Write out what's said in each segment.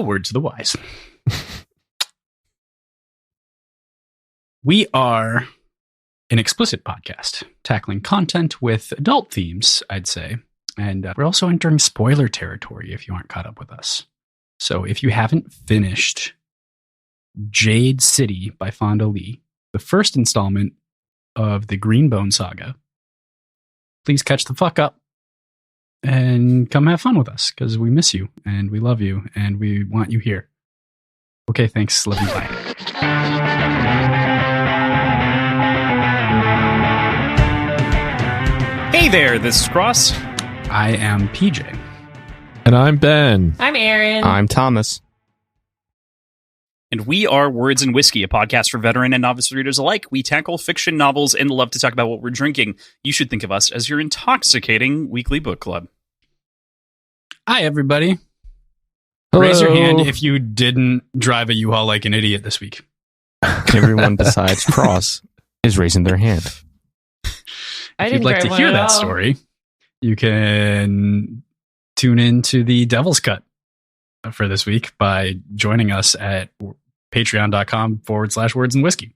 A word to the wise. We are an explicit podcast, tackling content with adult themes, I'd say. And we're also entering spoiler territory if you aren't caught up with us. So if you haven't finished Jade City by Fonda Lee, the first installment of the Greenbone saga, please catch the fuck up and come have fun with us, because we miss you and we love you and we want you here. Okay, thanks. Love you. Bye. Hey there, this is Cross. I am PJ. And I'm Ben. I'm Aaron. I'm Thomas. And we are Words and Whiskey, a podcast for veteran and novice readers alike. We tackle fiction novels and love to talk about what we're drinking. You should think of us as your intoxicating weekly book club. Hi, everybody. Hello. Raise your hand if you didn't drive a U-Haul like an idiot this week. Everyone besides Cross is raising their hand. If you'd like to hear that story, you can tune into the Devil's Cut for this week by joining us at patreon.com/words and whiskey.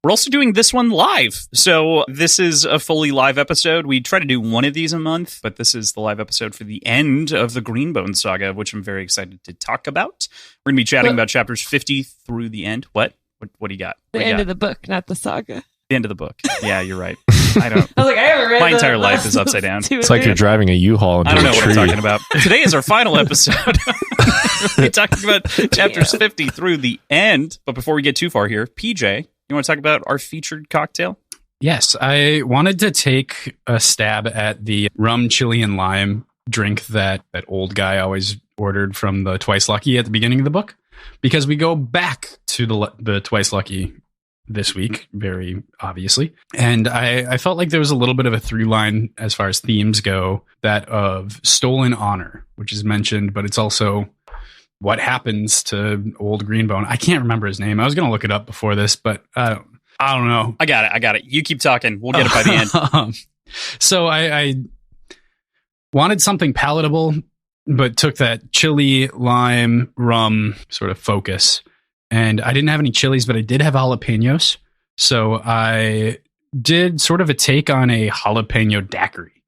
We're also doing this one live. So this is a fully live episode. We try to do one of these a month, but this is the live episode for the end of the Greenbone saga, which I'm very excited to talk about. We're going to be chatting about chapters 50 through the end. What do you got? The end of the book, not the saga. The end of the book. Yeah, you're right. I was like, I haven't read my entire life is upside down. It's like you're driving a U-Haul into I don't know a what tree. I'm talking about. Today is our final episode. We're talking about chapters 50 through the end. But before we get too far here, PJ, you want to talk about our featured cocktail? Yes, I wanted to take a stab at the rum, chili, and lime drink that old guy always ordered from the Twice Lucky at the beginning of the book, because we go back to the Twice Lucky this week, very obviously. And I felt like there was a little bit of a through line as far as themes go, that of stolen honor, which is mentioned, but it's also what happens to old Greenbone. I can't remember his name. I was going to look it up before this, but I don't know. I got it. You keep talking. We'll get it by the end. So I wanted something palatable, but took that chili, lime, rum sort of focus. And I didn't have any chilies, but I did have jalapenos. So I did sort of a take on a jalapeno daiquiri.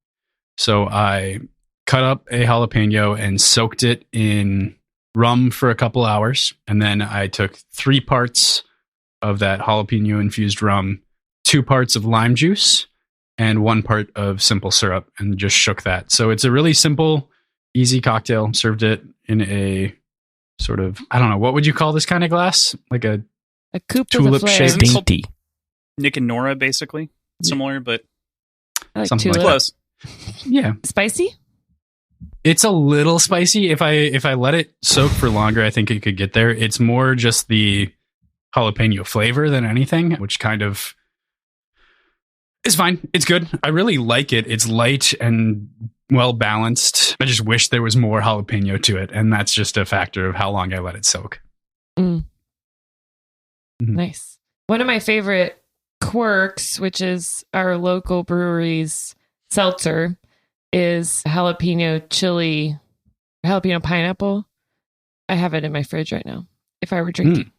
So I cut up a jalapeno and soaked it in rum for a couple hours. And then I took 3 parts of that jalapeno infused rum, 2 parts of lime juice, and 1 part of simple syrup, and just shook that. So it's a really simple, easy cocktail. Served it in a sort of, I don't know, what would you call this kind of glass? Like a coupe tulip-shaped Dainty. Nick and Nora, basically. Similar, but I like something tulip. like close. Yeah. Spicy? It's a little spicy. If I let it soak for longer, I think it could get there. It's more just the jalapeno flavor than anything, which kind of is fine. It's good. I really like it. It's light and well balanced. I just wish there was more jalapeno to it, and that's just a factor of how long I let it soak. Nice. One of my favorite quirks, which is our local brewery's seltzer, is jalapeno pineapple. I have it in my fridge right now if I were drinking.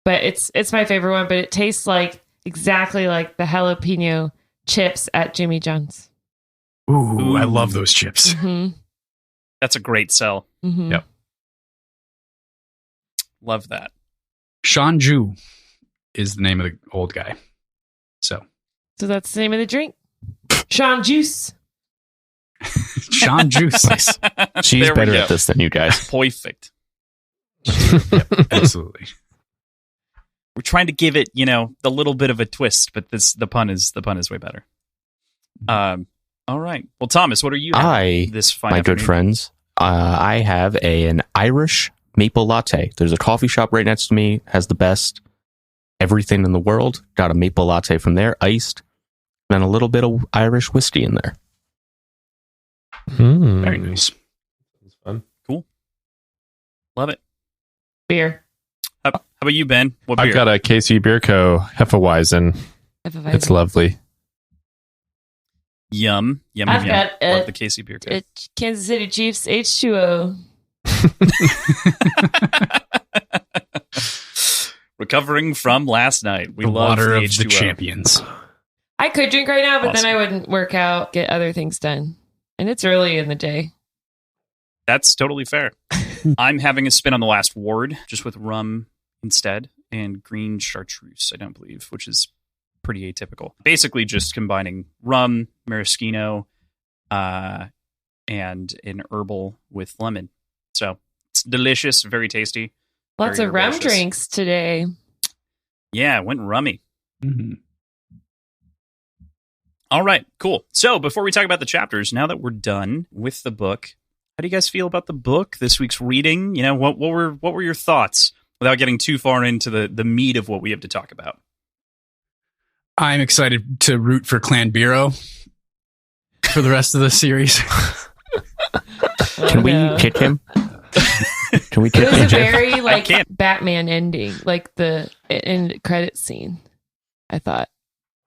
But it's my favorite one, but it tastes like exactly like the jalapeno chips at Jimmy John's. Ooh, I love those chips. Mm-hmm. That's a great sell. Mm-hmm. Yep. Love that. Shanju is the name of the old guy. So that's the name of the drink. Sean Juice. Sean Juice. She's There we better go. at this than you guys. Perfect. Yep, absolutely. We're trying to give it, the little bit of a twist, but the pun is way better. All right. Well, Thomas, what are you having this fine my good afternoon? friends, I have an Irish maple latte. There's a coffee shop right next to me, has the best everything in the world. Got a maple latte from there, iced, and a little bit of Irish whiskey in there. Very nice. That's fun. Cool. Love it. Beer. How about you, Ben? What beer? I've got a KC Beer Co. Hefeweizen. It's lovely. Yum. I've got Love the Casey beer. Kansas City Chiefs H2O. Recovering from last night. We the love water the of H2O. the champions. I could drink right now, but Awesome. then I wouldn't work out, get other things done. And it's early in the day. That's totally fair. I'm having a spin on the last ward, just with rum instead, and green chartreuse, I don't believe, which is pretty atypical. Basically just combining rum, maraschino, and an herbal with lemon. So it's delicious, very tasty. Lots Very of rum herbaceous. drinks today. Yeah, it went rummy. Mm-hmm. All right, cool. So before we talk about the chapters, now that we're done with the book, how do you guys feel about the book, this week's reading? You know, what were your thoughts without getting too far into the meat of what we have to talk about? I'm excited to root for Clan Biro for the rest of the series. Can we kick him? Can we It kick was him? a very like can't. Batman ending, like the end credit scene. I thought.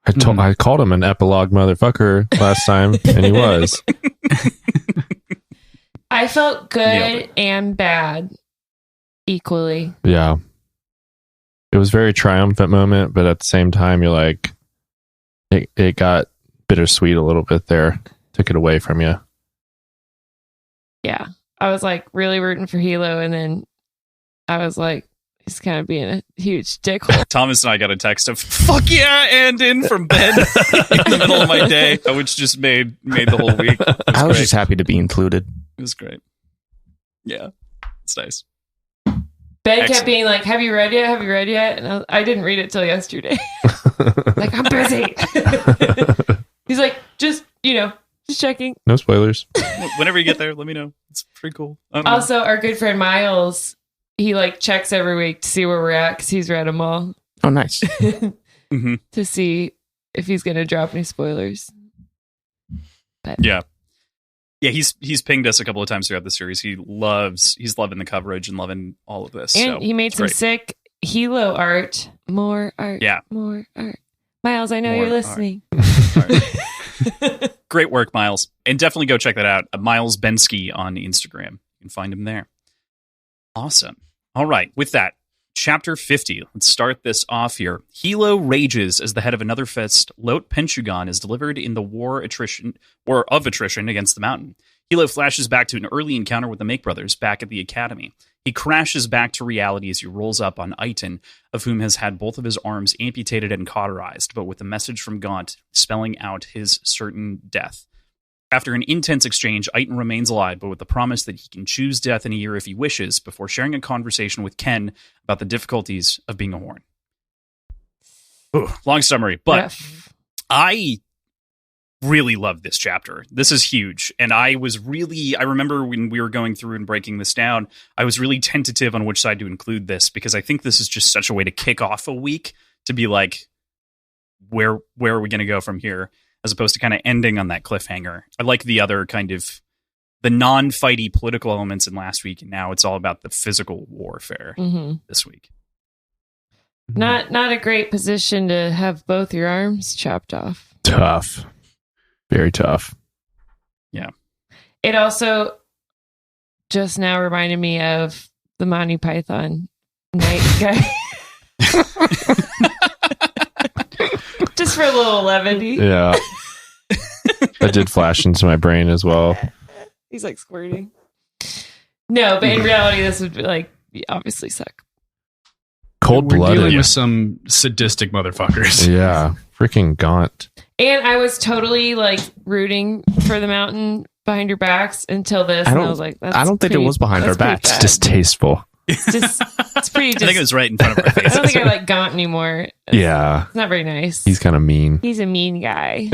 I called him an epilogue motherfucker last time, and he was. I felt good Nailed it. and bad equally. Yeah. It was a very triumphant moment, but at the same time, you're like, it got bittersweet a little bit there. Took it away from you. Yeah. I was like really rooting for Hilo, and then I was like, he's kind of being a huge dickhole. Thomas and I got a text of "fuck yeah" and in from Ben in the middle of my day, which just made the whole week. I was great. just happy to be included. It was great. Yeah, it's nice. Ben Excellent. kept being like, have you read yet? Have you read yet? And I didn't read it till yesterday. Like, I'm busy. He's like, just checking. No spoilers. Whenever you get there, let me know. It's pretty cool. Also, our good friend Miles, he like checks every week to see where we're at because he's read them all Oh, nice. Mhm. to see if he's going to drop any spoilers. But Yeah. Yeah, he's pinged us a couple of times throughout the series. He's loving the coverage and loving all of this. And so he made it's some great. sick Hilo art. More art. Yeah. More art. Miles, I know More you're art. listening. Great work, Miles. And definitely go check that out. Miles Bensky on Instagram. You can find him there. Awesome. All right. With that, chapter 50. Let's start this off here. Hilo rages as the head of another fist, Lot Penchugon, is delivered in the war of attrition against the mountain. Hilo flashes back to an early encounter with the Make brothers back at the academy. He crashes back to reality as he rolls up on Aiton, of whom has had both of his arms amputated and cauterized, but with a message from Gaunt spelling out his certain death. After an intense exchange, Aiton remains alive, but with the promise that he can choose death in a year if he wishes, before sharing a conversation with Ken about the difficulties of being a Horn. Ooh, long summary, but Rough. I really love this chapter. This is huge. And I remember when we were going through and breaking this down, I was really tentative on which side to include this, because I think this is just such a way to kick off a week, to be like, where are we going to go from here? As opposed to kind of ending on that cliffhanger. I like the other kind of the non-fighty political elements in last week, and now it's all about the physical warfare Mhm. this week. Not a great position to have both your arms chopped off. Tough. Very tough. It also just now reminded me of the Monty Python night guy. Just for a little levity. Yeah. That did flash into my brain as well. He's like squirting. No, but in reality, this would be like obviously suck. Cold We're dealing blooded. with some sadistic motherfuckers. Yeah. Freaking Gaunt. And I was totally like rooting for the mountain behind your backs until this, and I was like, that's I don't think it pretty- was behind that's our pretty backs. bad. Distasteful. It's pretty. I think it was right in front of our I faces. don't think I like Gaunt anymore. Yeah. It's not very nice. He's kind of mean. He's a mean guy.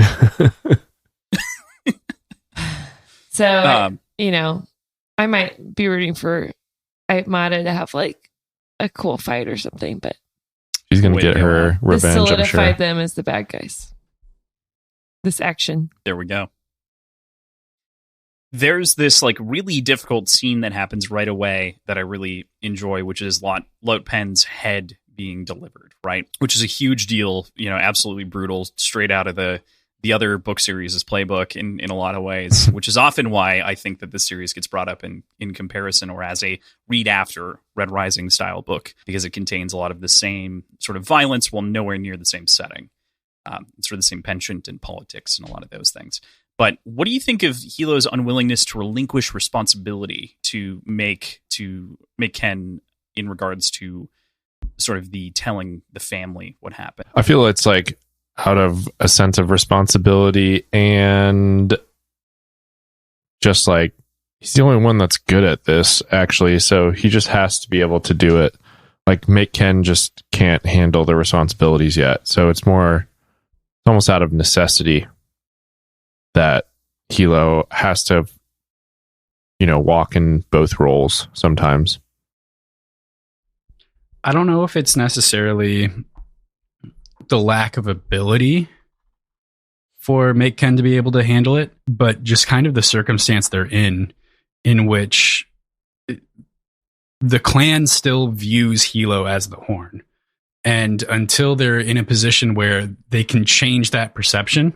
So, I might be rooting for Aitmata to have like a cool fight or something, but She's going to Way to get go. her this revenge, I'm solidified sure. them as the bad guys. This action. There we go. There's this like really difficult scene that happens right away that I really enjoy, which is Lot Penn's head being delivered, right? Which is a huge deal, absolutely brutal, straight out of the the other book series' playbook in a lot of ways, which is often why I think that this series gets brought up in comparison or as a read after Red Rising style book, because it contains a lot of the same sort of violence while nowhere near the same setting. It's sort of the same penchant and politics and a lot of those things. But what do you think of Hilo's unwillingness to relinquish responsibility to make Ken in regards to sort of the telling the family what happened? I feel it's like out of a sense of responsibility and just like he's the only one that's good at this, actually. So he just has to be able to do it. Like Maik Ken just can't handle the responsibilities yet. So it's almost out of necessity that Hilo has to, walk in both roles sometimes. I don't know if it's necessarily the lack of ability for Maik Ken to be able to handle it, but just kind of the circumstance they're in which the clan still views Hilo as the Horn. And until they're in a position where they can change that perception,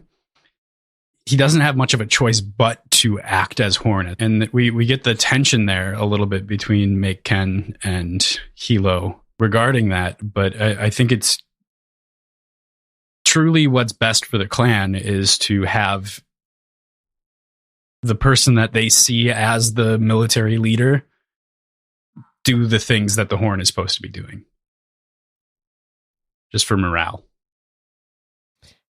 he doesn't have much of a choice but to act as Horn. And we get the tension there a little bit between Maik Ken and Hilo regarding that. But I think it's truly what's best for the clan is to have the person that they see as the military leader do the things that the Horn is supposed to be doing. Just for morale.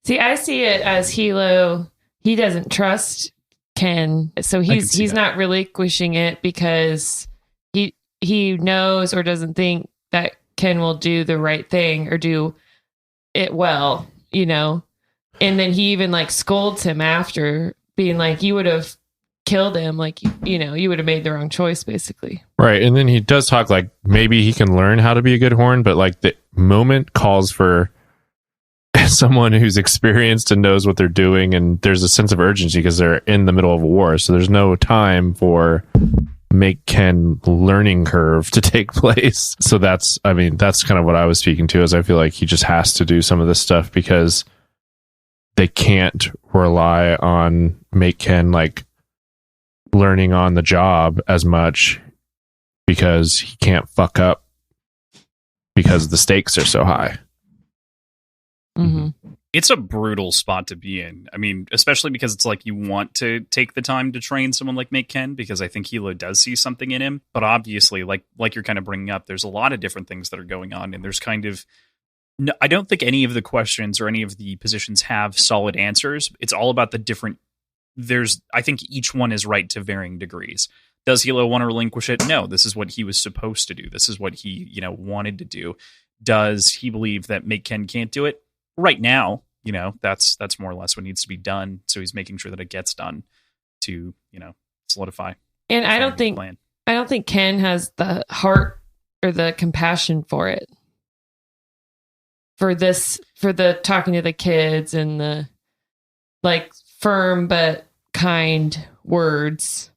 See, I see it as Hilo, he doesn't trust Ken, so he's not relinquishing it because he knows or doesn't think that Ken will do the right thing or do it well, and then he even like scolds him after, being like, you would have killed him, like you would have made the wrong choice, basically. Right. And then he does talk like maybe he can learn how to be a good Horn, but like the moment calls for someone who's experienced and knows what they're doing, and there's a sense of urgency because they're in the middle of a war, so there's no time for Maik Ken learning curve to take place. So that's kind of what I was speaking to, is I feel like he just has to do some of this stuff because they can't rely on Maik Ken like learning on the job as much because he can't fuck up because the stakes are so high. Mm-hmm. It's a brutal spot to be in. I mean, especially because it's like you want to take the time to train someone like Maik Ken, because I think Hilo does see something in him. But obviously, like you're kind of bringing up, there's a lot of different things that are going on, and there's kind of no, I don't think any of the questions or any of the positions have solid answers. It's all about the different. I think each one is right to varying degrees. Does Hilo want to relinquish it? No, this is what he was supposed to do. This is what he, wanted to do. Does he believe that Maik Ken can't do it? Right now, that's more or less what needs to be done. So he's making sure that it gets done to, solidify. And I don't think Ken has the heart or the compassion for it. For the talking to the kids and the like firm but kind words,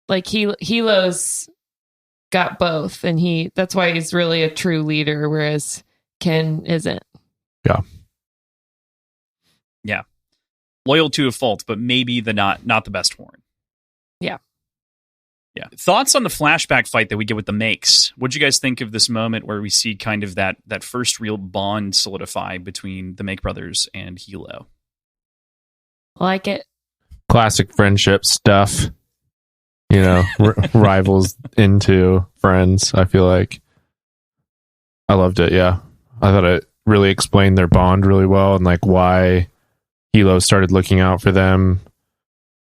like Hilo's got both, and that's why he's really a true leader, whereas Ken isn't. Yeah. Loyal to a fault, but maybe not the best Horn. Yeah. Thoughts on the flashback fight that we get with the Maiks? What'd you guys think of this moment where we see kind of that first real bond solidify between the Maik brothers and Hilo? Like it. Classic friendship stuff. Rivals into friends, I feel like. I loved it, yeah. I thought it really explained their bond really well, and like why Hilo started looking out for them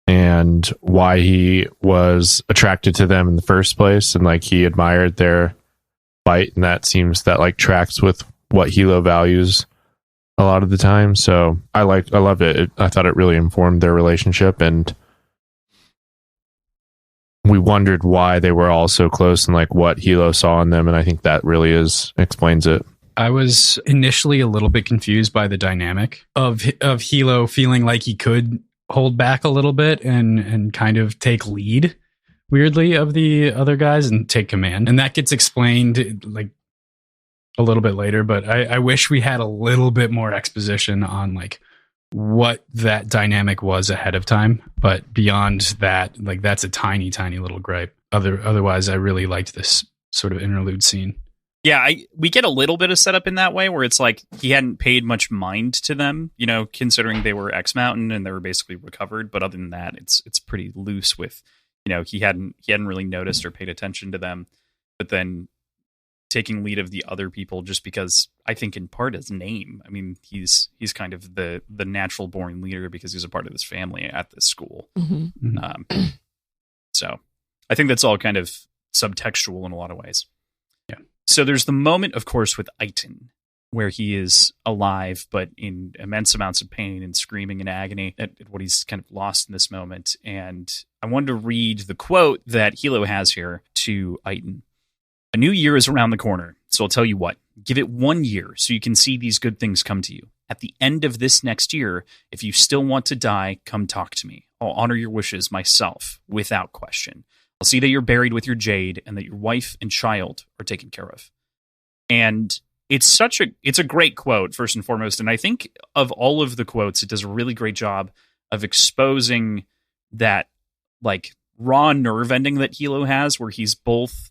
and why he was attracted to them in the first place, and like he admired their fight, and that like tracks with what Hilo values a lot of the time. So I loved it. I thought it really informed their relationship, and we wondered why they were all so close and like what Hilo saw in them, and I think that really explains it. I was initially a little bit confused by the dynamic of Hilo feeling like he could hold back a little bit and kind of take lead, weirdly, of the other guys and take command. And that gets explained like a little bit later, but I wish we had a little bit more exposition on like what that dynamic was ahead of time. But beyond that, like that's a tiny little gripe. Otherwise, I really liked this sort of interlude scene. Yeah, we get a little bit of setup in that way where it's like he hadn't paid much mind to them, you know, considering they were X Mountain and they were basically recovered. But other than that, it's pretty loose with, you know, he hadn't really noticed or paid attention to them. But then taking lead of the other people just because I think in part his name. I mean, he's kind of the natural born leader because he's a part of this family at this school. Mm-hmm. So I think that's all kind of subtextual in a lot of ways. Yeah. So there's the moment, of course, with Aiton, where he is alive, but in immense amounts of pain and screaming in agony at what he's kind of lost in this moment. And I wanted to read the quote that Hilo has here to Aiton. A new year is around the corner, so I'll tell you what. Give it 1 year so you can see these good things come to you. At the end of this next year, if you still want to die, come talk to me. I'll honor your wishes myself, without question. I'll see that you're buried with your Jade and that your wife and child are taken care of. And it's a great quote, first and foremost. And I think of all of the quotes, it does a really great job of exposing that like raw nerve ending that Hilo has, where he's both,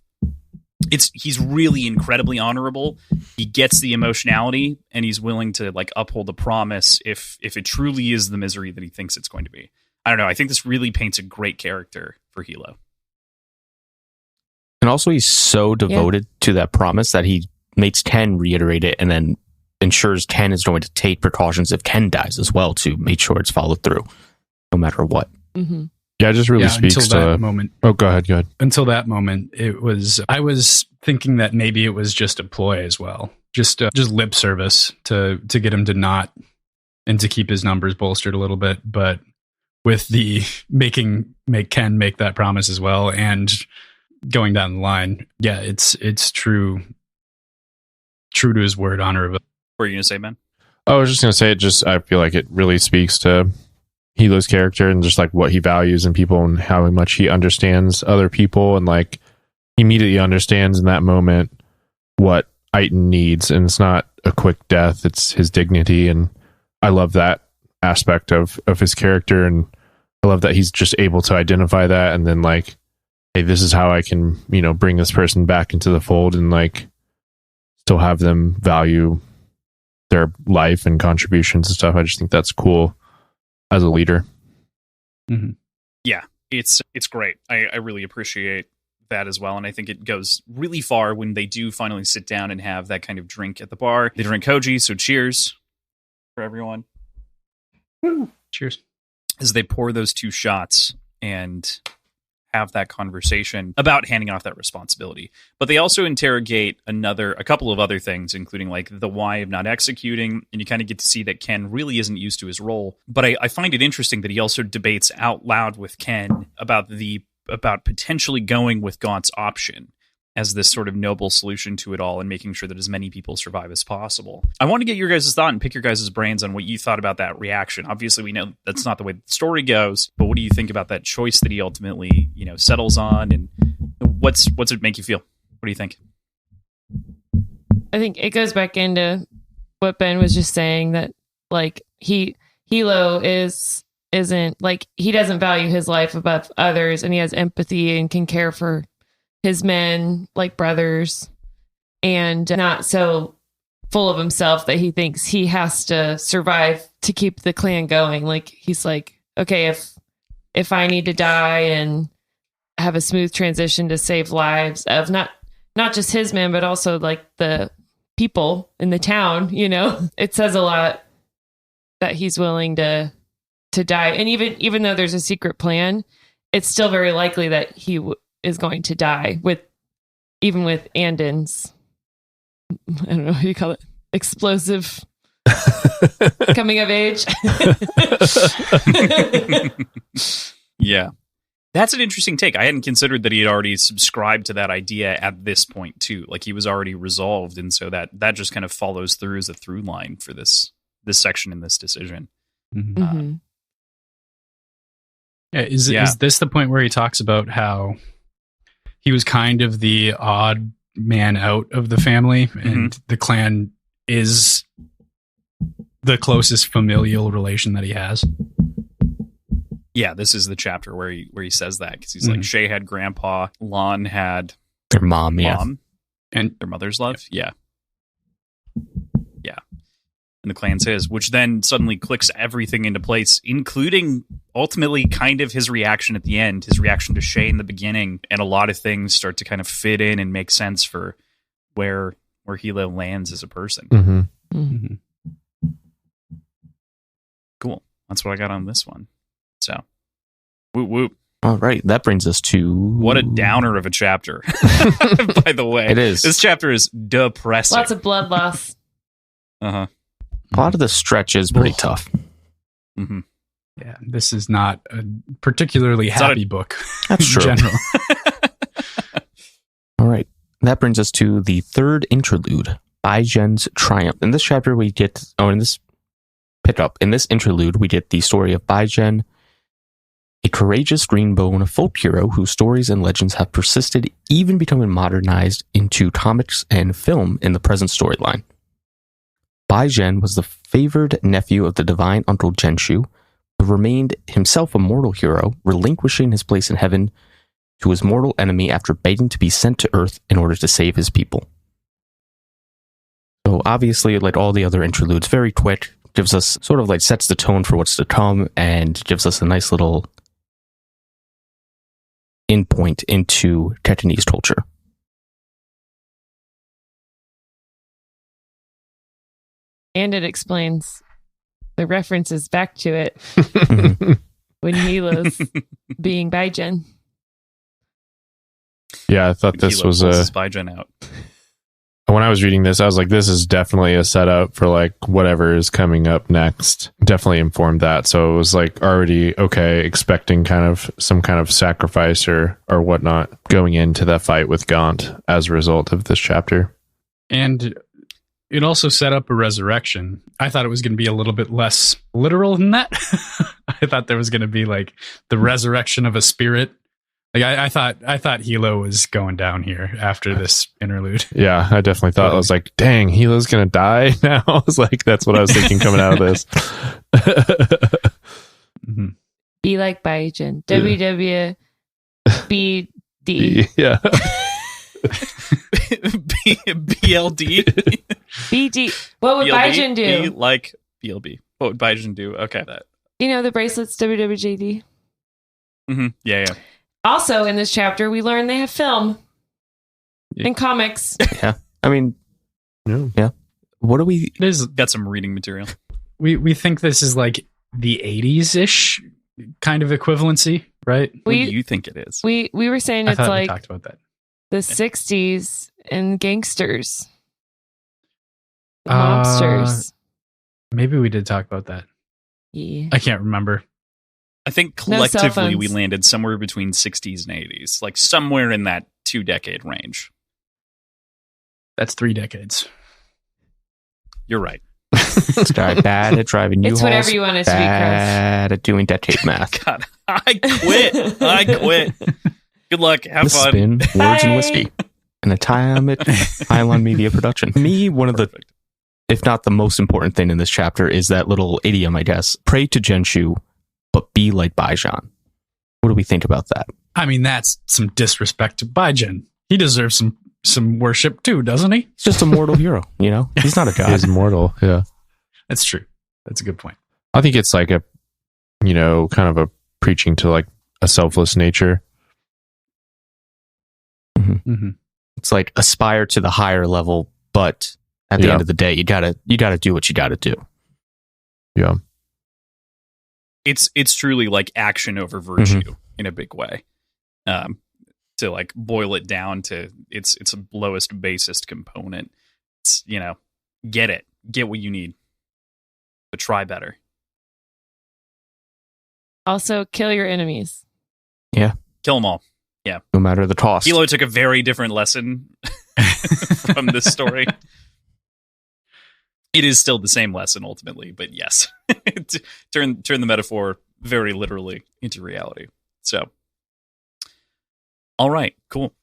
he's really incredibly honorable. He gets the emotionality and he's willing to like uphold the promise if it truly is the misery that he thinks it's going to be. I don't know. I think this really paints a great character for Hilo. And also he's so devoted to that promise that he makes Ken reiterate it and then ensures Ken is going to take precautions if Ken dies as well to make sure it's followed through no matter what. Mm-hmm. Yeah, it just really speaks until to that moment. Oh, go ahead. Until that moment, I was thinking that maybe it was just a ploy as well. Just lip service to get him to not and to keep his numbers bolstered a little bit. But with the make Ken make that promise as well and going down the line, yeah, it's true to his word, honorable. What are you gonna say, Ben? I was just gonna say I feel like it really speaks to Hilo's character and just like what he values in people and how much he understands other people, and like he immediately understands in that moment what Aiton needs, and it's not a quick death, it's his dignity. And I love that aspect of his character, and I love that he's just able to identify that and then like, hey, this is how I can, bring this person back into the fold and like still have them value their life and contributions and stuff. I just think that's cool as a leader. Mm-hmm. Yeah, it's great. I really appreciate that as well. And I think it goes really far when they do finally sit down and have that kind of drink at the bar. They drink Koji, so cheers for everyone. Woo. Cheers. As they pour those 2 shots and have that conversation about handing off that responsibility. But they also interrogate a couple of other things, including like the why of not executing. And you kind of get to see that Ken really isn't used to his role. But I find it interesting that he also debates out loud with Ken about potentially going with Gaunt's option as this sort of noble solution to it all and making sure that as many people survive as possible. I want to get your guys' thought and pick your guys' brains on what you thought about that reaction. Obviously, we know that's not the way the story goes, but what do you think about that choice that he ultimately, settles on, and what's it make you feel? What do you think? I think it goes back into what Ben was just saying, that like Hilo isn't like, he doesn't value his life above others, and he has empathy and can care for his men like brothers, and not so full of himself that he thinks he has to survive to keep the clan going. Like he's like, okay, if I need to die and have a smooth transition to save lives of not just his men, but also like the people in the town, it says a lot that he's willing to die. And even though there's a secret plan, it's still very likely that he is going to die even with Andon's, I don't know what you call it, explosive coming of age. Yeah. That's an interesting take. I hadn't considered that he had already subscribed to that idea at this point too. Like he was already resolved. And so that just kind of follows through as a through line for this section in this decision. Mm-hmm. Is this the point where he talks about how he was kind of the odd man out of the family, and the clan is the closest familial relation that he has. Yeah, this is the chapter where he says that, because he's like, Shay had grandpa, Lon had Their mom, and their mother's love. Yeah. And the clan's his, which then suddenly clicks everything into place, including ultimately kind of his reaction at the end, his reaction to Shay in the beginning, and a lot of things start to kind of fit in and make sense for where Hilo lands as a person. Cool. That's what I got on this one. So, whoop whoop. All right, that brings us to... What a downer of a chapter, by the way. It is. This chapter is depressing. Lots of blood loss. Uh-huh. A lot of the stretch is pretty tough. Yeah, this is not a particularly happy book. That's true. In general. All right, that brings us to the third interlude, Baijian's Triumph. In this chapter, we get... in this interlude, we get the story of Baijian, a courageous greenbone folk hero whose stories and legends have persisted, even becoming modernized into comics and film in the present storyline. Baijian was the favored nephew of the divine uncle Genshu, who remained himself a mortal hero, relinquishing his place in heaven to his mortal enemy after begging to be sent to Earth in order to save his people. So obviously, like all the other interludes, very quick, gives us sort of like sets the tone for what's to come, and gives us a nice little in point into Cantonese culture. And it explains the references back to it when Hilo's being Baijian. Yeah, I thought this Hilo was pulls his Baijian out. When I was reading this, I was like, this is definitely a setup for like whatever is coming up next. Definitely informed that. So it was like already, okay, expecting kind of some kind of sacrifice or whatnot going into that fight with Gaunt as a result of this chapter. And it also set up a resurrection. I thought it was going to be a little bit less literal than that. I thought there was going to be like the resurrection of a spirit. Like I thought Hilo was going down here after this interlude. Yeah, I definitely thought. I was like, dang, Hilo's gonna die now. I was like, that's what I was thinking coming out of this. Be like Baijian. WWBD. Yeah. BLD. BD. What would Baijian do? Be like BLB. What would Baijian do? Okay, that. You know the bracelets WWJD. Yeah. Also, in this chapter, we learn they have film and comics. Yeah. I mean, yeah. What do we... There's got some reading material. We think this is like the 80s-ish kind of equivalency, right? What do you think it is? We were saying it's like we talked about that. The 60s and gangsters. The mobsters. Maybe we did talk about that. Yeah. I can't remember. I think collectively we landed somewhere between 60s and 80s, like somewhere in that 2-decade range. That's 3 decades. You're right. This guy bad at driving U-Hauls. It's whatever you want it to be, Chris. Bad at doing decade math. God, I quit. Good luck. Have This fun. has been Words and Whiskey, an Atomic Island Media production. Me, one of the, if not the most important thing in this chapter is that little idiom, I guess. Pray to Genshu, but be like Baijian. What do we think about that? I mean, that's some disrespect to Baijian. He deserves some worship too, doesn't he? He's just a mortal hero, you know? He's not a god. He's mortal, yeah. That's true. That's a good point. I think it's like a, kind of a preaching to like a selfless nature. It's like aspire to the higher level, but at the end of the day, you gotta do what you gotta do. Yeah. It's truly like action over virtue in a big way. To like boil it down to its lowest basest component. It's, get what you need, but try better. Also, kill your enemies. Yeah. Kill them all. Yeah. No matter the cost. Hilo took a very different lesson from this story. It is still the same lesson ultimately, but yes, turn the metaphor very literally into reality. So, all right, cool.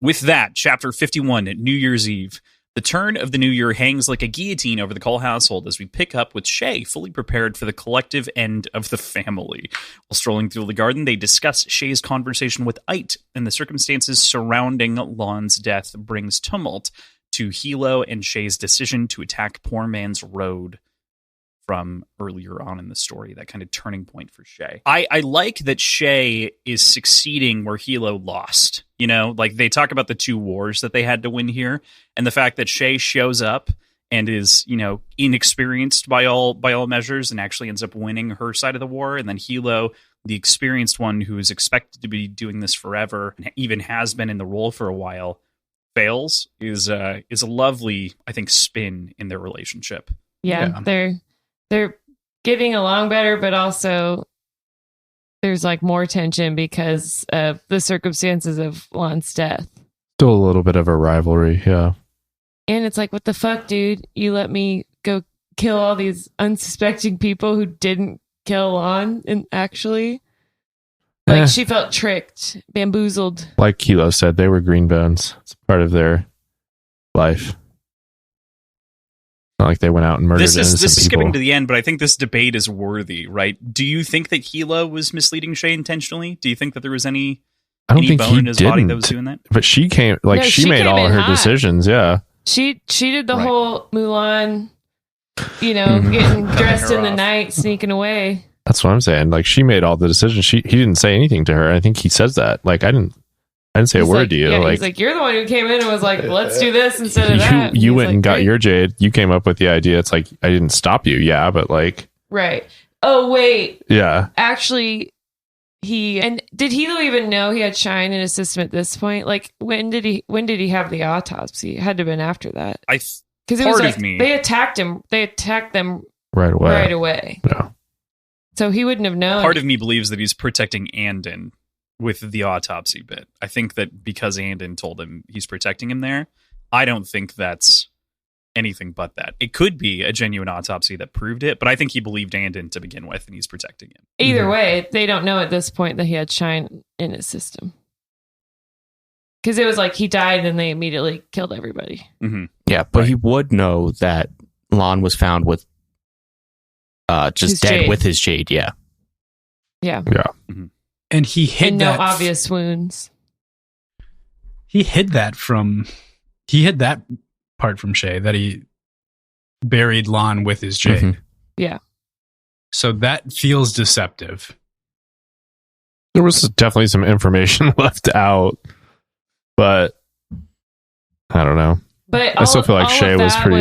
With that, chapter 51, New Year's Eve. The turn of the new year hangs like a guillotine over the Cole household as we pick up with Shay fully prepared for the collective end of the family. While strolling through the garden, they discuss Shay's conversation with Ait, and the circumstances surrounding Lon's death brings tumult to Hilo and Shay's decision to attack Poor Man's Road from earlier on in the story, that kind of turning point for Shay. I like that Shay is succeeding where Hilo lost. You know, like they talk about the two wars that they had to win here, and the fact that Shay shows up and is, you know, inexperienced by all measures and actually ends up winning her side of the war, and then Hilo, the experienced one who is expected to be doing this forever and even has been in the role for a while, fails is a lovely, I think, spin in their relationship. Yeah. They're getting along better, but also there's like more tension because of the circumstances of Lon's death. Still a little bit of a rivalry, yeah. And it's like, what the fuck, dude? You let me go kill all these unsuspecting people who didn't kill Lon, and actually, like, she felt tricked, bamboozled. Like Kilo said, they were green bones. It's part of their life. Not like they went out and murdered innocent people. This is skipping to the end, but I think this debate is worthy, right? Do you think that Hilo was misleading Shay intentionally? Do you think that there was any bone in his body that was doing that? But she came, like, no, she made all her decisions, yeah. She did the whole Mulan, you know, getting dressed in the night, sneaking away. That's what I'm saying. Like, she made all the decisions. He didn't say anything to her. I think he says that. Like, I didn't say a word to you. Yeah, like, he's like, you're the one who came in and was like, let's do this instead of that. You went and got your Jade. You came up with the idea. It's like, I didn't stop you. Yeah, but like. Right. Oh, wait. Yeah. Actually, did Hilo even know he had Shine in his system at this point? Like, when did he have the autopsy? It had to have been after that. Because it was like, they attacked him. They attacked them right away. Yeah. So he wouldn't have known. Part of me believes that he's protecting Andon with the autopsy bit. I think that because Andon told him he's protecting him there, I don't think that's anything but that. It could be a genuine autopsy that proved it, but I think he believed Andon to begin with, and he's protecting him. Either way, they don't know at this point that he had Shine in his system. Because it was like he died and they immediately killed everybody. Mm-hmm. Yeah, but he would know that Lon was found with just dead Jade. With his Jade, yeah. Yeah. Yeah. Mm-hmm. And he hid no obvious wounds. He hid that part from Shay, that he buried Lon with his Jade. Mm-hmm. Yeah. So that feels deceptive. There was definitely some information left out, but I don't know. But I still feel like Shay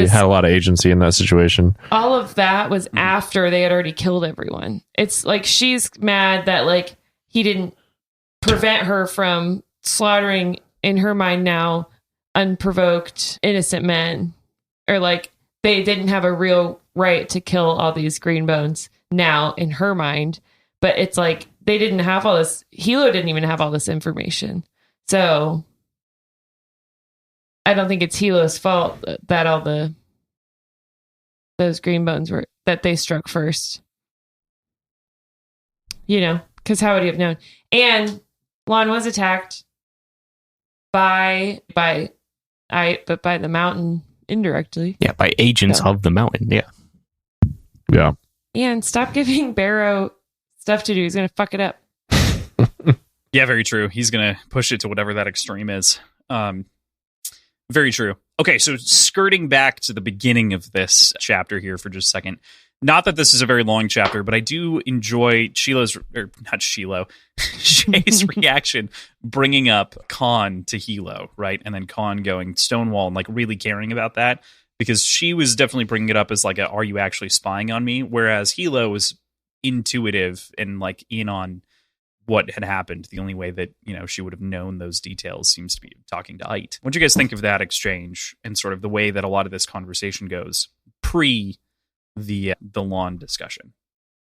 had a lot of agency in that situation. All of that was after they had already killed everyone. It's like she's mad that like he didn't prevent her from slaughtering, in her mind now, unprovoked innocent men, or like they didn't have a real right to kill all these green bones now in her mind. But it's like they didn't have all this. Hilo didn't even have all this information. So I don't think it's Hilo's fault that all those green bones were that they struck first. You know, because how would he have known? And Lon was attacked by the mountain indirectly. Yeah, by agents of the mountain. Yeah. Yeah. And stop giving Barrow stuff to do. He's gonna fuck it up. Yeah, very true. He's gonna push it to whatever that extreme is. Very true. Okay, so skirting back to the beginning of this chapter here for just a second. Not that this is a very long chapter, but I do enjoy Shay's reaction bringing up Khan to Hilo, right? And then Khan going Stonewall and like really caring about that, because she was definitely bringing it up as like are you actually spying on me? Whereas Hilo was intuitive and like in on what had happened. The only way that, you know, she would have known those details seems to be talking to Ait. What do you guys think of that exchange and sort of the way that a lot of this conversation goes pre the lawn discussion?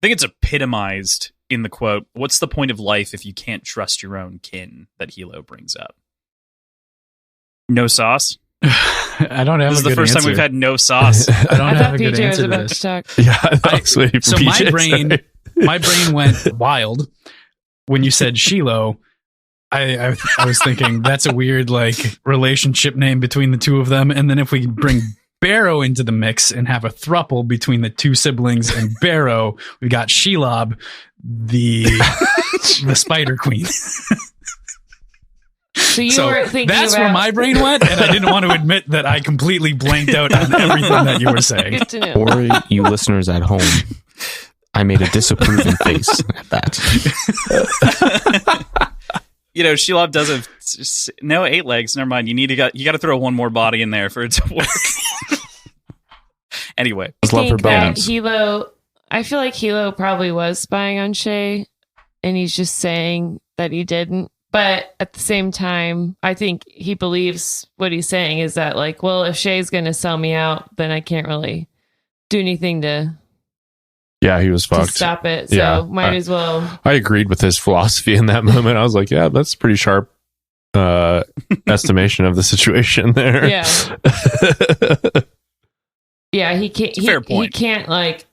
I think it's epitomized in the quote, "What's the point of life if you can't trust your own kin?" that Hilo brings up. No sauce? I don't have This is the first answer. time we've had no sauce. I don't have a good answer to this. Yeah, so my brain went wild when you said Shiloh. I was thinking that's a weird like relationship name between the two of them, and then if we bring Barrow into the mix and have a thruple between the two siblings and Barrow, we got Shelob, the Spider Queen. So you were thinking that's about... where my brain went, and I didn't want to admit that I completely blanked out on everything that you were saying. Good to know. Or you listeners at home, I made a disapproving face at that. Shelob does have no 8 legs. Never mind. You got to throw one more body in there for it to work. Anyway, I love her think that bones. I feel like Hilo probably was spying on Shay, and he's just saying that he didn't. But at the same time, I think he believes what he's saying is that, like, well, if Shay's going to sell me out, then I can't really do anything to he was fucked. stop it. So might as well. I agreed with his philosophy in that moment. I was like, yeah, that's pretty sharp estimation of the situation there. Yeah. Yeah, he can't. Fair point. He can't, like,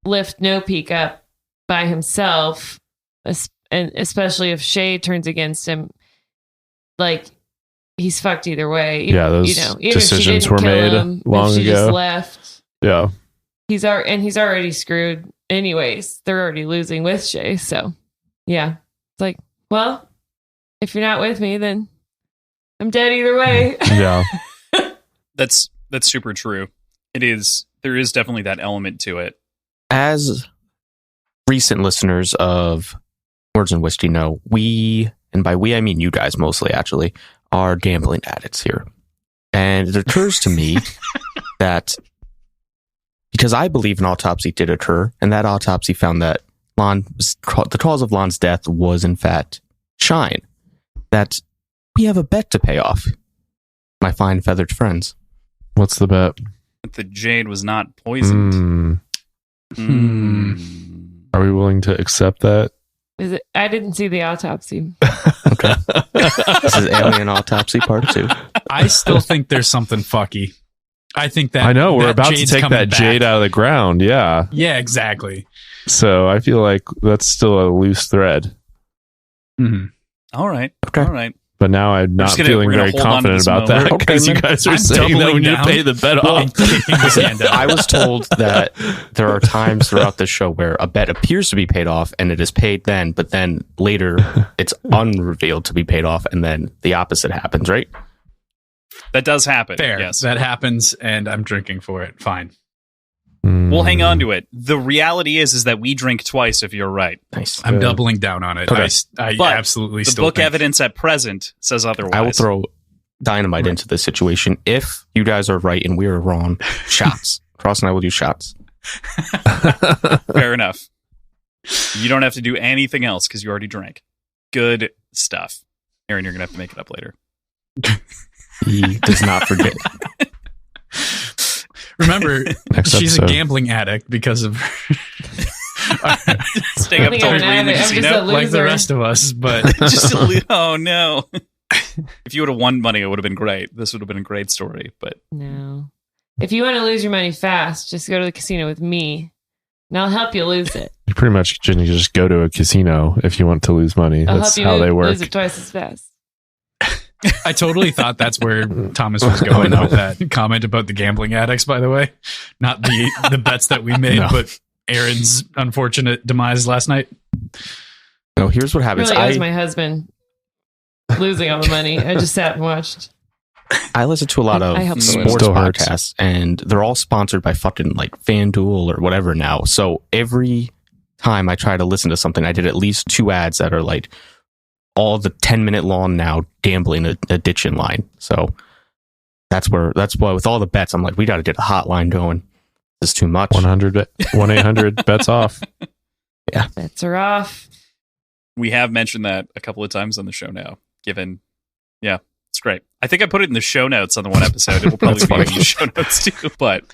lift No Peak up by himself, and especially if Shay turns against him, like, he's fucked either way. Those decisions were made long she ago. Just left. Yeah, he's already screwed. Anyways, they're already losing with Shay. So, yeah, it's like, well, if you're not with me, then I'm dead either way. Yeah, that's super true. It is. There is definitely that element to it. As recent listeners of Words and Whiskey know, we, and by we I mean you guys mostly actually, are gambling addicts here. And it occurs to me that because I believe an autopsy did occur, and that autopsy found that the cause of Lon's death was in fact shine, that we have a bet to pay off, my fine feathered friends. what's the bet? The Jade was not poisoned. Are we willing to accept that? Is it? I didn't see the autopsy. Okay. This is Alien Autopsy Part 2. I still think there's something fucky. I think that I know we're that about Jade's to take coming that back. Jade out of the ground. Yeah. Yeah, exactly. So I feel like that's still a loose thread. Mm-hmm. All right. Okay. All right. But now I'm not feeling we're gonna very hold on to confident this about moment. that because you guys are I'm saying that we doubling need to down. pay the bet Well, off. kicking his hand out. I was told that there are times throughout the show where a bet appears to be paid off and it is paid then, but then later it's unrevealed to be paid off and then the opposite happens, right? That does happen. Fair. Yes. That happens, and I'm drinking for it. Fine. We'll hang on to it. The reality is that we drink twice if you're right. Nice. I'm doubling down on it. Okay. I But absolutely The still book think evidence at present says otherwise. I will throw dynamite into this situation. If you guys are right and we are wrong, shots. Cross and I will do shots. Fair enough. You don't have to do anything else because you already drank. Good stuff. Aaron, you're going to have to make it up later. He does not forget. Remember, Next she's a episode. gambling addict because of Staying up I think till I'm 3 in the I'm just a casino. loser. like the rest of us, but Oh, no. If you would have won money, it would have been great. This would have been a great story. But No. If you want to lose your money fast, just go to the casino with me, and I'll help you lose it. You pretty much can just go to a casino if you want to lose money. I'll That's help you how they work. lose it twice as fast. I totally thought that's where Thomas was going with that comment about the gambling addicts, by the way. Not the bets that we made, No. but Aaron's unfortunate demise last night. No, here's what happens. Really, it was my husband losing all the money. I just sat and watched. I listen to a lot I of helped sports Still hurts. podcasts, and they're all sponsored by fucking like FanDuel or whatever now. So every time I try to listen to something, I did at least 2 ads that are like all the 10-minute long now gambling addiction line. So that's why with all the bets, I'm like, we got to get a hotline going. This is too much. 1-800 bets off. Bets are off. we have mentioned that a couple of times on the show now, given, yeah, it's great. I think I put it in the show notes on the one episode. It will probably be in the show notes too. But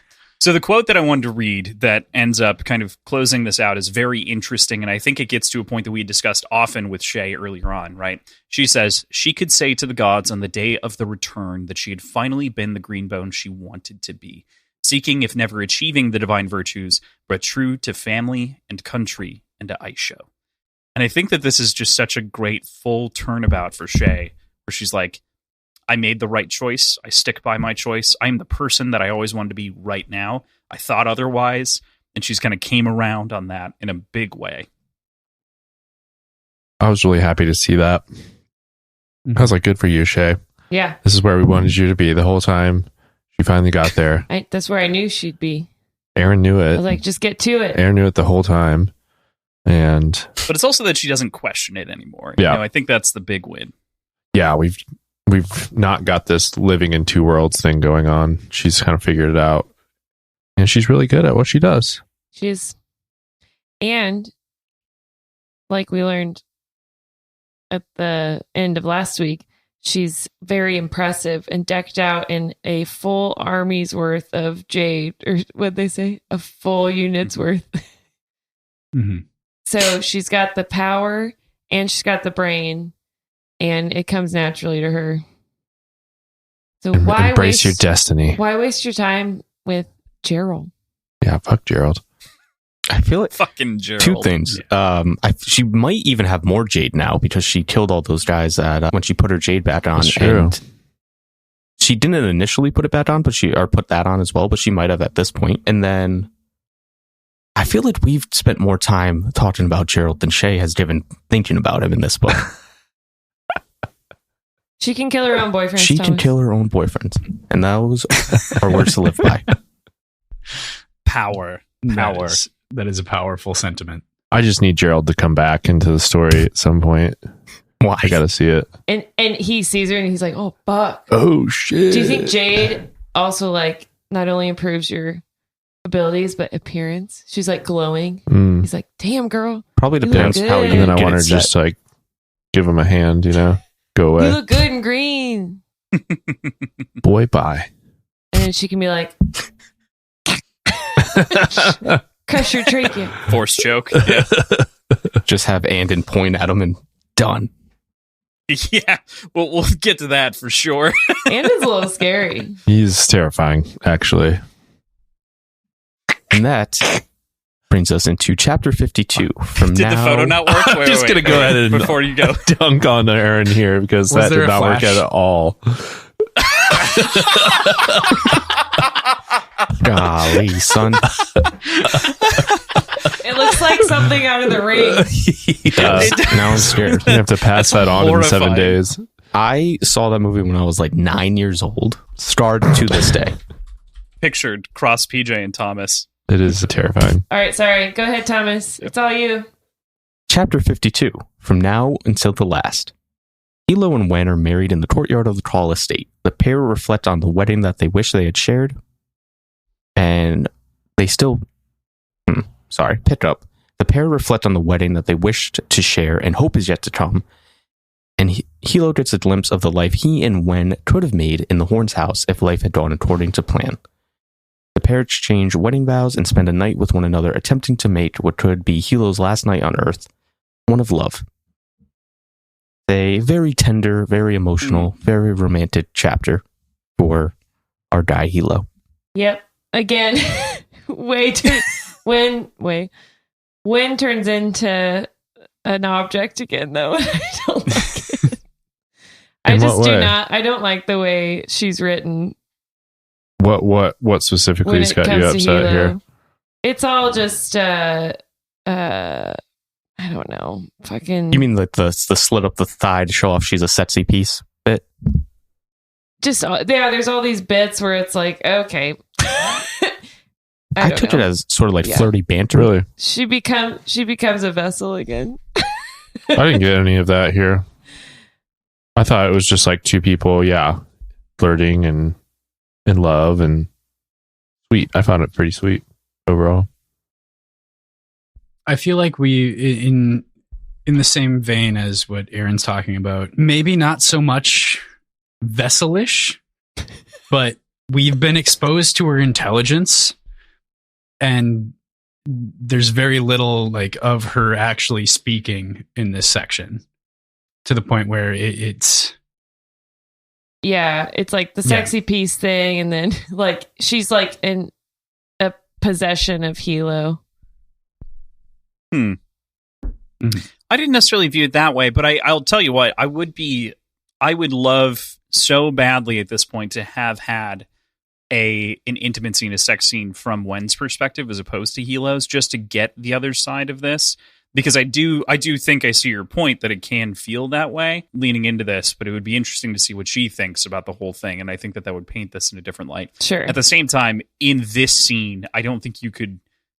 so the quote that I wanted to read that ends up kind of closing this out is very interesting. And I think it gets to a point that we had discussed often with Shay earlier on, right? She says, she could say to the gods on the day of the return that she had finally been the greenbone she wanted to be, seeking, if never achieving, the divine virtues, but true to family and country and to Aisho. And I think that this is just such a great full turnabout for Shay, where she's like, I made the right choice. I stick by my choice. I'm the person that I always wanted to be right now. I thought otherwise. And she's kind of came around on that in a big way. I was really happy to see that. I was like, good for you, Shay. Yeah. This is where we wanted you to be the whole time. She finally got there. That's where I knew she'd be. Aaron knew it. I was like, just get to it. Aaron knew it the whole time. But it's also that she doesn't question it anymore. Yeah. I think that's the big win. Yeah, we've not got this living in two worlds thing going on. She's kind of figured it out. And she's really good at what she does. And like we learned at the end of last week, she's very impressive and decked out in a full army's worth of jade, or what'd they say? A full unit's worth. Mm-hmm. So she's got the power and she's got the brain, and it comes naturally to her. So why embrace your destiny? Why waste your time with Gerald? Yeah, fuck Gerald. I feel like fucking Gerald. Two things. Yeah. She might even have more jade now because she killed all those guys when she put her jade back on. That's true. And she didn't initially put it back on, but put that on as well. But she might have at this point. And then I feel like we've spent more time talking about Gerald than Shay has given thinking about him in this book. She can kill her own boyfriend. She can kill her own boyfriend, and those are words to live by. Power. That is a powerful sentiment. I just need Gerald to come back into the story at some point. Why? I gotta see it. And he sees her and he's like, oh, fuck. Oh, shit. Do you think Jade also like not only improves your abilities, but appearance? She's like glowing. He's like, damn, girl. Probably depends how you And then I get want her it just set. like give him a hand, go away. You look good in green. Boy, bye. And then she can be like, crush your trachea. Force choke. Yeah. Just have Andon point at him and done. Yeah. We'll get to that for sure. Andon's a little scary. He's terrifying, actually. And that brings us into chapter 52. From Did now, the photo not work? I'm just gonna go ahead and before you go. dunk on Aaron here because Was that there did a not work flash? at all. golly, son. It looks like something out of the ring. He does. Now I'm scared. You have to pass that on in 7 horrifying. days. I saw that movie when I was like 9 years old. Scarred to this day. Pictured cross PJ and Thomas. It is terrifying. All right, sorry. Go ahead, Thomas. It's all you. Chapter 52. From now until the last. Hilo and Wen are married in the courtyard of the Crawl estate. The pair reflect on the wedding that they wish they had shared. And they still... pick up. The pair reflect on the wedding that they wished to share and hope is yet to come. And Hilo gets a glimpse of the life he and Wen could have made in the Horn's house if life had gone according to plan. The pair exchange wedding vows and spend a night with one another attempting to make what could be Hilo's last night on Earth, one of love. A very tender, very emotional, very romantic chapter for our guy Hilo. Yep. Again, Wen turns into an object again, though. I don't like it. I In just what do way? not. I don't like the way she's written. What specifically When has it got comes you to upset Hilo. here? It's all just I don't know. Fucking. You mean like the slit up the thigh to show off she's a sexy piece bit? just there's all these bits where it's like, okay. I took it as sort of like Yeah. flirty banter. Really? She becomes a vessel again. I didn't get any of that here. I thought it was just like two people, flirting and in love and sweet. I found it pretty sweet overall. I feel like we in the same vein as what Aaron's talking about. Maybe not so much vesselish, but we've been exposed to her intelligence, and there's very little like of her actually speaking in this section, to the point where it's Yeah, it's like the sexy piece thing, and then like she's like in a possession of Hilo. I didn't necessarily view it that way, but I'll tell you what, I would love so badly at this point to have had an intimate scene, a sex scene from Wen's perspective as opposed to Hilo's, just to get the other side of this. Because I do think I see your point that it can feel that way leaning into this, but it would be interesting to see what she thinks about the whole thing. And I think that would paint this in a different light. Sure. At the same time, in this scene, I don't think you could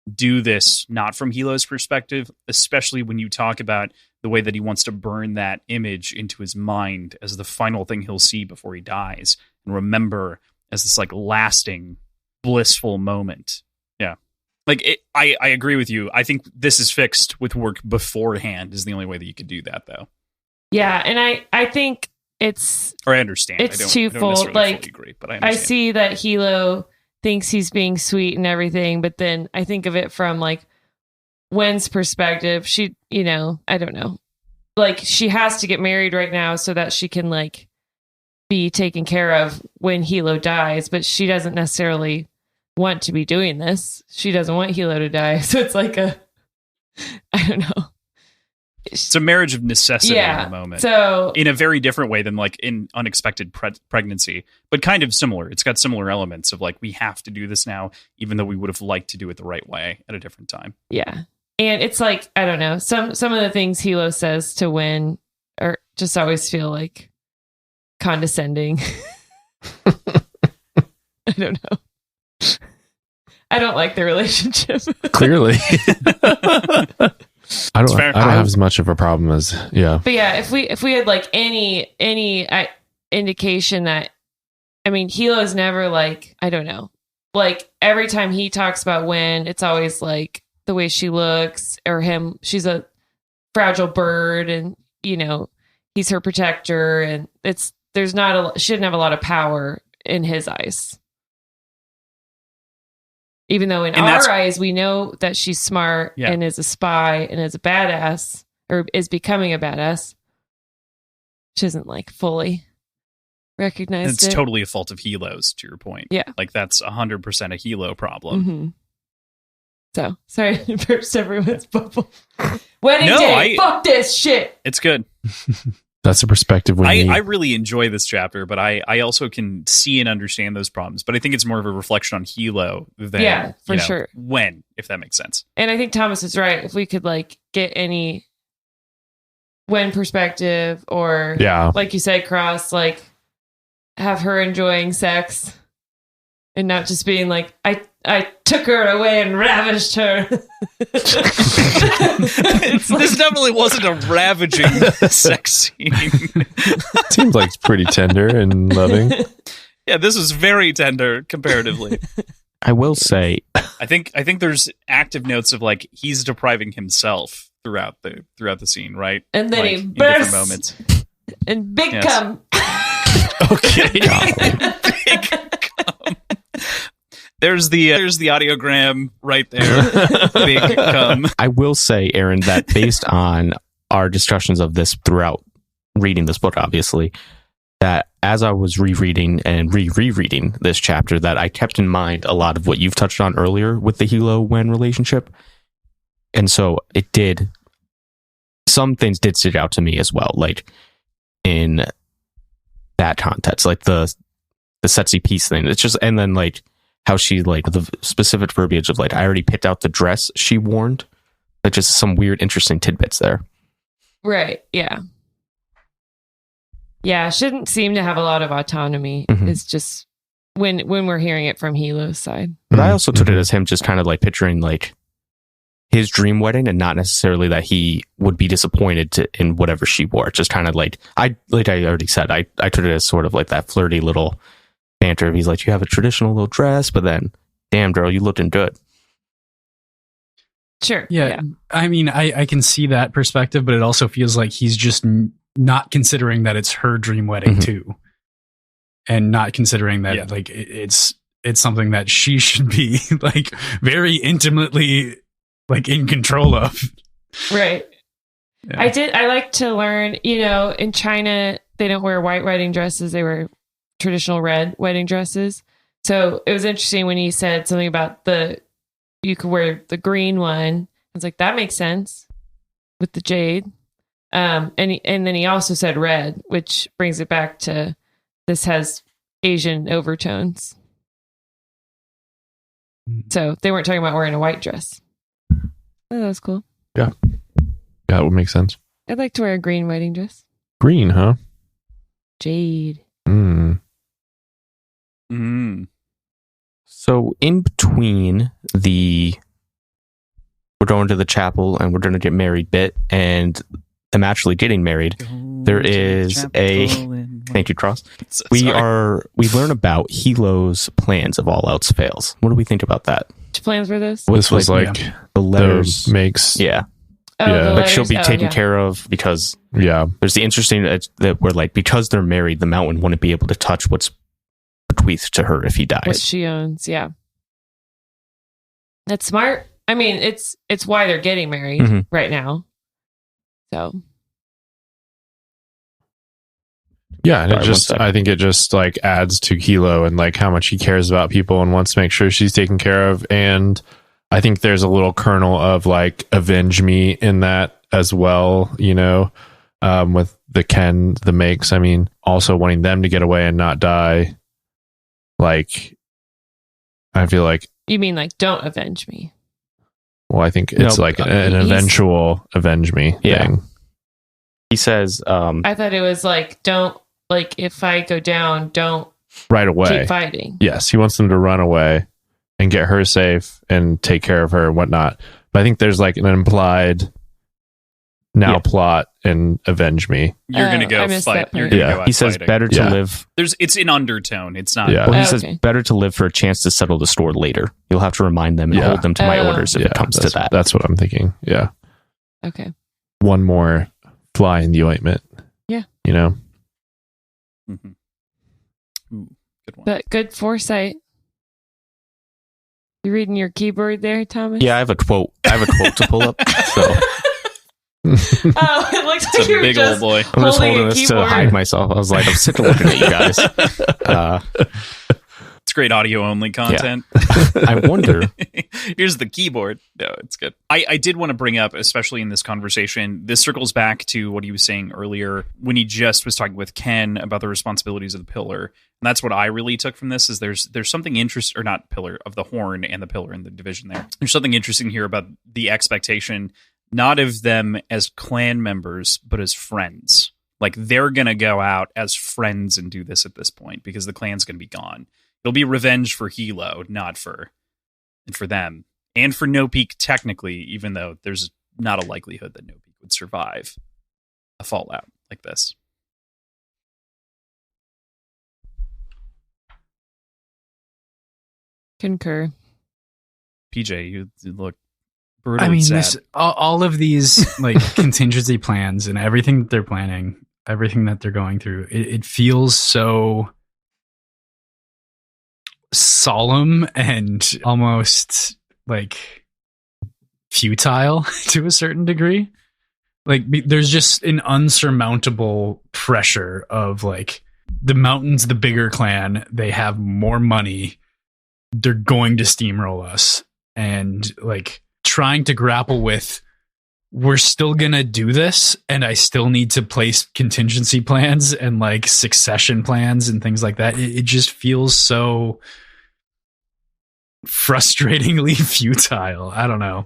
do this not from Hilo's perspective, especially when you talk about the way that he wants to burn that image into his mind as the final thing he'll see before he dies and remember as this like lasting, blissful moment. Yeah. Like, I agree with you. I think this is fixed with work beforehand is the only way that you could do that, though. Yeah, and I think it's... Or I understand. It's twofold. I don't like, fully agree, but I understand. I see that Hilo thinks he's being sweet and everything, but then I think of it from, like, Wen's perspective. She, I don't know. Like, she has to get married right now so that she can, like, be taken care of when Hilo dies, but she doesn't necessarily want to be doing this. She doesn't want Hilo to die. So it's like I don't know. It's a marriage of necessity in the moment. So in a very different way than like in unexpected pregnancy, but kind of similar. It's got similar elements of like, we have to do this now, even though we would have liked to do it the right way at a different time. Yeah. And it's like, I don't know, some of the things Hilo says to Wen are just always feel like condescending. I don't know. I don't like the relationship. Clearly. I don't have as much of a problem as But yeah, if we had like any indication that, I mean, Hilo's never like, I don't know, like every time he talks about Wen, it's always like the way she looks or him. She's a fragile bird, and he's her protector, and she didn't have a lot of power in his eyes. Even though in our eyes, we know that she's smart and is a spy and is a badass or is becoming a badass. She doesn't like fully recognize it. It's totally a fault of Hilo's, to your point. Yeah. Like that's 100% a Hilo problem. Mm-hmm. So, sorry to burst everyone's bubble. Wedding day, fuck this shit. It's good. That's a perspective we need. I really enjoy this chapter, but I also can see and understand those problems. But I think it's more of a reflection on Hilo than sure. Wen, if that makes sense. And I think Thomas is right. If we could like get any Wen perspective or like you said, Cross, like have her enjoying sex and not just being like, I took her away and ravished her. This definitely wasn't a ravaging sex scene. Seems like it's pretty tender and loving. Yeah, this was very tender comparatively. I will say, I think there's active notes of like he's depriving himself throughout the scene, right? And then like, he bursts moments. And big cum. Okay. Big cum. There's the audiogram right there. Big cum. I will say, Aaron, that based on our discussions of this throughout reading this book, obviously, that as I was rereading and rereading this chapter, that I kept in mind a lot of what you've touched on earlier with the Hilo-Wen relationship. And so some things did stick out to me as well, like in that context, like the sexy piece thing. It's just, and then like how she, like the specific verbiage of like, I already picked out the dress she wore, like just some weird, interesting tidbits there. Right. Yeah. Yeah. Shouldn't seem to have a lot of autonomy. Mm-hmm. It's just when we're hearing it from Hilo's side. But I also took it as him just kind of like picturing like his dream wedding and not necessarily that he would be disappointed in whatever she wore. Just kind of like I already said, I took it as sort of like that flirty little banter. He's like, you have a traditional little dress, but then, damn girl, you looking good. Sure. Yeah. I mean, I can see that perspective, but it also feels like he's just not considering that it's her dream wedding too. And not considering that like it's something that she should be like very intimately like in control of. Right. Yeah. I like to learn, in China, they don't wear white wedding dresses. They wear traditional red wedding dresses. So it was interesting when he said something about you could wear the green one. I was like, that makes sense. with the jade. And then he also said red, which brings it back to this has Asian overtones. So they weren't talking about wearing a white dress. Oh, that was cool. Yeah, that would make sense. I'd like to wear a green wedding dress. Green, huh? Jade. So in between we're going to the chapel and we're going to get married bit and them actually getting married, there is thank you, Cross. We learn about Hilo's plans if all else fails. What do we think about that? Which plans were those? This was like the letters makes yeah. Oh, Yeah. Like she'll be taken yeah. care of because yeah. there's the interesting that we're like, because they're married, the mountain wouldn't be able to touch what's bequeathed to her if he dies. What she owns, yeah. That's smart. I mean, it's why they're getting married right now. So Yeah, and Sorry, I think it just like adds to Hilo and like how much he cares about people and wants to make sure she's taken care of. And I think there's a little kernel of like avenge me in that as well, you know, with the Maiks. I mean, also wanting them to get away and not die. Like, I feel like, you mean like don't avenge me? well, I think it's like an eventual avenge me thing. He says, I thought it was like, don't, like, if I go down, don't Right away. keep fighting. Yes, he wants them to run away and get her safe and take care of her and whatnot. But I think there's like an implied plot and avenge me. You're gonna go fight. You're gonna go out he says fighting. better to live. It's in undertone. It's not. Yeah. Well, he Okay. says better to live for a chance to settle the score later. You'll have to remind them and hold them to my orders if it comes to that. That's what I'm thinking. Yeah. Okay. One more fly in the ointment. Yeah. You know? Ooh, good one. But good foresight. You reading your keyboard there, Thomas? Yeah, I have a quote to pull up. So Oh, it looks like It's a you're big just old boy. I'm just holding holding a this to keyboard. hide myself. I was like, I'm sick of looking at you guys. It's great audio only content. I wonder. Here's the keyboard. No, it's good. I did want to bring up, especially in this conversation, this circles back to what he was saying earlier when he just was talking with Ken about the responsibilities of the pillar. And that's what I really took from this is there's something interesting, or not pillar, of the horn and the pillar in the division there. There's something interesting here about the expectation, not of them as clan members, but as friends. Like they're going to go out as friends and do this at this point because the clan's going to be gone. It'll be revenge for Hilo, not for them. And for No Peak, technically, even though there's not a likelihood that No Peak would survive a fallout like this. Concur. PJ, you look brutally sad. All of these like contingency plans and everything that they're planning, everything that they're going through, it feels so solemn and almost like futile to a certain degree. Like there's just an unsurmountable pressure of like the mountain's the bigger clan, they have more money, they're going to steamroll us, and like trying to grapple with, we're still gonna do this, and I still need to place contingency plans and like succession plans and things like that. It just feels so frustratingly futile. I don't know.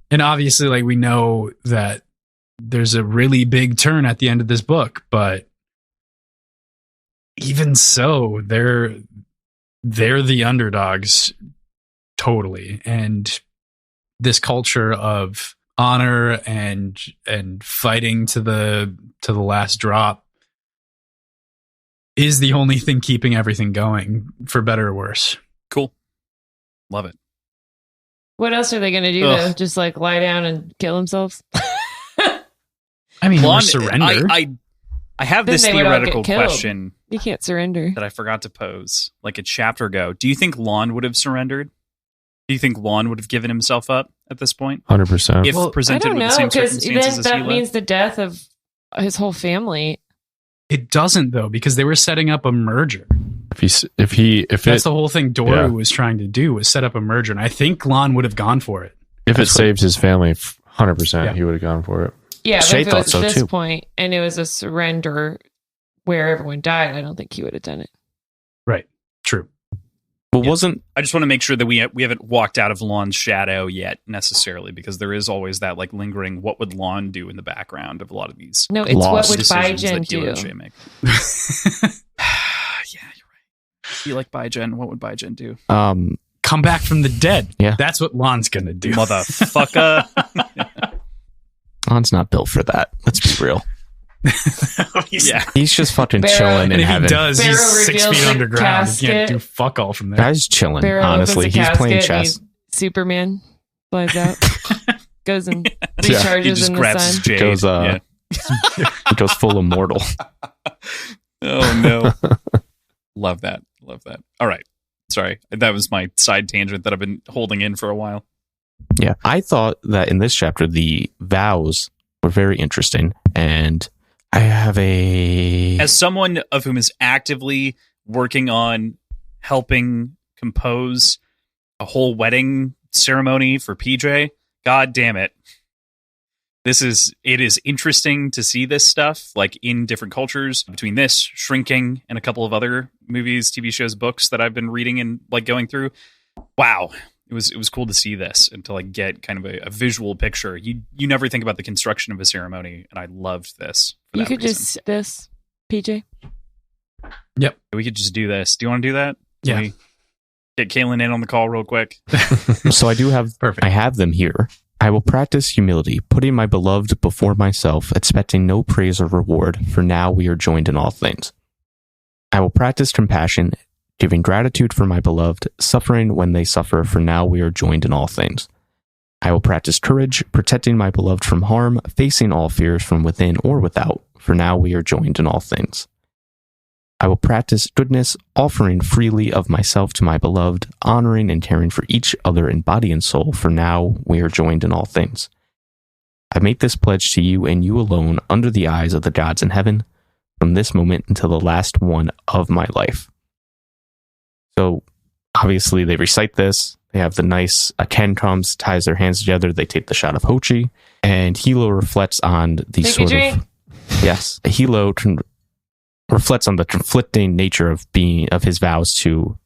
And obviously, like, we know that there's a really big turn at the end of this book, but even so, they're the underdogs totally. And this culture of honor and fighting to the last drop is the only thing keeping everything going, for better or worse. Cool. Love it. What else are they going to do, though? Just like lie down and kill themselves? I mean, Lon, surrender. I have Then this they would all theoretical get killed. question You can't surrender. that I forgot to pose like a chapter ago. Do you think Lon would have surrendered? Do you think Lon would have given himself up at this point 100%. if Well, I presented don't with the know, same because circumstances then as that Hilo? means the death of his whole family. It doesn't, though, because they were setting up a merger. If That's the whole thing Doru Yeah. was trying to do, was set up a merger. And I think Lon would have gone for it. it saves his family, 100%. He would have gone for it. Yeah, but Shay if it thought was so, at this too. point and it was a surrender where everyone died, I don't think he would have done it. Right. True. Well, wasn't I just want to make sure that we haven't walked out of Lon's shadow yet necessarily, because there is always that like lingering what would Lon do in the background of a lot of these No, it's Lost what would decisions Baijen that Hilo and do? Shay make. Yeah, you're right. Be like Baijen. What would Baijen do? Come back from the dead. Yeah. That's what Lon's going to do. Motherfucker. Lon's not built for that. Let's be real. Yeah. He's just fucking Barrow- chilling And in if heaven. he does, Barrow he's 6 reveals feet the underground. He can't casket. do fuck all from there. Guy's chilling, Barrow honestly. opens the He's playing casket and chess. Superman flies out, goes and He recharges just in the grabs his sun. jade. Goes, Yeah. He goes full immortal. Oh no. Love that. All right. Sorry. That was my side tangent that I've been holding in for a while. Yeah. I thought that in this chapter, the vows were very interesting. And I have As someone of whom is actively working on helping compose a whole wedding ceremony for PJ, god damn it. It is interesting to see this stuff like in different cultures, between this, Shrinking, and a couple of other movies, TV shows, books that I've been reading and like going through. Wow. It was cool to see this and to like get kind of a visual picture. You never think about the construction of a ceremony, and I loved this. For You that could reason. just this, PJ. Yep. We could just do this. Do you want to do that? Can Yeah. we get Kaylin in on the call real quick? So I do have, Perfect. I have them here. I will practice humility, putting my beloved before myself, expecting no praise or reward, for now we are joined in all things. I will practice compassion, giving gratitude for my beloved, suffering when they suffer, for now we are joined in all things. I will practice courage, protecting my beloved from harm, facing all fears from within or without, for now we are joined in all things. I will practice goodness, offering freely of myself to my beloved, honoring and caring for each other in body and soul, for now we are joined in all things. I make this pledge to you and you alone under the eyes of the gods in heaven, from this moment until the last one of my life. So, obviously, they recite this. They have the nice, Ken comes, ties their hands together, they take the shot of Hochi, and Hilo reflects on the Take a sort drink. of... Yes, Hilo reflects on the conflicting nature of his vows to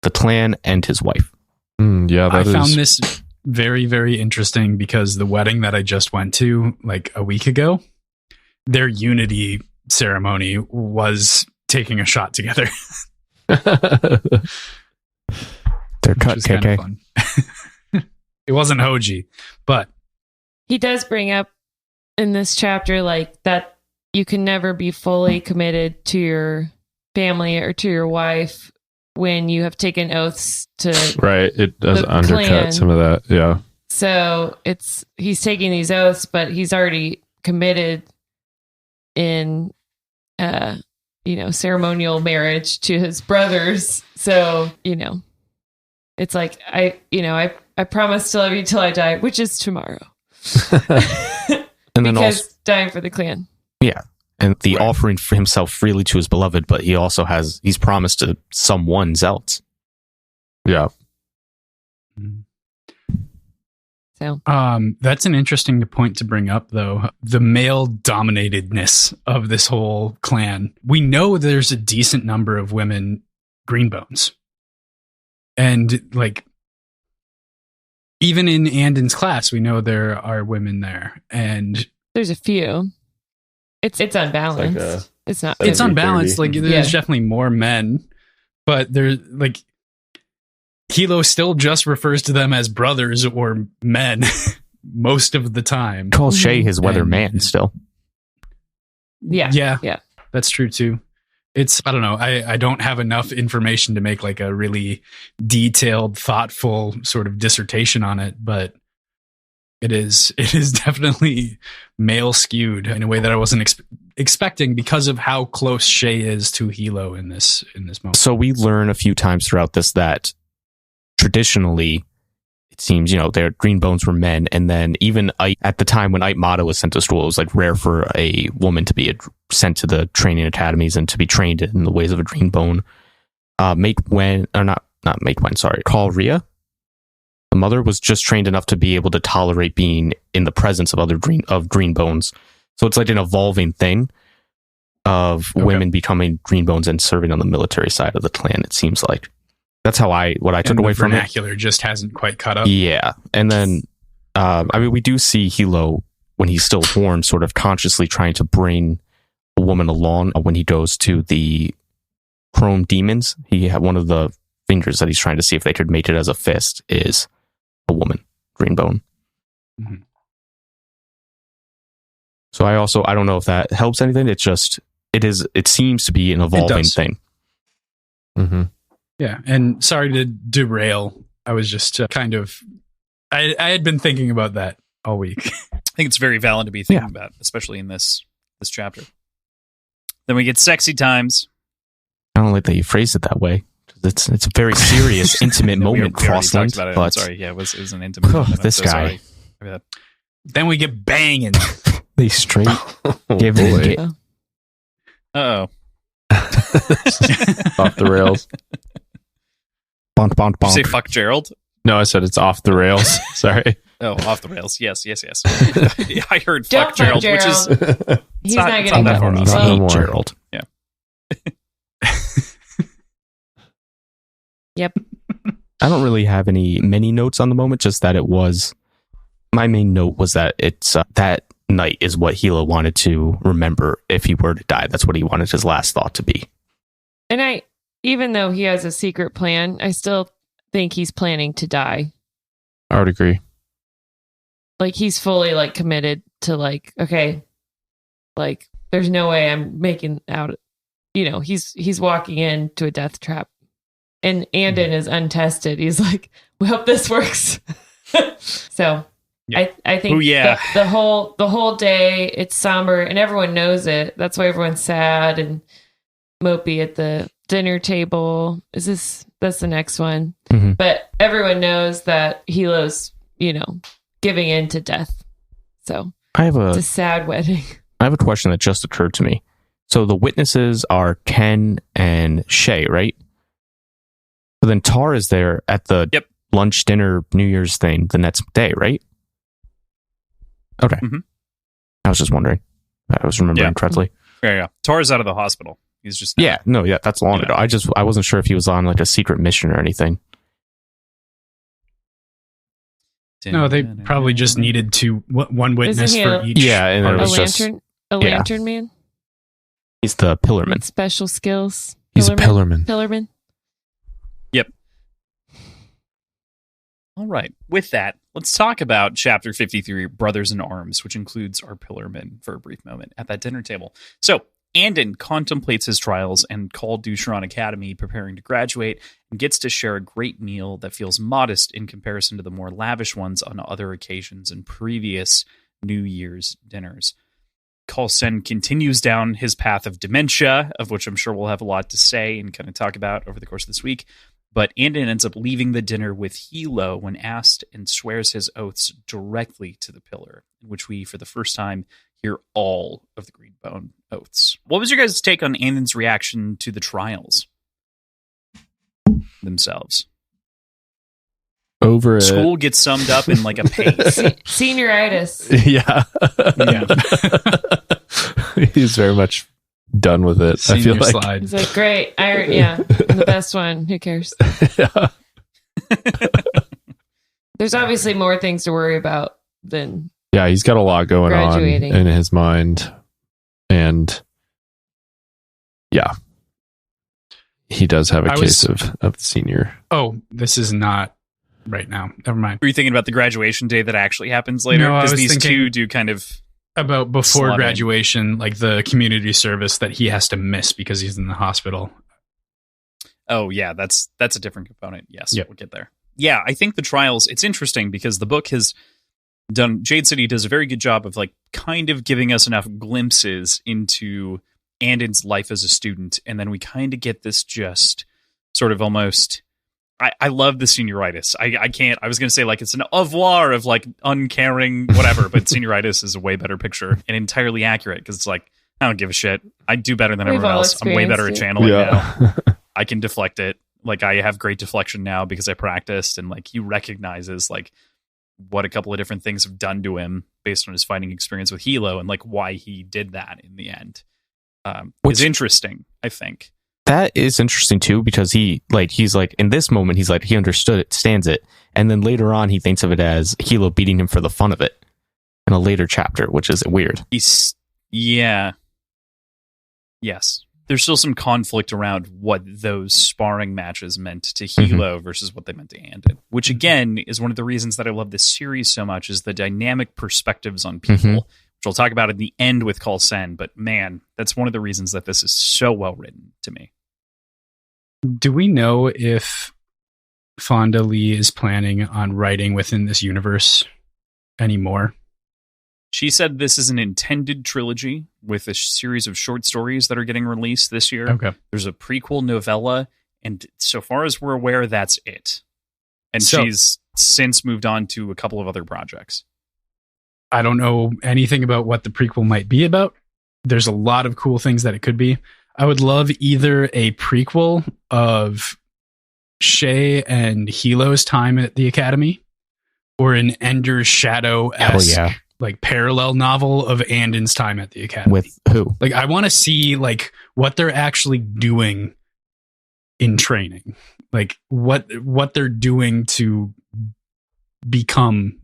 the clan and his wife. Yeah, I that found is. this very, very interesting because the wedding that I just went to like a week ago, their unity ceremony was taking a shot together. They're Which cut, was kind of KK. fun. It wasn't Hoji, but He does bring up in this chapter like that you can never be fully committed to your family or to your wife when you have taken oaths to. Right. It does The undercut clan. some of that. Yeah. So he's taking these oaths, but he's already committed in, ceremonial marriage to his brothers. So, it's like, I promise to love you till I die, which is tomorrow. And then also, Because dying for the clan. and the offering for himself freely to his beloved, but he's promised to someone else. Yeah. So that's an interesting point to bring up, though. The male dominatedness of this whole clan. We know there's a decent number of women greenbones. And like, even in Andon's class, we know there are women there. And there's a few. It's unbalanced. Like it's not. it's 70-30. unbalanced. Like, there's Yeah. definitely more men, but there's like, Hilo still just refers to them as brothers or men most of the time. Calls Shay his weather And- man still. Yeah. Yeah. That's true too. I don't know. I don't have enough information to make like a really detailed, thoughtful sort of dissertation on it, but it is definitely male skewed in a way that I wasn't expecting because of how close Shay is to Hilo in this moment. So we learn a few times throughout this that traditionally, it seems, their green bones were men. And then even at the time when Mata was sent to school, it was like rare for a woman to be sent to the training academies and to be trained in the ways of a green bone. Maik Wen, or not Maik Wen, sorry, Call Rhea. The mother was just trained enough to be able to tolerate being in the presence of other green bones. So it's like an evolving thing of women becoming green bones and serving on the military side of the clan. It seems like that's how what I took away from it. Vernacular just hasn't quite caught up. Yeah, and then we do see Hilo when he's still Horn, sort of consciously trying to bring a woman along when he goes to the Chrome Demons. He had one of the fingers that he's trying to see if they could mate it as a fist is a woman, Greenbone. Mm-hmm. So I don't know if that helps anything. It seems to be an evolving thing. Mm-hmm. Yeah, and sorry to derail. I was just I had been thinking about that all week. I think it's very valid to be thinking about, especially in this chapter. Then we get sexy times. I don't like that you phrased it that way. It's a very serious, intimate moment, Crossland. But I'm sorry, yeah, it was an intimate moment. This guy. Then we get banging. They straight give it. Uh-oh. Off the rails. Bonk, bonk, bonk. Did you say fuck Gerald? No, I said it's off the rails. Sorry. Oh, off the rails. Yes. I heard fuck Gerald, which is... He's not getting that far off. No Gerald. Yeah. Yep. I don't really have many notes on the moment, just that it was... My main note was that it's that night is what Hilo wanted to remember if he were to die. That's what he wanted his last thought to be. And even though he has a secret plan, I still think he's planning to die. I would agree. Like, he's fully like committed to like, okay, like there's no way I'm making out. He's walking into a death trap, and Andon is untested. He's like, we hope this works. So I think the whole day it's somber and everyone knows it. That's why everyone's sad and mopey at the dinner table. That's the next one. Mm-hmm. But everyone knows that Hilo's, giving in to death. So it's a sad wedding. I have a question that just occurred to me. So the witnesses are Ken and Shay, right? So then Tar is there at the lunch, dinner, New Year's thing the next day, right? Okay. Mm-hmm. I was just wondering. I was remembering correctly. Yeah. Tar's out of the hospital. He's just... that's long ago. I wasn't sure if he was on like a secret mission or anything. No, they probably just needed one witness for each. Yeah, and it was a lantern man? He's the pillarman. With special skills. He's a pillarman. Pillarman. Yep. All right. With that, let's talk about Chapter 53, Brothers in Arms, which includes our pillarmen for a brief moment at that dinner table. So, Andon contemplates his trials and Call Doucheron Academy, preparing to graduate, and gets to share a great meal that feels modest in comparison to the more lavish ones on other occasions and previous New Year's dinners. Coulson continues down his path of dementia, of which I'm sure we'll have a lot to say and kind of talk about over the course of this week. But Andon ends up leaving the dinner with Hilo when asked, and swears his oaths directly to the pillar, in which we, for the first time, hear all of the Greenbone oaths. What was your guys' take on Andon's reaction to the trials themselves? Over School gets summed up in like a page. Senioritis. Yeah. He's very much done with it. Senior I feel like slide. He's like, great. I'm the best one. Who cares? Yeah. There's obviously more things to worry about than... Yeah, he's got a lot going on in his mind. And yeah, he does have a case of the senior. Oh, this is not right now. Never mind. Were you thinking about the graduation day that actually happens later? No, I Because was these thinking two do kind of... About before slot graduation, like the community service that he has to miss because he's in the hospital. Oh, yeah, that's a different component. Yes, Yep. We'll get there. Yeah, I think the trials, it's interesting because the book has done... Jade City does a very good job of like kind of giving us enough glimpses into Andon's life as a student, and then we kind of get this just sort of almost... I love the senioritis. I can't... I was going to say like it's an au revoir of like uncaring whatever, but senioritis is a way better picture and entirely accurate because it's like, I don't give a shit. I do better than everyone else. I'm way better at channeling now. I can deflect it. Like, I have great deflection now because I practiced, and like he recognizes like what a couple of different things have done to him based on his fighting experience with Hilo, and like why he did that in the end. Which is interesting, I think. That is interesting too, because he's like in this moment he's like he understood it, stands it, and then later on he thinks of it as Hilo beating him for the fun of it in a later chapter, which is weird. Yes. There's still some conflict around what those sparring matches meant to Hilo versus what they meant to Andon, which again is one of the reasons that I love this series so much, is the dynamic perspectives on people, which I'll talk about at the end with Call Sen. But man, that's one of the reasons that this is so well written to me. Do we know if Fonda Lee is planning on writing within this universe anymore? She said this is an intended trilogy with a series of short stories that are getting released this year. Okay. There's a prequel novella, and so far as we're aware, that's it. And she's since moved on to a couple of other projects. I don't know anything about what the prequel might be about. There's a lot of cool things that it could be. I would love either a prequel of Shay and Hilo's time at the Academy, or an Ender's Shadow-esque like parallel novel of Andon's time at the Academy. With who? Like, I want to see like what they're actually doing in training, like what they're doing to become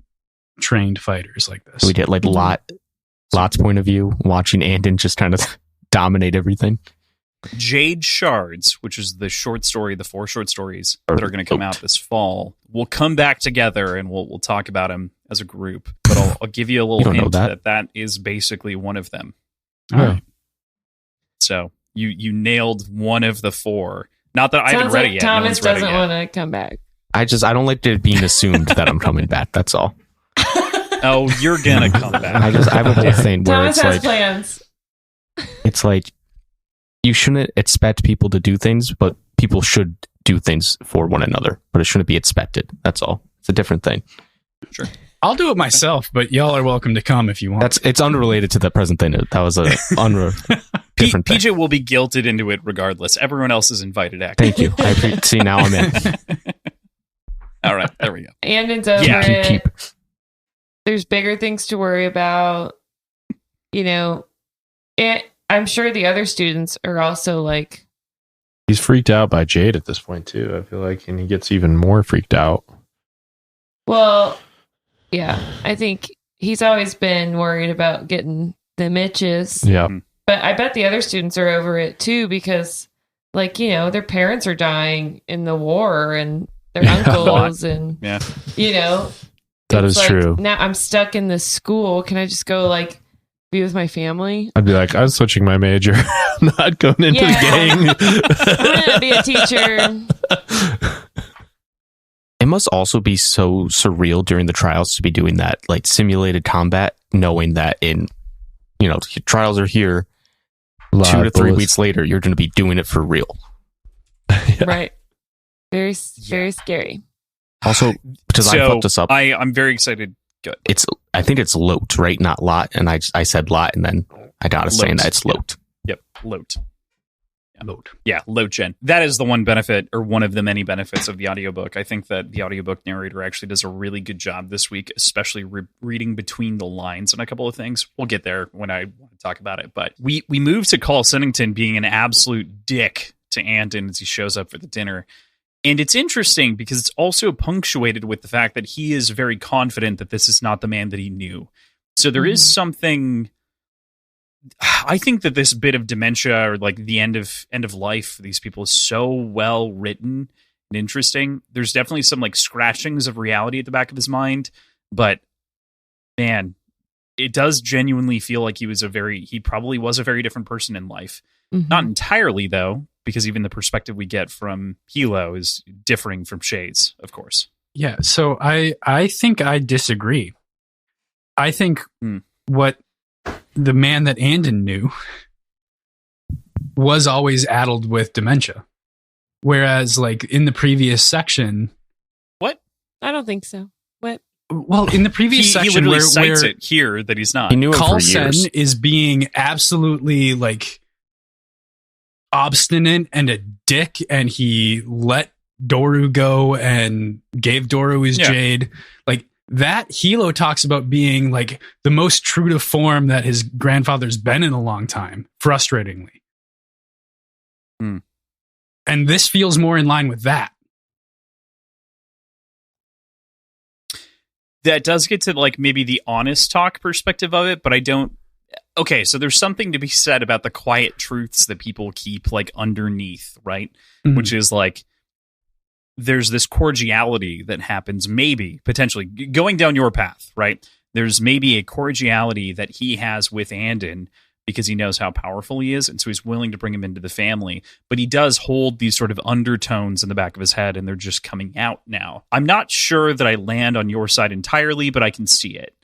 trained fighters like this. We get like Lot's point of view, watching Andon just kind of dominate everything. Jade Shards, which is the short story, the 4 short stories that are going to come out this fall, we'll come back together and we'll talk about them as a group. But I'll give you a little hint that is basically one of them. All right. So you nailed one of the 4. Not that I haven't read it yet. Thomas doesn't want to come back. I don't like it being assumed that I'm coming back. That's all. Oh, you're gonna come back. I have a whole thing where Thomas it's has like plans. It's like you shouldn't expect people to do things, but people should do things for one another. But it shouldn't be expected. That's all. It's a different thing. Sure. I'll do it myself, but y'all are welcome to come if you want. It's unrelated to the present thing. That was a different thing. PJ will be guilted into it regardless. Everyone else is invited. Thank you. See, now I'm in. All right, there we go. Andon's over it. There's bigger things to worry about. You know, I'm sure the other students are also like... He's freaked out by Jade at this point, too, I feel like, and he gets even more freaked out. Well, yeah, I think he's always been worried about getting the Mitches. Yeah. But I bet the other students are over it, too, because, like, you know, their parents are dying in the war, and their uncles, and, you know... That is true. Now I'm stuck in this school. Can I just go, like, be with my family? I'd be like, I'm switching my major. I'm not going into the gang. I'm going to be a teacher. It must also be so surreal during the trials to be doing that, like simulated combat, knowing that trials are here 2 to 3 weeks later, you're going to be doing it for real. Right. Very, very scary. Also, because I fucked this up. I'm very excited. Good. I think it's Lot, right? Not Lot. And I said Lot, and then I got to saying that it's Lot. Yep, Lot. Yeah. Lot. Yeah, Lot Gen. That is the one benefit, or one of the many benefits of the audiobook. I think that the audiobook narrator actually does a really good job this week, especially reading between the lines on a couple of things. We'll get there when I want to talk about it. But we moved to Call Sennington being an absolute dick to Andon as he shows up for the dinner. And it's interesting because it's also punctuated with the fact that he is very confident that this is not the man that he knew. So there is something... I think that this bit of dementia, or like the end of life for these people, is so well written and interesting. There's definitely some like scratchings of reality at the back of his mind, but man, it does genuinely feel like he probably was a very different person in life. Not entirely though, because even the perspective we get from Hilo is differing from Shay's, of course. Yeah, so I think I disagree. I think what the man that Andon knew was always addled with dementia. Whereas, like, in the previous section... What? I don't think so. What? Well, in the previous section... He literally cites it here that he's not. He knew him for Carlsen years. is being absolutely, like... obstinate and a dick, and he let Doru go and gave Doru his jade. Like that, Hilo talks about being like the most true to form that his grandfather's been in a long time, frustratingly. And this feels more in line with that. That does get to like maybe the honest talk perspective of it, but I don't. Okay, so there's something to be said about the quiet truths that people keep like underneath, right? Mm-hmm. Which is like, there's this cordiality that happens, maybe potentially going down your path, right? There's maybe a cordiality that he has with Andon because he knows how powerful he is, and so he's willing to bring him into the family. But he does hold these sort of undertones in the back of his head, and they're just coming out now. I'm not sure that I land on your side entirely, but I can see it.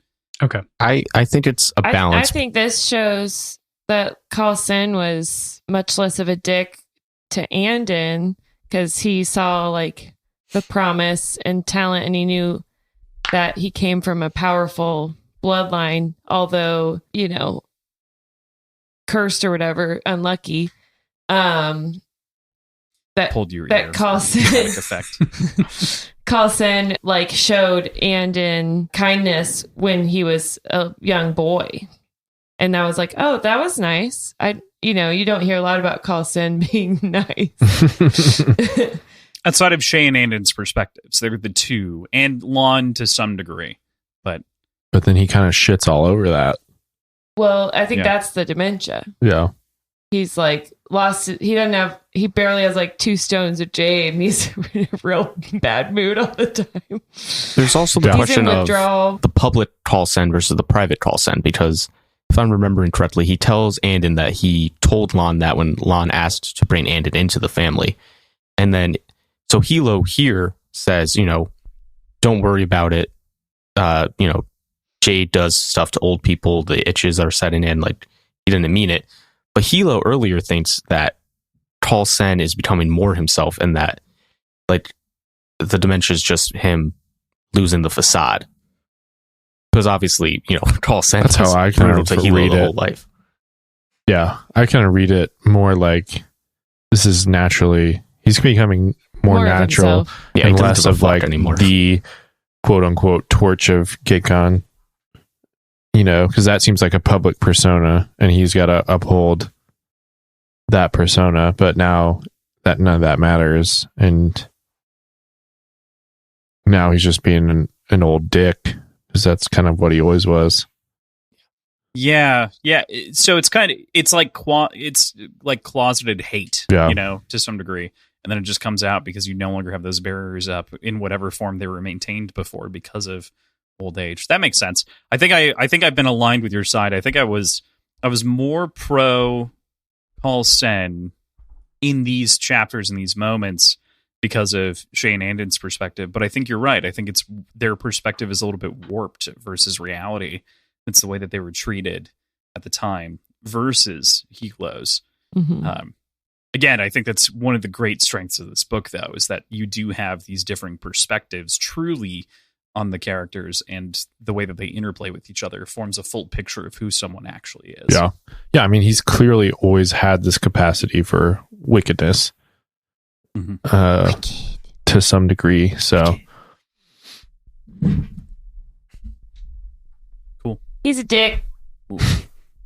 Okay. I think it's a balance. I think this shows that Coulson was much less of a dick to Andon because he saw like the promise and talent, and he knew that he came from a powerful bloodline, although, you know, cursed or whatever, unlucky. That pulled your that Coulson effect. Coulson like showed Andon kindness when he was a young boy, and I was like, oh, that was nice. You don't hear a lot about Coulson being nice. Outside of Shay and Andon's perspectives, they're the two, and Lon to some degree, but then he kind of shits all over that. Well, I think that's the dementia. Yeah. He's like lost. He barely has like 2 stones of jade, and he's in a real bad mood all the time. There's also the question of the public call send versus the private call send, because if I'm remembering correctly, he tells Andon that he told Lon that when Lon asked to bring Andon into the family. And then, so Hilo here says, don't worry about it. Jade does stuff to old people. The itches are setting in. Like, he didn't mean it. But Hilo earlier thinks that Coulson is becoming more himself, and that like the dementia is just him losing the facade. Because obviously, Coulson that's how I kind of read it. Whole life. Yeah, I kind of read it more like this is naturally he's becoming more natural and less of like anymore. The quote unquote torch of GitCon. Because that seems like a public persona, and he's got to uphold that persona. But now that none of that matters, and now he's just being an old dick, because that's kind of what he always was. Yeah. So it's like closeted hate, to some degree, and then it just comes out because you no longer have those barriers up in whatever form they were maintained before because of old age. That makes sense. I think I've been aligned with your side. I think I was more pro Coulson in these chapters and these moments because of Shay and Andon's perspective. But I think you're right. I think it's their perspective is a little bit warped versus reality. It's the way that they were treated at the time versus Hilo's. Mm-hmm. Again, I think that's one of the great strengths of this book, though, is that you do have these differing perspectives truly on the characters, and the way that they interplay with each other forms a full picture of who someone actually is. Yeah. I mean, he's clearly always had this capacity for wickedness, to some degree. So cool. He's a dick.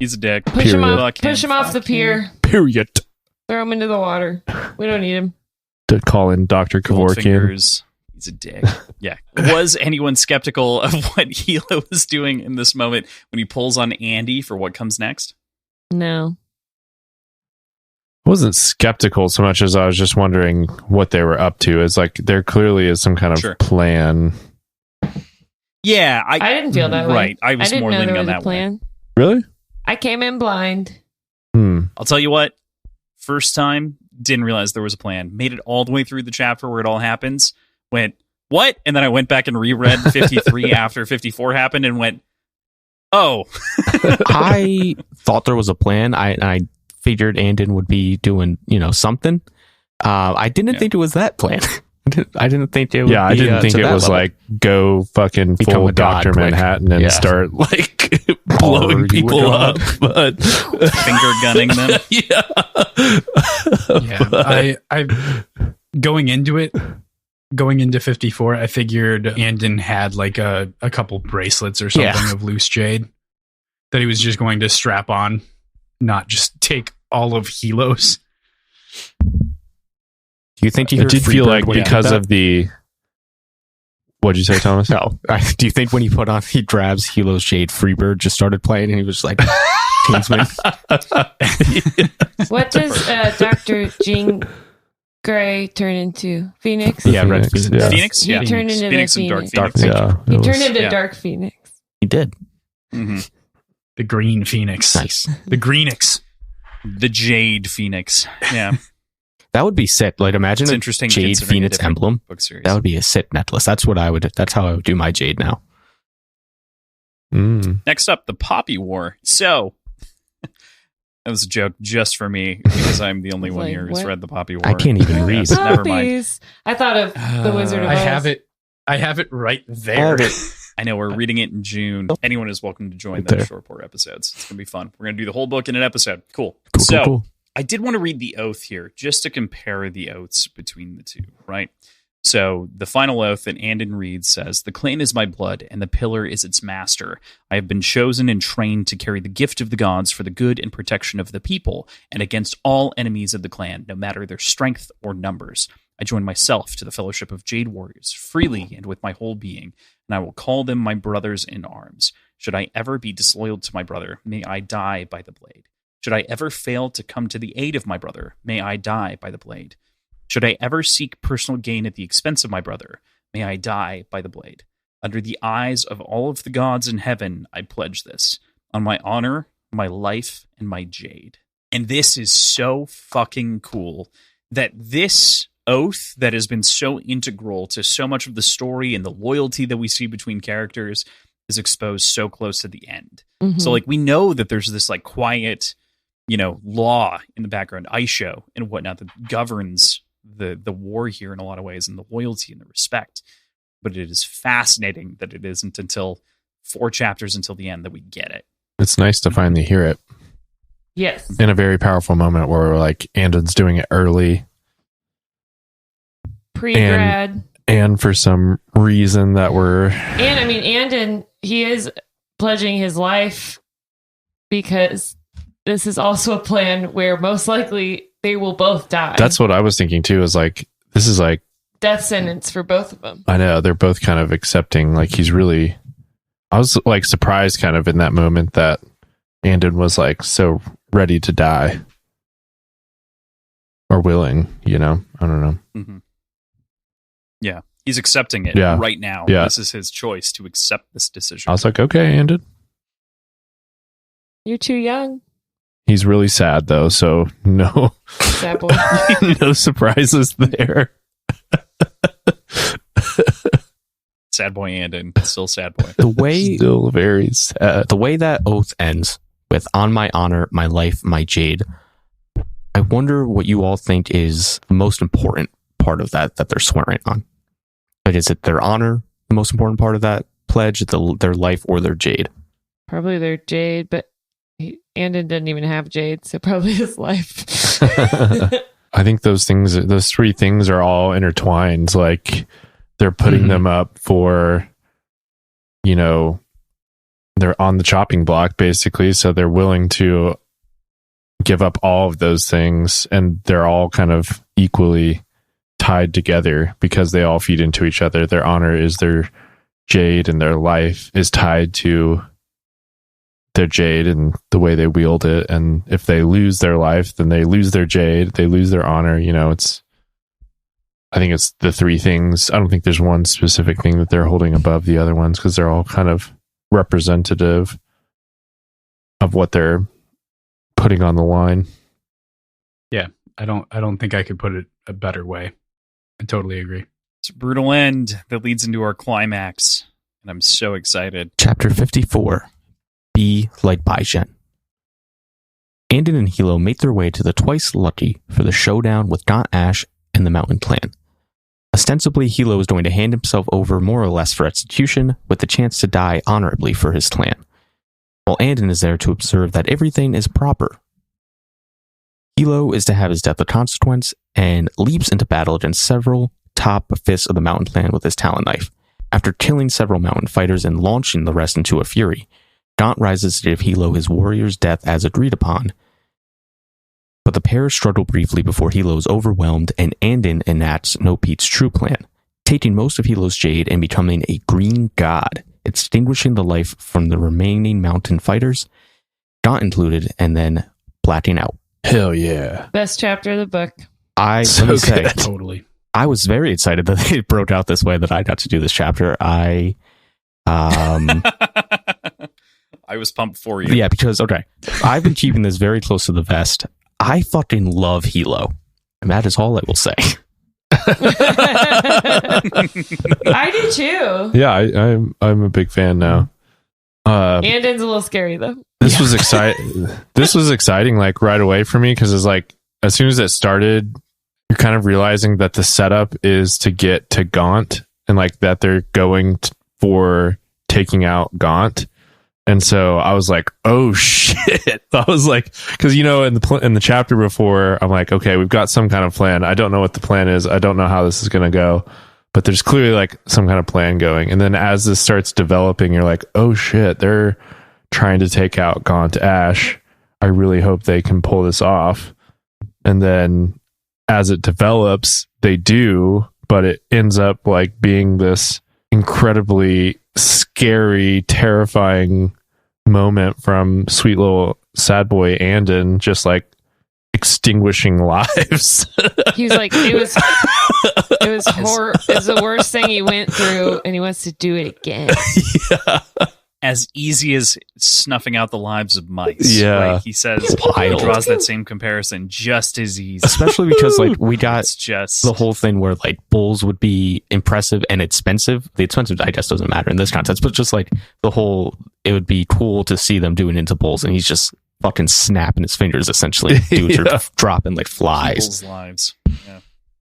He's a dick. Push him off the pier. Period. Throw him into the water. We don't need him. To call in Dr. Kevorkian. He's a dick. Yeah. Was anyone skeptical of what Hilo was doing in this moment when he pulls on Andy for what comes next? No. I wasn't skeptical so much as I was just wondering what they were up to. It's like there clearly is some kind of plan. Yeah. I didn't feel that way. Right. I was more leaning on that plan. Way. Really? I came in blind. I'll tell you what. First time, didn't realize there was a plan. Made it all the way through the chapter where it all happens. Went, what? And then I went back and reread 53 after 54 happened and went, oh. I thought there was a plan. I figured Andon would be doing, something. I didn't think it was that plan. I didn't think it would Yeah, I be, didn't think to it that was level. like go fucking Become full a god Dr. quick. Manhattan and Yeah. start like blowing you a people god? up. But Finger gunning them. yeah. Yeah, I going into 54, I figured Andon had like a couple bracelets or something of loose jade that he was just going to strap on, not just take all of Hilo's. Do you think he It heard did Freebird feel like when he did because that? of the. What'd you say, Thomas? No. Do you think when he grabs Hilo's Jade, Freebird just started playing and he was like, Kingsman? What does Dr. Jean Grey turn into? Phoenix? Yeah, Red Phoenix. Yeah. Phoenix? He Yeah. turned into Phoenix the and Dark Phoenix. Phoenix. Yeah, He it turned was- into yeah. Dark Phoenix. He did. Mhm. The Green Phoenix. Nice. The Greenix. The Jade Phoenix. Yeah. That would be sick. Like, imagine It's a interesting Jade considering the Phoenix different emblem. book series. That would be a sick necklace. That's how I would do my Jade now. Next up, the Poppy War. So, that was a joke just for me because I'm the only one Like, here who's what? read the Poppy War. I can't even read. Yes, never mind. Puppies. I thought of the Wizard of I Oz. have it right there. I know we're reading it in June. Anyone is welcome to join Right those there. short port episodes. It's gonna be fun. We're gonna do the whole book in an episode. Cool. Cool, So cool. I did want to read the oath here just to compare the oaths between the two, right? So the final oath that Andon reads says, "The clan is my blood, and the pillar is its master. I have been chosen and trained to carry the gift of the gods for the good and protection of the people, and against all enemies of the clan, no matter their strength or numbers. I join myself to the fellowship of Jade Warriors, freely and with my whole being, and I will call them my brothers in arms. Should I ever be disloyal to my brother, may I die by the blade. Should I ever fail to come to the aid of my brother, may I die by the blade. Should I ever seek personal gain at the expense of my brother, may I die by the blade. Under the eyes of all of the gods in heaven, I pledge this, on my honor, my life, and my jade." And this is so fucking cool that this oath that has been so integral to so much of the story and the loyalty that we see between characters is exposed so close to the end. Mhm. So, like, we know that there's this, like, quiet, law in the background, Aisho and whatnot, that governs the war here in a lot of ways, and the loyalty and the respect. But it is fascinating that it isn't until 4 chapters until the end that we get it. It's nice to finally hear it Yes. in a very powerful moment where like Andon's doing it early, Pre-grad. and for some reason that we're And I mean, Andon, he is pledging his life because this is also a plan where most likely they will both die. that's what I was thinking too, is like this is like death sentence for both of them. I know they're both kind of accepting, like he's really, I was like surprised kind of in that moment that Andon was like so ready to die or willing, I don't know. Mm-hmm. Yeah. He's accepting it Yeah. right now. Yeah. This is his choice to accept this decision. I was like, okay, Andon. You're too young, He's really sad though, so no sad boy. no surprises there. Sad boy Andon. Still sad boy. The way Still very sad. the way that oath ends with "on my honor, my life, my jade," I wonder what you all think is the most important part of that they're swearing on. Like, is it their honor, the most important part of that pledge, their life, or their jade? Probably their jade, but Andon didn't even have jade, so probably his life. I think those 3 things are all intertwined. Like they're putting them up for, they're on the chopping block basically. So they're willing to give up all of those things, and they're all kind of equally tied together because they all feed into each other. Their honor is their jade, and their life is tied to their jade and the way they wield it. And if they lose their life, then they lose their jade, they lose their honor. I think it's the 3 things. I don't think there's one specific thing that they're holding above the other ones, because they're all kind of representative of what they're putting on the line. Yeah, I don't think I could put it a better way. I totally agree. It's a brutal end that leads into our climax, and I'm so excited. Chapter 54. Be like Baijen. Andon and Hilo make their way to the Twice Lucky for the showdown with Gaunt Ash and the Mountain Clan. Ostensibly, Hilo is going to hand himself over more or less for execution, with the chance to die honorably for his clan, while Andon is there to observe that everything is proper. Hilo is to have his death a consequence, and leaps into battle against several top fists of the Mountain Clan with his talon knife. After killing several mountain fighters and launching the rest into a fury, Gaunt rises to give Hilo his warrior's death as agreed upon, but the pair struggle briefly before Hilo is overwhelmed and Andon enacts No Pete's true plan, taking most of Hilo's jade and becoming a green god, extinguishing the life from the remaining mountain fighters, Gaunt included, and then blacking out. Hell yeah. Best chapter of the book. So Let me say, good. Totally. I was very excited that they broke out this way that I got to do this chapter. I was pumped for you. Yeah, because, okay, I've been keeping this very close to the vest. I fucking love Hilo, and that is all I will say. I do too. Yeah, I'm a big fan now. Andon's a little scary though. This was exciting. This was exciting, like right away for me, because it's like as soon as it started, you're kind of realizing that the setup is to get to Gaunt, and like that they're going for taking out Gaunt. And so I was like, "Oh shit!" I was like, because in the chapter before, I'm like, "Okay, we've got some kind of plan. I don't know what the plan is. I don't know how this is going to go, but there's clearly like some kind of plan going." And then as this starts developing, you're like, "Oh shit! They're trying to take out Gaunt Ash. I really hope they can pull this off." And then as it develops, they do, but it ends up like being this incredibly scary, terrifying moment from sweet little sad boy Andon, just like extinguishing lives. He was like, it was horror. It's the worst thing he went through, and he wants to do it again. Yeah. As easy as snuffing out the lives of mice. Yeah. Right? He says he draws that same comparison just as easy. Especially because like we got It's just the whole thing where like bulls would be impressive and expensive. The expensive, I guess, doesn't matter in this context, but just like the whole, it would be cool to see them doing into bulls, and he's just fucking snapping his fingers essentially. Dudes are dropping like flies. people's lives. Yeah.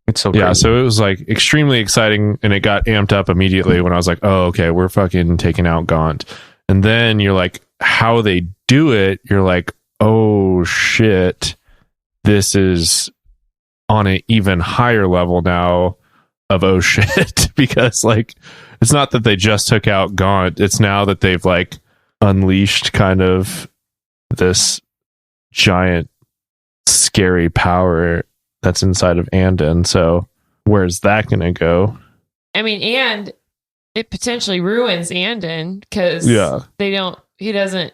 It's so Yeah, crazy. so it was like extremely exciting, and it got amped up immediately when I was like, "Oh, okay, we're fucking taking out Gaunt." And then you're like, how they do it, you're like, "Oh shit, this is on an even higher level now of oh shit," because like it's not that they just took out Gaunt, it's now that they've like unleashed kind of this giant scary power that's inside of Andon. So where's that gonna go? I mean, and it potentially ruins Andon because he doesn't,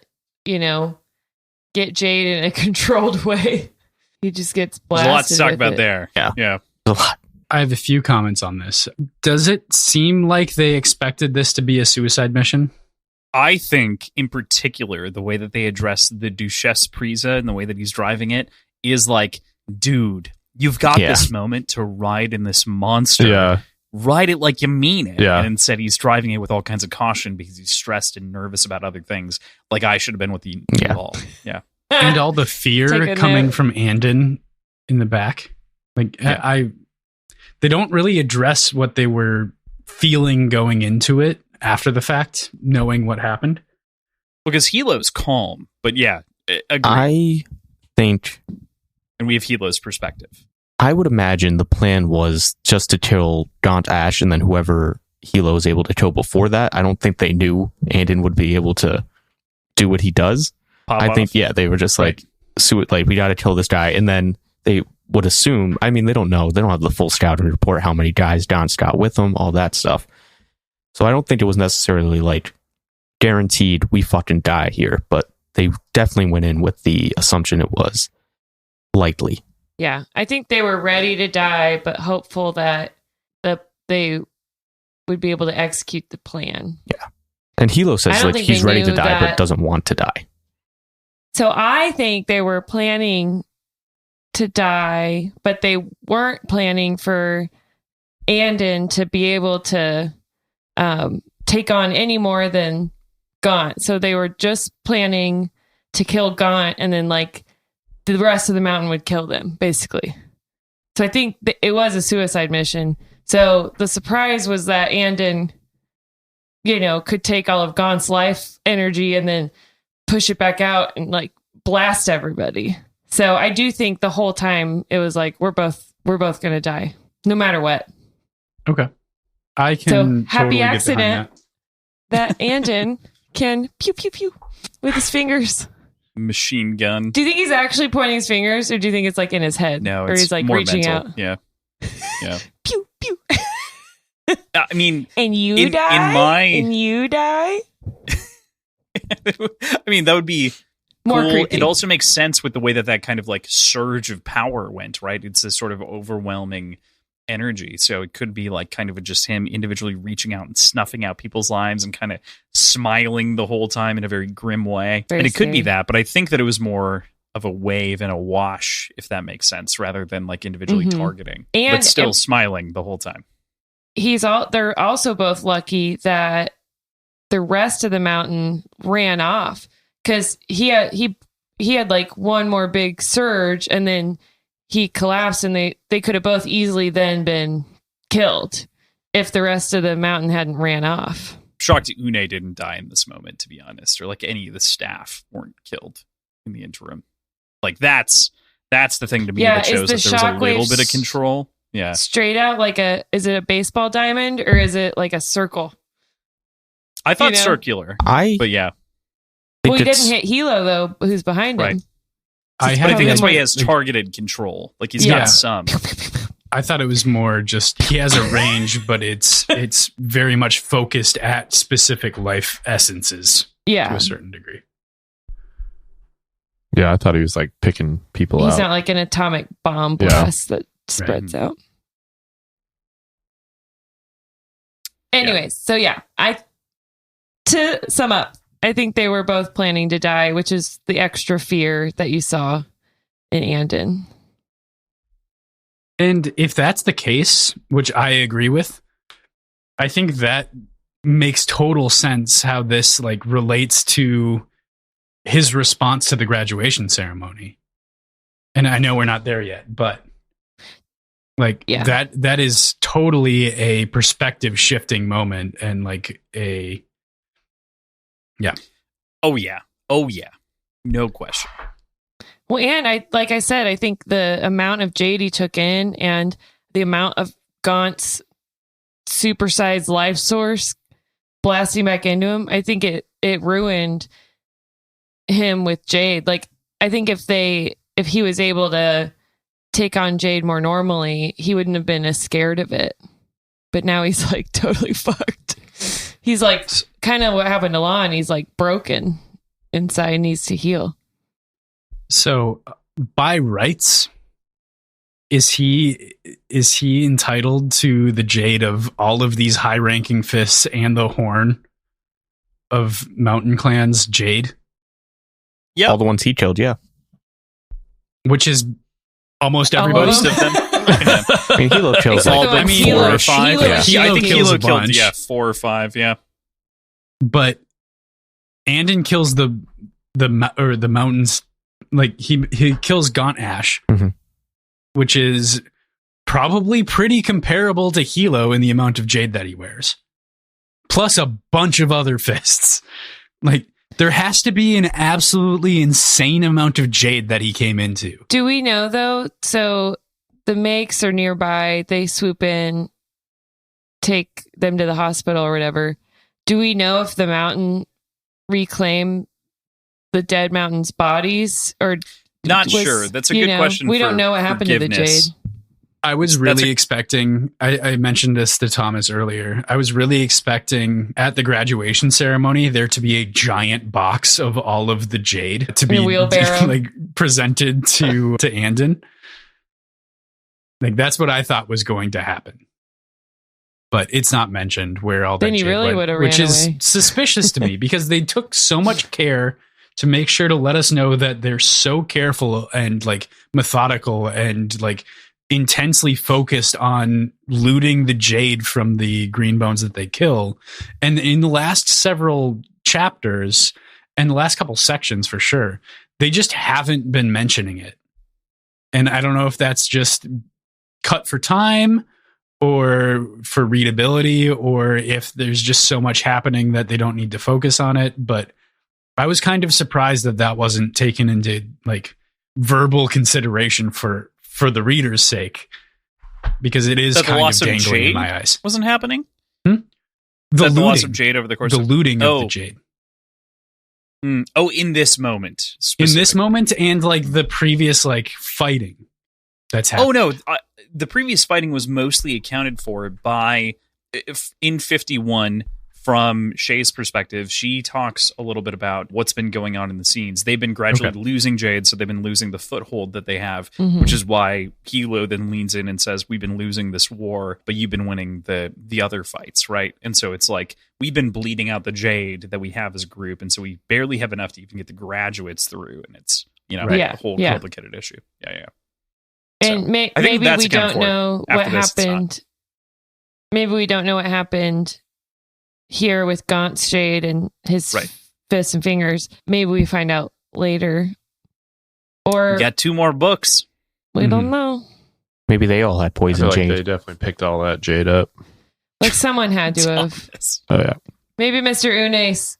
get Jade in a controlled way. He just gets blasted. There's a lot to talk about it. there. Yeah. A lot. I have a few comments on this. Does it seem like they expected this to be a suicide mission? I think, in particular, the way that they address the Duchesse Prisa and the way that he's driving it is like, dude, you've got this moment to ride in this monster. Yeah. Ride it like you mean it. Yeah. And instead, he's driving it with all kinds of caution because he's stressed and nervous about other things. Like I should have been with you all. Yeah. And all the fear Take a coming note. from Andon in the back. Like they don't really address what they were feeling going into it after the fact, knowing what happened. Because Hilo's calm, but yeah, agree. I think And we have Hilo's perspective. I would imagine the plan was just to kill Gaunt Ash and then whoever Hilo was able to kill before that. I don't think they knew Andon would be able to do what he does. I think, they were just like, we got to kill this guy. And then they would assume, I mean, they don't know. They don't have the full scouting report, how many guys Gaunt's got with them, all that stuff. So I don't think it was necessarily like guaranteed we fucking die here, but they definitely went in with the assumption it was likely. Yeah, I think they were ready to die, but hopeful that they would be able to execute the plan. Yeah. And Hilo I says don't like think he's they ready to knew die, but that- doesn't want to die. So I think they were planning to die, but they weren't planning for Andon to be able to take on any more than Gaunt. So they were just planning to kill Gaunt, and then like the rest of the mountain would kill them, basically. So I think it was a suicide mission So the surprise was that Andon, could take all of Gaunt's life energy and then push it back out and like blast everybody. So I do think the whole time it was like, we're both going to die no matter what. Okay. I can so happy totally accident that Andon can pew, pew, pew with his fingers. Machine gun. Do you think he's actually pointing his fingers, or do you think it's like in his head? No, or it's he's like more reaching mental. out. Yeah. Pew, pew. I mean, and you die. And you die. I mean, that would be more cool. creepy. It also makes sense with the way that kind of like surge of power went, right? It's this sort of overwhelming energy. So it could be like kind of just him individually reaching out and snuffing out people's lives and kind of smiling the whole time in a very grim way. Very and it could be scary. that, but I think that it was more of a wave and a wash, if that makes sense, rather than like individually targeting, And- but still and- smiling the whole time. They're also both lucky that the rest of the mountain ran off, because he had like one more big surge and then he collapsed, and they could have both easily then been killed if the rest of the mountain hadn't ran off. Shocked Une didn't die in this moment, to be honest, or like any of the staff weren't killed in the interim. Like that's the thing to me that shows that there was a little bit of control. Yeah. Straight out like is it a baseball diamond or is it like a circle? I thought circular, but yeah. Well, he didn't hit Hilo though, who's behind him. Right. I think that's why he has targeted control. Like he's got some. I thought it was more just he has a range, but it's very much focused at specific life essences to a certain degree. Yeah, I thought he was like picking people out. He's not like an atomic bomb blast that spreads out. Anyways, so yeah, to sum up, I think they were both planning to die, which is the extra fear that you saw in Andon. And if that's the case, which I agree with, I think that makes total sense how this like relates to his response to the graduation ceremony. And I know we're not there yet, but like that is totally a perspective shifting moment and like a Oh yeah. No question. Well, and I said, I think the amount of Jade he took in and the amount of Gaunt's supersized life source blasting back into him, I think it ruined him with Jade. Like, I think if he was able to take on Jade more normally, he wouldn't have been as scared of it. But now he's like totally fucked. He's like kind of what happened to Lon. He's like broken inside, needs to heal. So by rights, is he entitled to the Jade of all of these high ranking fists and the horn of Mountain Clan's Jade? Yeah. All the ones he killed, yeah. Which is almost everybody. Most of them. I mean, Hilo kills all but 4 or 5. I think Hilo killed 4 or 5, yeah. But Andon kills the mountains, like he kills Gaunt Ash, which is probably pretty comparable to Hilo in the amount of Jade that he wears. Plus a bunch of other fists. Like there has to be an absolutely insane amount of Jade that he came into. Do we know though? So the Maiks are nearby. They swoop in, take them to the hospital or whatever. Do we know if the mountain reclaim the dead mountain's bodies or not sure? That's a good question. We don't know what happened to the Jade. I was really expecting, I mentioned this to Thomas earlier. I was really expecting at the graduation ceremony there to be a giant box of all of the Jade to be wheelbarrow. like presented to Andon. Like that's what I thought was going to happen. But it's not mentioned where all that Jade really would have ran which is away. suspicious to me because they took so much care to make sure to let us know that they're so careful and like methodical and like intensely focused on looting the Jade from the green bones that they kill. And in the last several chapters and the last couple sections for sure, they just haven't been mentioning it. And I don't know if that's just cut for time or for readability, or if there's just so much happening that they don't need to focus on it. But I was kind of surprised that wasn't taken into like verbal consideration for the reader's sake, because it is kind of dangling in my eyes. Wasn't happening? The loss of Jade over the course of the looting of the Jade. In this moment. In this moment, and like the previous like fighting that's happened. Oh no, the previous fighting was mostly accounted for by in 51. From Shay's perspective, she talks a little bit about what's been going on in the scenes. They've been gradually losing Jade, so they've been losing the foothold that they have, which is why Hilo then leans in and says, we've been losing this war, but you've been winning the other fights, right? And so it's like, we've been bleeding out the Jade that we have as a group, and so we barely have enough to even get the graduates through, and it's, a whole complicated issue. Yeah. And maybe we don't know what happened. Maybe we don't know what happened here with Gaunt's Jade and his fists and fingers. Maybe we find out later. Or we got 2 more books. We don't know. Maybe they all had poison Jade. They definitely picked all that Jade up. Like someone had to have. Oh yeah. Maybe Mr. Une's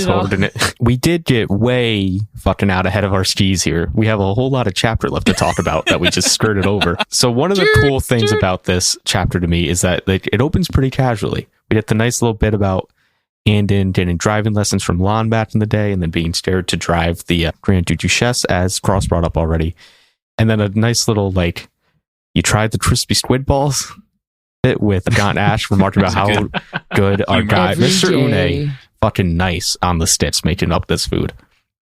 holding it. We did get way fucking out ahead of our skis here. We have a whole lot of chapter left to talk about that we just skirted over. So one of the cool things about this chapter to me is that it opens pretty casually. We get the nice little bit about Andon getting driving lessons from Lon back in the day, and then being scared to drive the Grand Duchess, as Cross brought up already. And then a nice little, like, you tried the crispy squid balls bit with Gaunt Ash remarking about how good our guy, Mr. Une, fucking nice on the sticks making up this food.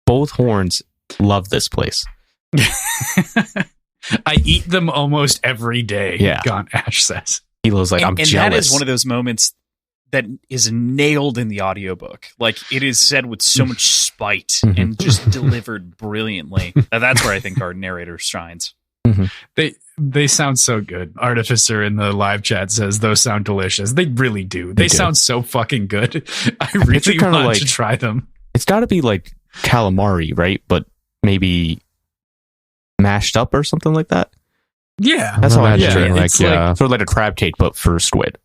Both horns love this place. I eat them almost every day, Gaunt Ash says. Hilo's like, I'm jealous. And that is one of those moments that is nailed in the audiobook. Like, it is said with so much spite and just delivered brilliantly. That's where I think our narrator shines. They sound so good. Artificer in the live chat says those sound delicious. They really do. They sound so fucking good. I really want to try them. It's got to be like calamari, right? But maybe mashed up or something like that. Yeah, that's how I imagine it. Like, sort of like a crab cake, but for squid.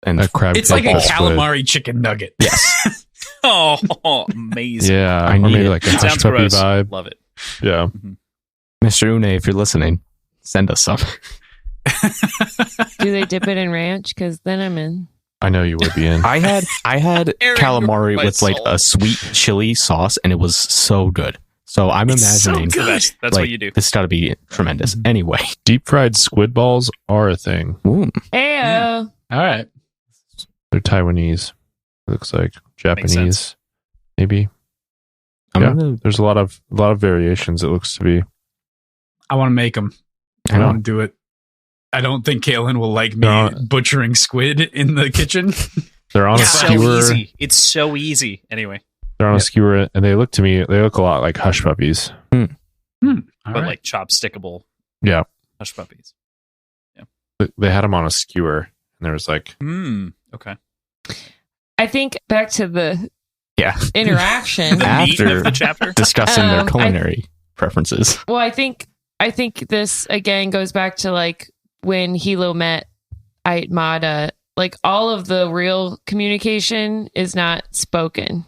And a crab. It's like a calamari chicken nugget. Yes. Oh, amazing. Yeah, I need like a hush puppy vibe. Love it. Yeah. Mr. Une, if you're listening, send us some. Do they dip it in ranch? Because then I'm in. I know you would be in. I had calamari with like a sweet chili sauce, and it was so good. So I'm imagining that's what you do. This got to be tremendous. Anyway, deep fried squid balls are a thing. Heyo. All right. They're Taiwanese. It looks like Japanese, maybe. There's a lot of variations. It looks to be. I want to make them. I want to do it. I don't think Kaylin will like me butchering squid in the kitchen. They're on a skewer. So easy. It's so easy. Anyway, they're on a skewer, and they look a lot like hush puppies. But like chopstickable. Yeah, hush puppies. Yeah, they had them on a skewer, and there was like, okay. I think back to the interaction the meat of the chapter, discussing their culinary preferences. Well, I think this again goes back to like when Hilo met Aitmata. Like all of the real communication is not spoken;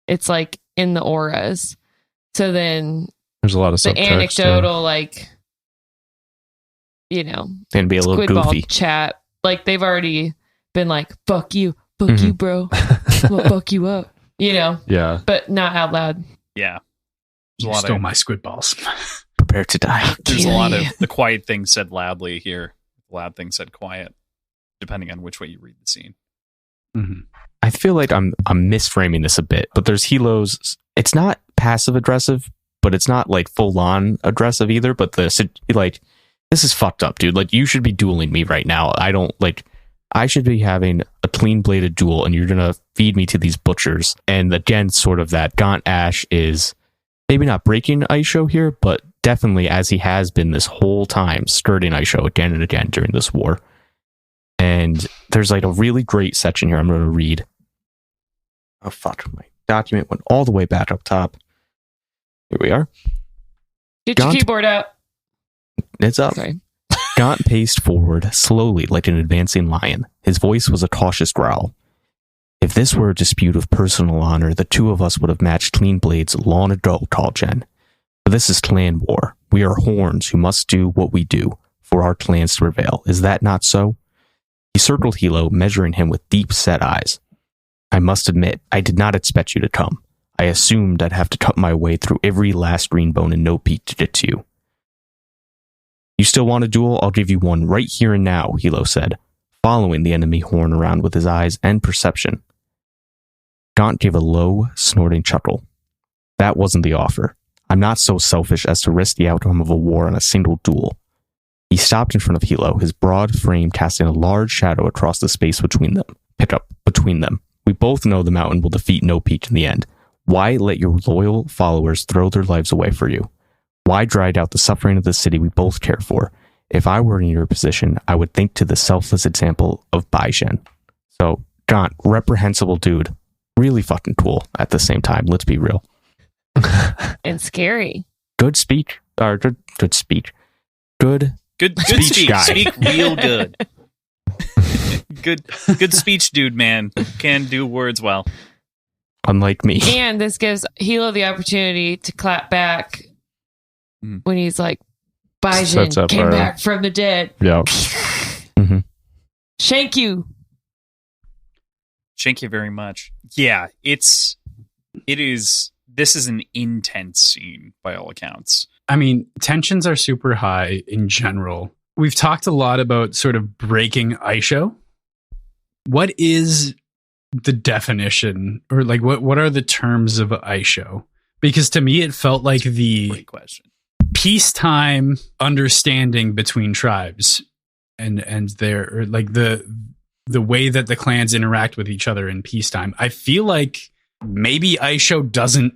it's like in the auras. So then there's a lot of the anecdotal, like gonna be a little goofy chat. Like they've already been like, "Fuck you, you, bro. We'll fuck you up." Yeah, but not out loud. Yeah, you stole my squid balls. Prepare to die. There's a lot of the quiet things said loudly here, loud things said quiet, depending on which way you read the scene. I feel like I'm misframing this a bit, but there's Hilo's. It's not passive aggressive, but it's not like full on aggressive either. But this is fucked up, dude. Like you should be dueling me right now. I should be having a clean bladed duel, and you're gonna feed me to these butchers. And again, sort of that Gaunt Ash is maybe not breaking Aisho here, but definitely, as he has been this whole time, skirting Aisho again and again during this war. And there's like a really great section here I'm going to read. Oh, fuck. My document went all the way back up top. Here we are. Get your keyboard out. It's up. Sorry. Gaunt paced forward slowly like an advancing lion. His voice was a cautious growl. If this were a dispute of personal honor, the two of us would have matched clean blades long ago, Tall Jen. But this is clan war. We are horns who must do what we do for our clans to prevail. Is that not so? He circled Hilo, measuring him with deep-set eyes. I must admit, I did not expect you to come. I assumed I'd have to cut my way through every last green bone in No Peak to get to you. You still want a duel? I'll give you one right here and now, Hilo said, following the enemy horn around with his eyes and perception. Gaunt gave a low, snorting chuckle. That wasn't the offer. I'm not so selfish as to risk the outcome of a war on a single duel. He stopped in front of Hilo, his broad frame casting a large shadow across the space between them. Between them. We both know the mountain will defeat No Peak in the end. Why let your loyal followers throw their lives away for you? Why drag out the suffering of the city we both care for? If I were in your position, I would think to the selfless example of Baizhen. So, Gaunt, reprehensible dude. Really fucking cool at the same time. Let's be real. And scary. Good speech. Or good speech. Good speech guy. Speak real good. Good speech, dude, man. Can do words well. Unlike me. And this gives Hilo the opportunity to clap back when he's like, Baizhen came back from the dead. Yeah. Mm-hmm. Thank you. Thank you very much. Yeah, this is an intense scene by all accounts. I mean, tensions are super high in general. We've talked a lot about sort of breaking Aisho. What is the definition, or like what are the terms of Aisho? Because to me, it felt like the Great question. Peacetime understanding between tribes and their, or like the way that the clans interact with each other in peacetime. I feel like maybe Aisho doesn't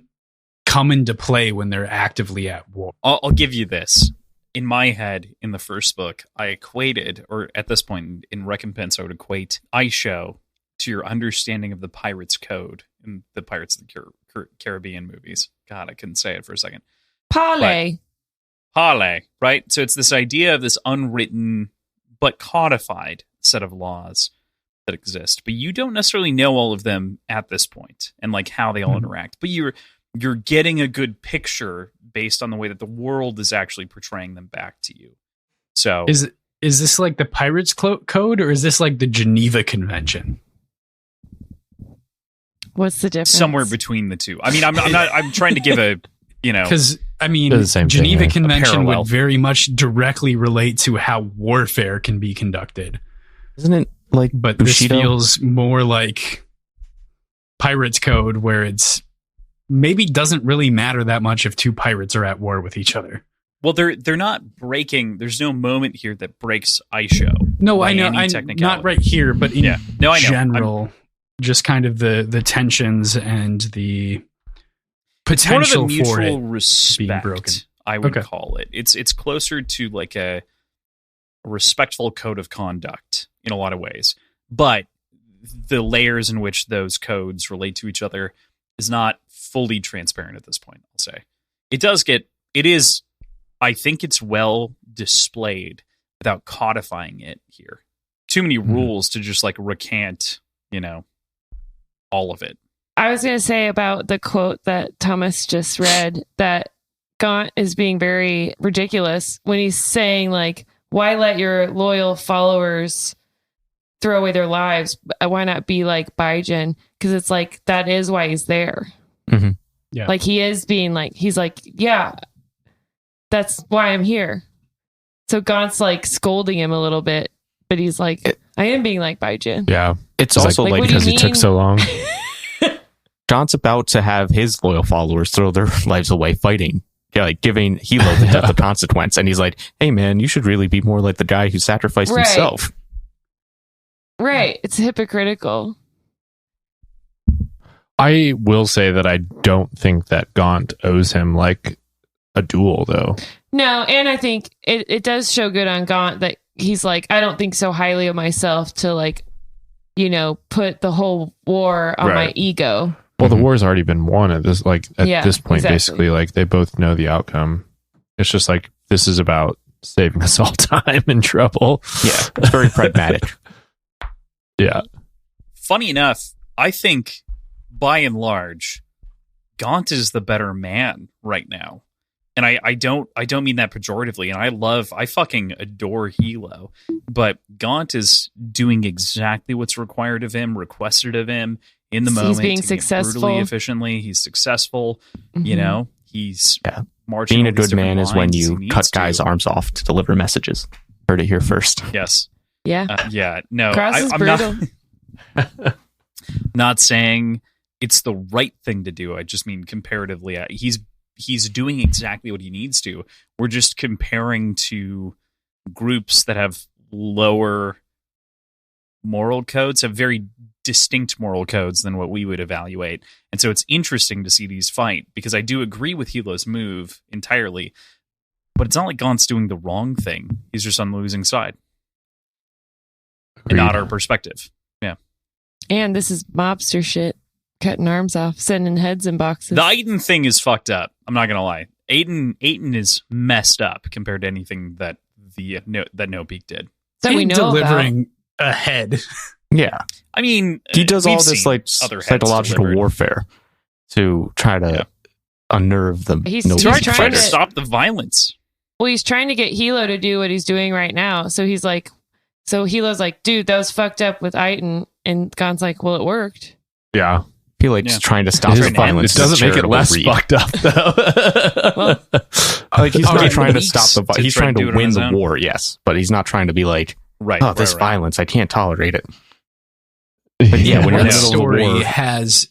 come into play when they're actively at war. I'll give you this. In my head, in the first book, I equated, or at this point in Recompense, I would equate Aisho to your understanding of the Pirates Code in the Pirates of the Caribbean movies. God, I couldn't say it for a second. Parley, right? So it's this idea of this unwritten but codified set of laws that exist, but you don't necessarily know all of them at this point and like how they all interact. But you're getting a good picture based on the way that the world is actually portraying them back to you. So is this like the Pirates Code, or is this like the Geneva Convention? What's the difference? Somewhere between the two. I mean, I'm trying to give a, because I mean, Geneva Convention would very much directly relate to how warfare can be conducted. Isn't it like But Bushido? This feels more like Pirates Code, where it's maybe doesn't really matter that much if two pirates are at war with each other. Well, they're not breaking. There's no moment here that breaks Aisho. No, I know, not right here, but in general, just kind of the tensions and the potential one of the for mutual it respect, being broken. I would call it. It's closer to like a respectful code of conduct in a lot of ways, but the layers in which those codes relate to each other is not fully transparent at this point. I'll say it is. I think it's well displayed without codifying it here. Too many rules to just like recant, all of it. I was going to say about the quote that Thomas just read, that Gaunt is being very ridiculous when he's saying like, why let your loyal followers throw away their lives? Why not be like Baizhen? Because it's like, that is why he's there. Mm-hmm. Yeah. Like he is being like, he's like, yeah, that's why I'm here. So Gaunt's like scolding him a little bit, but he's like, I am being like Baizhen. Yeah. It's also like like because he took so long. Gaunt's about to have his loyal followers throw their lives away fighting. Yeah, like giving Hilo the death of consequence. And he's like, hey man, you should really be more like the guy who sacrificed himself. Right. It's hypocritical. I will say that I don't think that Gaunt owes him like a duel, though. No, and I think it does show good on Gaunt that he's like, I don't think so highly of myself to like, put the whole war on my ego. Well, the war's already been won at this this point, exactly. basically. Like they both know the outcome. It's just like this is about saving us all time and trouble. Yeah, it's very pragmatic. Yeah. Funny enough, I think by and large, Gaunt is the better man right now. And I don't mean that pejoratively. And I fucking adore Hilo, but Gaunt is doing exactly what's required of him, requested of him in the moment. He's being successful, brutally efficiently. He's successful. Mm-hmm. You know, he's marching. Being a good man is when you cut guys' arms off to deliver messages. Heard it here first. Yes. Yeah. Yeah. No, Cross is I'm brutal. not saying it's the right thing to do. I just mean comparatively, he's doing exactly what he needs to. We're just comparing to groups that have lower moral codes, have very distinct moral codes than what we would evaluate. And so it's interesting to see these fight, because I do agree with Hilo's move entirely, but it's not like Gaunt's doing the wrong thing. He's just on the losing side. And not our perspective. Yeah. And this is mobster shit. Cutting arms off, sending heads in boxes. The Aiden thing is fucked up. I'm not gonna lie. Aiden is messed up compared to anything that No Peak did. That we know delivering a head. Yeah, I mean, he does all this seen like other heads psychological delivered. warfare to try to unnerve them. He's trying trying to to stop the violence. Well, he's trying to get Hilo to do what he's doing right now. So he's like, Hilo's like, dude, that was fucked up with Aiden. And Gon's like, well, it worked. Yeah. I feel like trying to stop the violence. It doesn't make it less fucked up, though. Well, like he's not trying to weeks stop the violence. He's try trying to do to it on win his the own. war, yes. But he's not trying to be like, Right. this violence, I can't tolerate it. But yeah, when you're in That the middle of the story war, has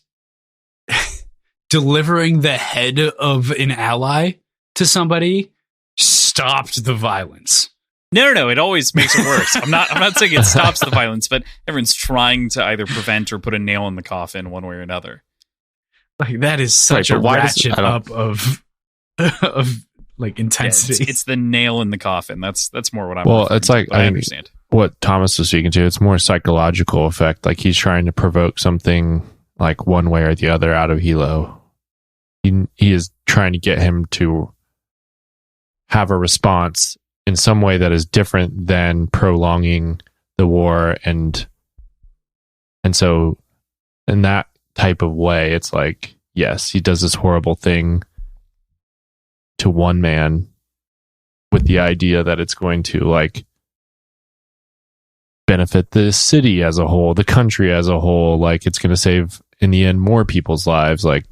delivering the head of an ally to somebody stopped the violence. No. It always makes it worse. I'm not saying it stops the violence, but everyone's trying to either prevent or put a nail in the coffin one way or another. Like that is such Right, a but why ratchet up of like Yeah, intensity. it's the nail in the coffin. That's more what I'm. Well, referring it's to, like but I understand. What Thomas was speaking to. It's more psychological effect. Like he's trying to provoke something like one way or the other out of Hilo. He is trying to get him to have a response in some way that is different than prolonging the war, and so in that type of way, it's like, yes, he does this horrible thing to one man with the idea that it's going to like benefit the city as a whole, the country as a whole, like it's going to save in the end more people's lives. Like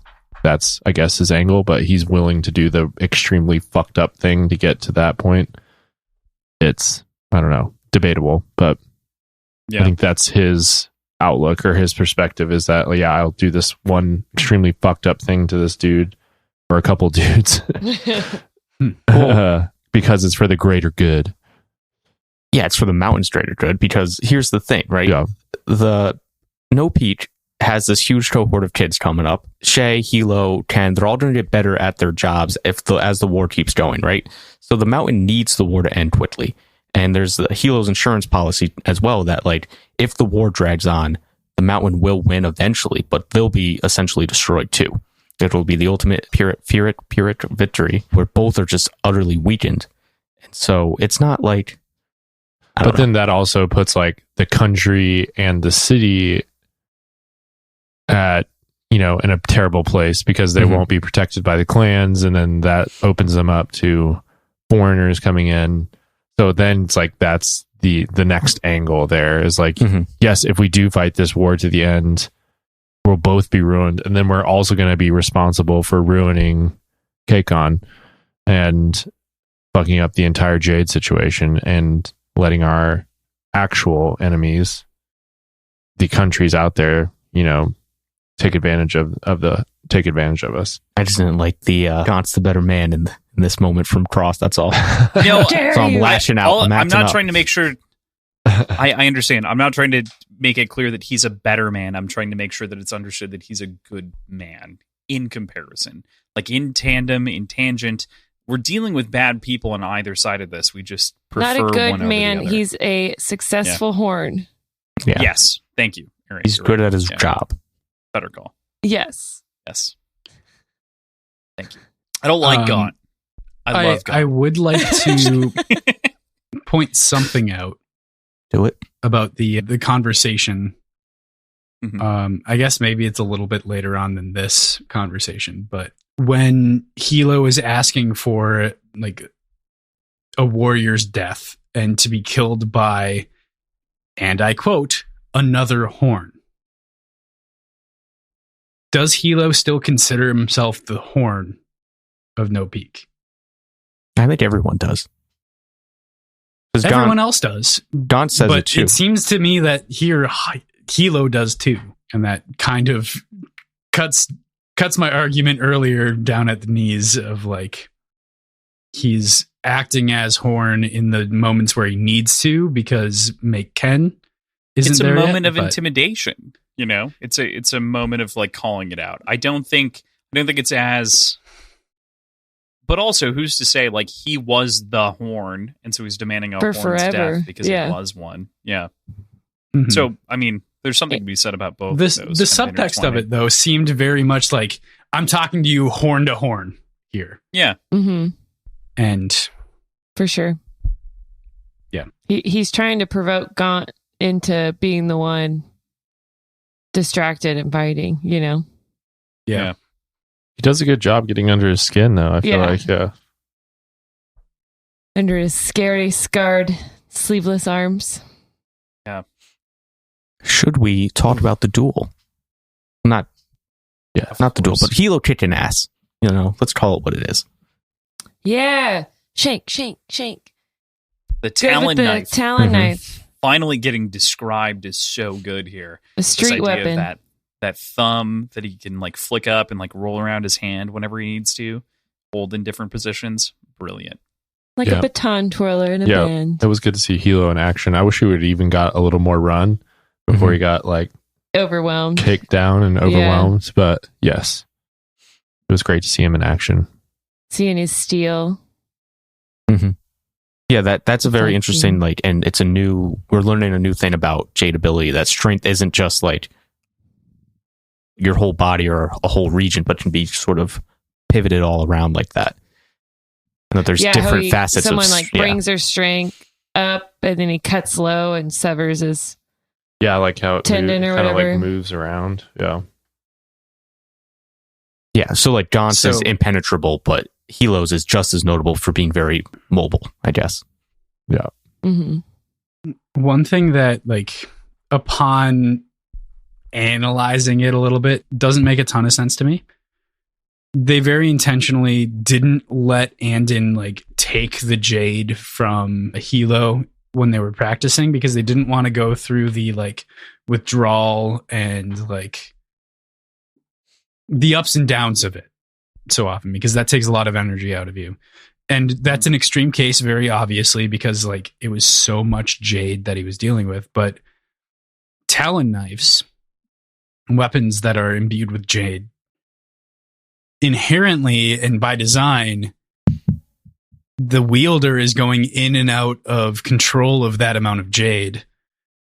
that's, I guess, his angle, but he's willing to do the extremely fucked up thing to get to that point. It's, I don't know, debatable, but I think that's his outlook or his perspective, is that, yeah, I'll do this one extremely fucked up thing to this dude or a couple dudes because it's for the greater good. yeah, it's for the mountain's greater good, because here's the thing, right? Yeah. The No Peak has this huge cohort of kids coming up. Shay, Hilo, Ken, they're all going to get better at their jobs as the war keeps going, right? So the mountain needs the war to end quickly. And there's the Hilo's insurance policy as well, that like if the war drags on, the mountain will win eventually, but they'll be essentially destroyed too. It'll be the ultimate Pyrrhic victory, where both are just utterly weakened. And so it's not like... But then that also puts like the country and the city at, in a terrible place, because they won't be protected by the clans, and then that opens them up to foreigners coming in. So then it's like that's the next angle there is like, yes, if we do fight this war to the end, we'll both be ruined, and then we're also going to be responsible for ruining K-Con and fucking up the entire Jade situation and letting our actual enemies, the countries out there, take advantage of us. I just didn't like the Gaunt's the better man in this moment from Cross. That's all. No, so I'm lashing out. I'm not trying to make sure. I understand. I'm not trying to make it clear that he's a better man. I'm trying to make sure that it's understood that he's a good man in comparison. Like in tandem, in tangent, we're dealing with bad people on either side of this. We just prefer Not a good one over man. the other. He's a successful horn. Yeah. Yes. Thank you. Aaron, He's you're good right. at his Yeah. job. Better call. Yes. Yes. Thank you. I don't like Gaunt. I love I would like to point something out. Do it. About the conversation. Mhm. I guess maybe it's a little bit later on than this conversation, but when Hilo is asking for like a warrior's death and to be killed by, and I quote, another horn. Does Hilo still consider himself the horn of No Peak? I think everyone does. Everyone else does. Gon says but it too. It seems to me that here Hilo does too. And that kind of cuts my argument earlier down at the knees of like he's acting as horn in the moments where he needs to because Maik Ken isn't there yet. It's a moment of intimidation, you know? It's a moment of like calling it out. I don't think it's as, but also who's to say like he was the horn and so he's demanding a For horn's forever. death because he was one. Yeah. Mhm. So, I mean, there's something to be said about both The of those. subtext of it, though, seemed very much like, I'm talking to you horn to horn here. Yeah. Mm-hmm. And for sure. Yeah. He's trying to provoke Gaunt into being the one distracted and fighting, you know? Yeah. He does a good job getting under his skin, though. I feel like, under his scary, scarred, sleeveless arms. Yeah. Should we talk about the duel? Not the duel, but Hilo kicking ass. You know, let's call it what it is. Yeah. Shake, shake, shake. The Talon knife. Talon knife. Finally getting described is so good here. A street weapon. That thumb that he can like flick up and like roll around his hand whenever he needs to, hold in different positions. Brilliant. Like a baton twirler in a band. It was good to see Hilo in action. I wish he would have even got a little more run before he got like overwhelmed, kicked down and overwhelmed. Yeah. But yes, it was great to see him in action. Seeing his steel. Mm-hmm. Yeah, that's a very interesting, like, and it's we're learning a new thing about Jade ability, that strength isn't just like your whole body or a whole region, but can be sort of pivoted all around like that. And that there's different facets. Someone brings their strength up and then he cuts low and severs his like how it tendon or whatever. Kind of like moves around. Yeah, so like Gaunt's is impenetrable, but Hilo's is just as notable for being very mobile, I guess. Yeah. Mm-hmm. One thing that, like, upon analyzing it a little bit, doesn't make a ton of sense to me. They very intentionally didn't let Andon, like, take the Jade from Hilo when they were practicing because they didn't want to go through the, like, withdrawal and, like, the ups and downs of it so often, because that takes a lot of energy out of you. And that's an extreme case, very obviously, because like it was so much Jade that he was dealing with. But Talon knives, weapons that are imbued with Jade, inherently and by design, the wielder is going in and out of control of that amount of Jade.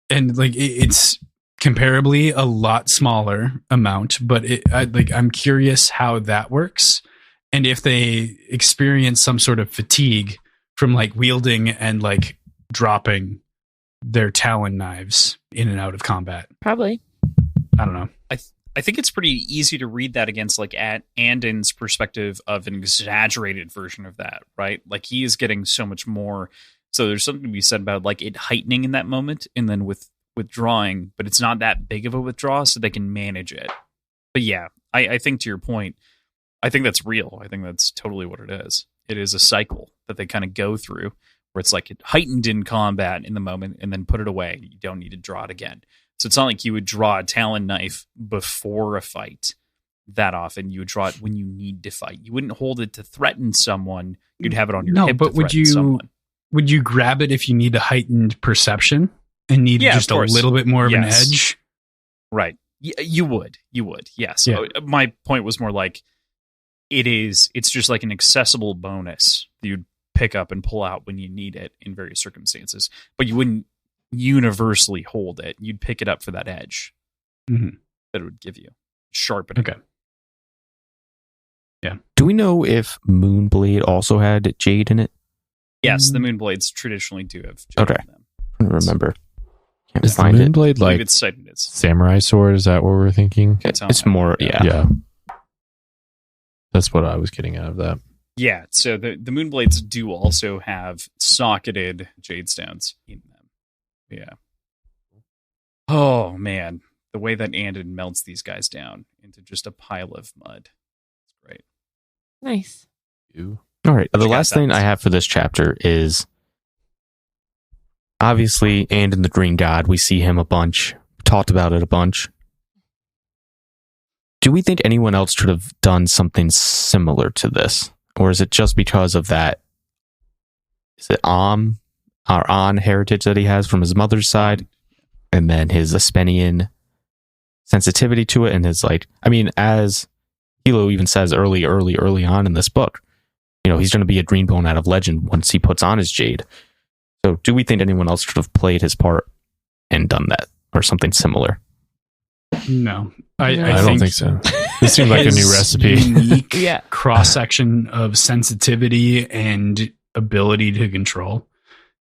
And like it's comparably a lot smaller amount, but I'm curious how that works. And if they experience some sort of fatigue from like wielding and like dropping their Talon knives in and out of combat. Probably. I don't know. I think it's pretty easy to read that against like at Andon's perspective of an exaggerated version of that, right? Like he is getting so much more. So there's something to be said about like it heightening in that moment and then withdrawing, but it's not that big of a withdrawal, so they can manage it. But yeah, I think to your point, I think that's real. I think that's totally what it is. It is a cycle that they kind of go through where it's like it heightened in combat in the moment and then put it away. You don't need to draw it again. So it's not like you would draw a Talon knife before a fight that often. You would draw it when you need to fight. You wouldn't hold it to threaten someone. You'd have it on your hip. But would you grab it if you need a heightened perception and need just a little bit more of an edge? Right. You would. Yes. Yeah. My point was more like it's just like an accessible bonus that you'd pick up and pull out when you need it in various circumstances, but you wouldn't universally hold it. You'd pick it up for that edge that it would give you. Sharpen it. Okay. Do we know if Moonblade also had Jade in it? Yes, the Moonblades traditionally do have Jade Okay. in them. I don't remember. Can't Is the find it. Moonblade I believe like it's cited as. samurai sword? Is that what we're thinking? It's more, yeah. Yeah. That's what I was getting out of that. Yeah, so the Moonblades do also have socketed jade stones in them. Yeah. Oh, man. The way that Andon melts these guys down into just a pile of mud. It's great. Nice. You. All right. The Check out last thing sounds. I have for this chapter is obviously Andon the Green God. We see him a bunch. Talked about it a bunch. Do we think anyone else should have done something similar to this? Or is it just because of that? Is it our An heritage that he has from his mother's side? And then his Aspenian sensitivity to it, and his as Hilo even says early on in this book, he's going to be a Greenbone out of legend once he puts on his jade. So do we think anyone else should have played his part and done that or something similar? No, I don't think so. This seemed like a new his recipe. Unique Yeah. cross section of sensitivity and ability to control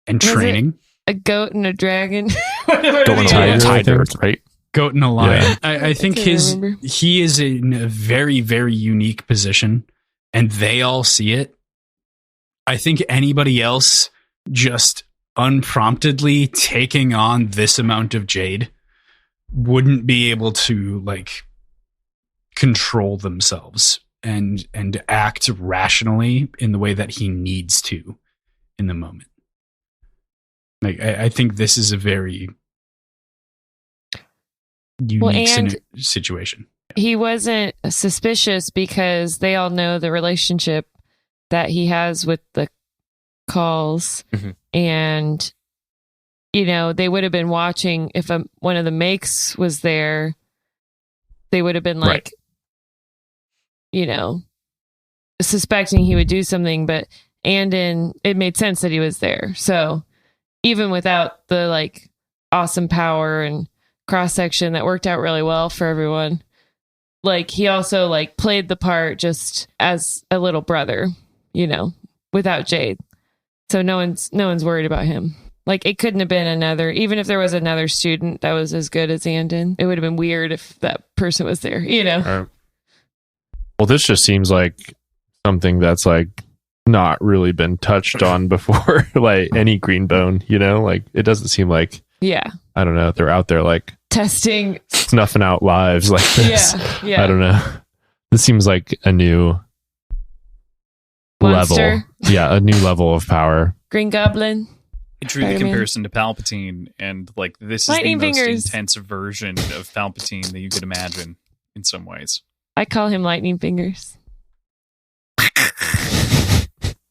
and Was it training. A goat and a dragon. Don't want to Yeah. tiger, right? Goat and a lion. Yeah. I think I can't remember. he is in a very, very unique position, and they all see it. I think anybody else just unpromptedly taking on this amount of jade wouldn't be able to control themselves and act rationally in the way that he needs to in the moment. I think this is a very unique situation. He wasn't suspicious because they all know the relationship that he has with the calls. Mhm. And, they would have been watching if one of the Maiks was there. They would have been Right. suspecting he would do something, but Andon, it made sense that he was there. So even without the awesome power and cross section that worked out really well for everyone, he also played the part just as a little brother, without Jade. So no one's worried about him. It couldn't have been even if there was another student that was as good as Andon, it would have been weird if that person was there, Right. Well, this just seems like something that's not really been touched on before, any Greenbone, it doesn't seem like, Yeah. I don't know, they're out there Testing. snuffing out lives like this. Yeah. I don't know. This seems like a new Monster. level. Yeah, a new level of power. Green Goblin. I drew the Spider-Man. comparison to Palpatine, and this is Lightning the most fingers. intense version of Palpatine that you could imagine in some ways. I call him Lightning Fingers.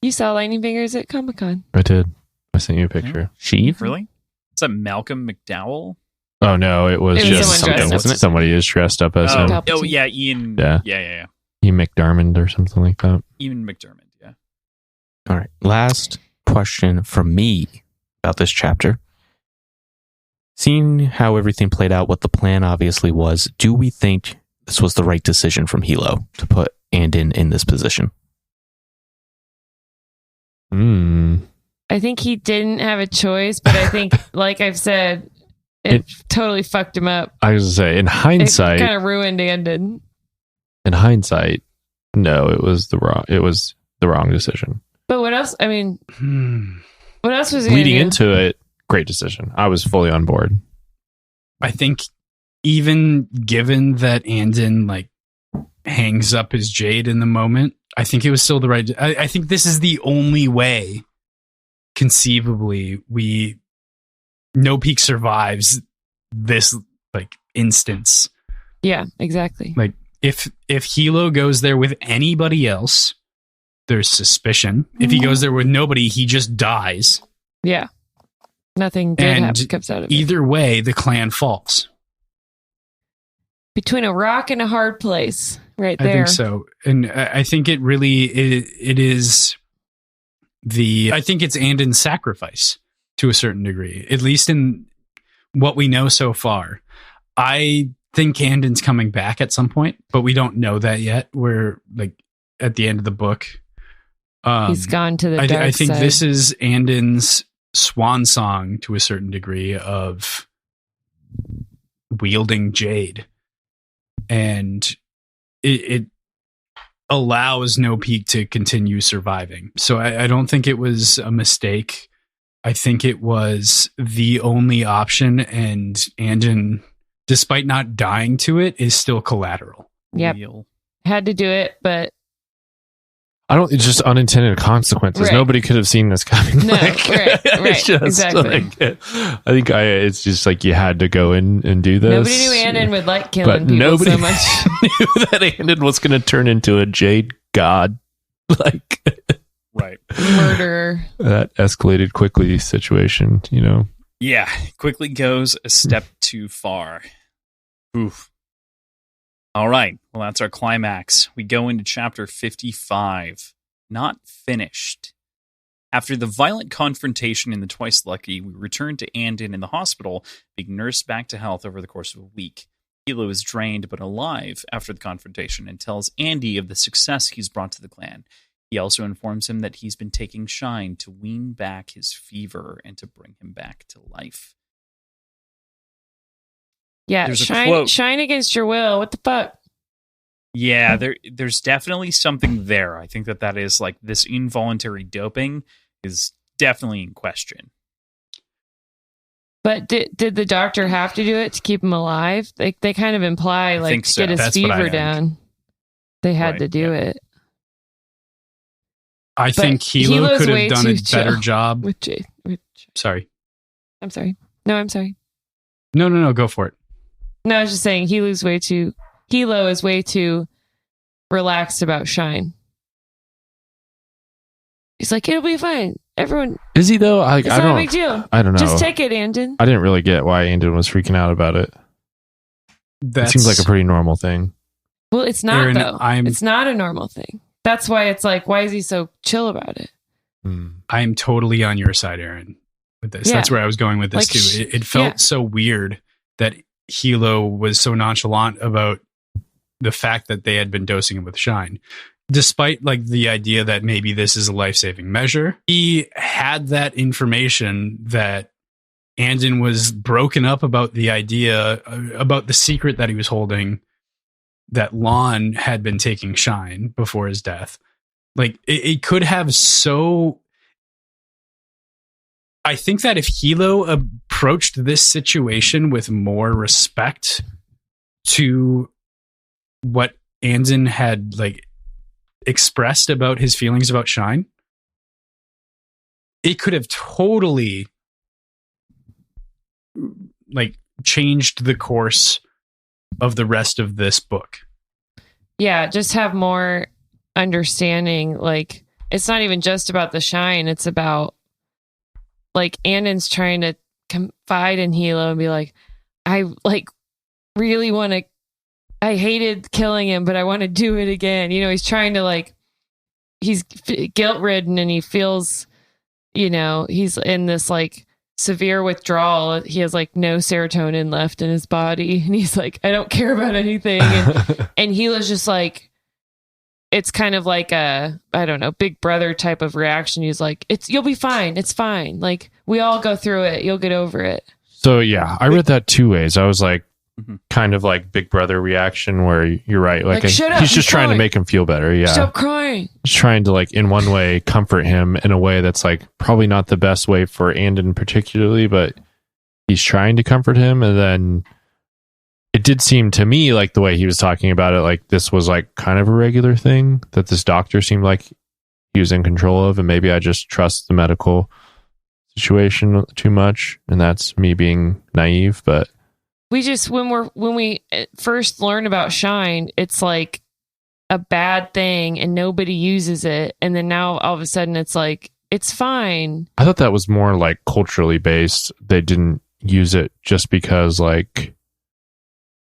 You saw Lightning Fingers at Comic-Con. I did. I sent you a picture. Sheev? Really? Is that Malcolm McDowell? Oh no, it was It was just someone dressed wasn't it? somebody is dressed up as him. Palpatine. Yeah, Ian. Yeah. Yeah. Ian McDiarmid or something like that. Ian McDermott. Yeah. All right. Last question from me about this chapter. Seeing how everything played out, what the plan obviously was, do we think this was the right decision from Hilo to put Andon in this position? I think he didn't have a choice, but I think, like I've said, it totally fucked him up. I was gonna say, in It hindsight, kind of ruined Andon. no, it was the wrong decision. But what else? I mean, what else was he Leading gonna do? into it, great decision. I was fully on board. I think even given that Andon hangs up his jade in the moment, I think it was still the right. I think this is the only way, conceivably, No Peak survives this instance. Yeah, exactly. If Hilo goes there with anybody else, there's suspicion. If he goes there with nobody, he just dies. Yeah. Nothing good And comes out of it. Either way, the clan falls. Between a rock and a hard place, right I there. think so. And I think it really, it is I think it's Andon's sacrifice to a certain degree, at least in what we know so far. I think Andon's coming back at some point, but we don't know that yet. We're at the end of the book. He's gone to the dark I think side. this is Andon's swan song to a certain degree of wielding Jade. And it allows No Peak to continue surviving. So I don't think it was a mistake. I think it was the only option, and Andon, despite not dying to it, is still collateral. Yep. Had to do it, but it's just unintended consequences. Right. Nobody could have seen this coming. No, right, it's just exactly. I think it's just like you had to go in and do this. Nobody knew Andon would like killing but people nobody so much. knew that Andon was going to turn into a Jade god. Like, Right. Murderer. That escalated quickly situation, you know. Yeah, quickly goes a step too far. Oof. All right. Well, that's our climax. We go into chapter 55. Not finished. After the violent confrontation in the Twice Lucky, we return to Andon in the hospital, being nursed back to health over the course of a week. Hilo is drained but alive after the confrontation and tells Andy of the success he's brought to the clan. He also informs him that he's been taking Shine to wean back his fever and to bring him back to life. Yeah, There's a quote. shine against your will. What the fuck? Yeah, there's definitely something there. I think that is like this involuntary doping is definitely in question. But did the doctor have to do it to keep him alive? They kind of imply like think to so. get his That's what I fever think. down. They had Right, to do yeah. it. I think Hilo Hilo's could way have done a too better chill. job. With Jade. Sorry. I'm sorry. No, I'm sorry. No, go for it. No, I was just saying Hilo is way too relaxed about Shine. He's like, it'll be fine. Everyone, Is he though? it's not a big deal. I don't know. Just take it, Andon. I didn't really get why Andon was freaking out about it. It seems like a pretty normal thing. Well, it's not Aaron, though. I'm- It's not a normal thing. That's why it's like, why is he so chill about it? I'm totally on your side, Aaron, with this. Yeah. That's where I was going with this Like, too. It felt yeah. so weird that Hilo was so nonchalant about the fact that they had been dosing him with Shine. Despite like the idea that maybe this is a life-saving measure, he had that information that Andon was broken up about the idea, about the secret that he was holding, that Lon had been taking Shine before his death. Like it could have so... I think that if Hilo approached this situation with more respect to what Andon had like expressed about his feelings about Shine, it could have totally like changed the course of the rest of this book. Yeah, just have more understanding. Like, it's not even just about the Shine. It's about like Andon's trying to confide in Hilo and be like, I like really want to, I hated killing him, but I want to do it again. You know, he's trying to like, he's guilt ridden and he feels, you know, he's in this like severe withdrawal. He has like no serotonin left in his body. And he's like, I don't care about anything. And Hilo's just like, it's kind of like a, I don't know, big brother type of reaction. He's like, you'll be fine. It's fine. Like, we all go through it. You'll get over it. So yeah, I read that two ways. I was like, kind of like big brother reaction where you're right. Like, shut up, he's just trying to crying. make him feel better. Yeah. Stop crying. He's trying to like in one way comfort him in a way that's like probably not the best way for Andon particularly, but he's trying to comfort him. And then it did seem to me like the way he was talking about it, like this was like kind of a regular thing that this doctor seemed like he was in control of. And maybe I just trust the medical situation too much. And that's me being naive, but We just, when we first learn about Shine, it's like a bad thing and nobody uses it. And then now all of a sudden it's like, it's fine. I thought that was more like culturally based. They didn't use it just because like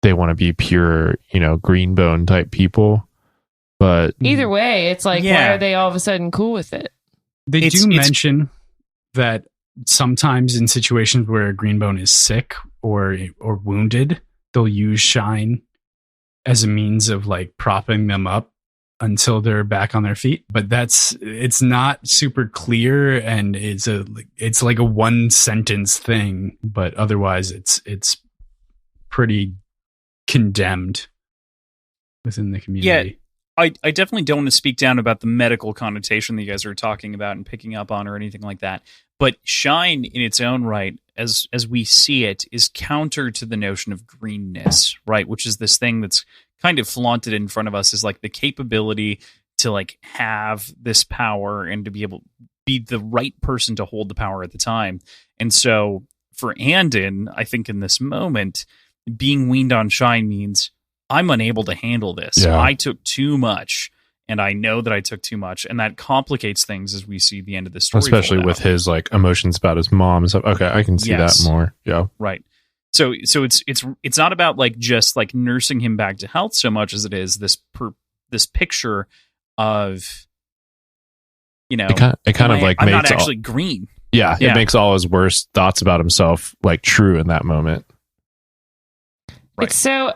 they want to be pure, you know, green bone type people. But Either way, it's like, why Yeah. are they all of a sudden cool with it? They It's- do it's- mention that sometimes in situations where a greenbone is sick or wounded, they'll use Shine as a means of like propping them up until they're back on their feet. But it's not super clear, and it's like a one sentence thing, but otherwise it's pretty condemned within the community. Yeah. I definitely don't want to speak down about the medical connotation that you guys are talking about and picking up on or anything like that. But shine in its own right, as we see it, is counter to the notion of greenness, right? Which is this thing that's kind of flaunted in front of us, is like the capability to like have this power and to be able to be the right person to hold the power at the time. And so for Andon, I think in this moment, being weaned on shine means I'm unable to handle this. Yeah. I took too much, and I know that I took too much, and that complicates things as we see the end of the story. Especially with his like emotions about his mom and stuff. Okay, I can see that more. Yeah. Right. So it's not about like just like nursing him back to health so much as it is this picture of, you know, it kind of like I'm makes not actually green. Yeah, it makes all his worst thoughts about himself like true in that moment. Right. It's so,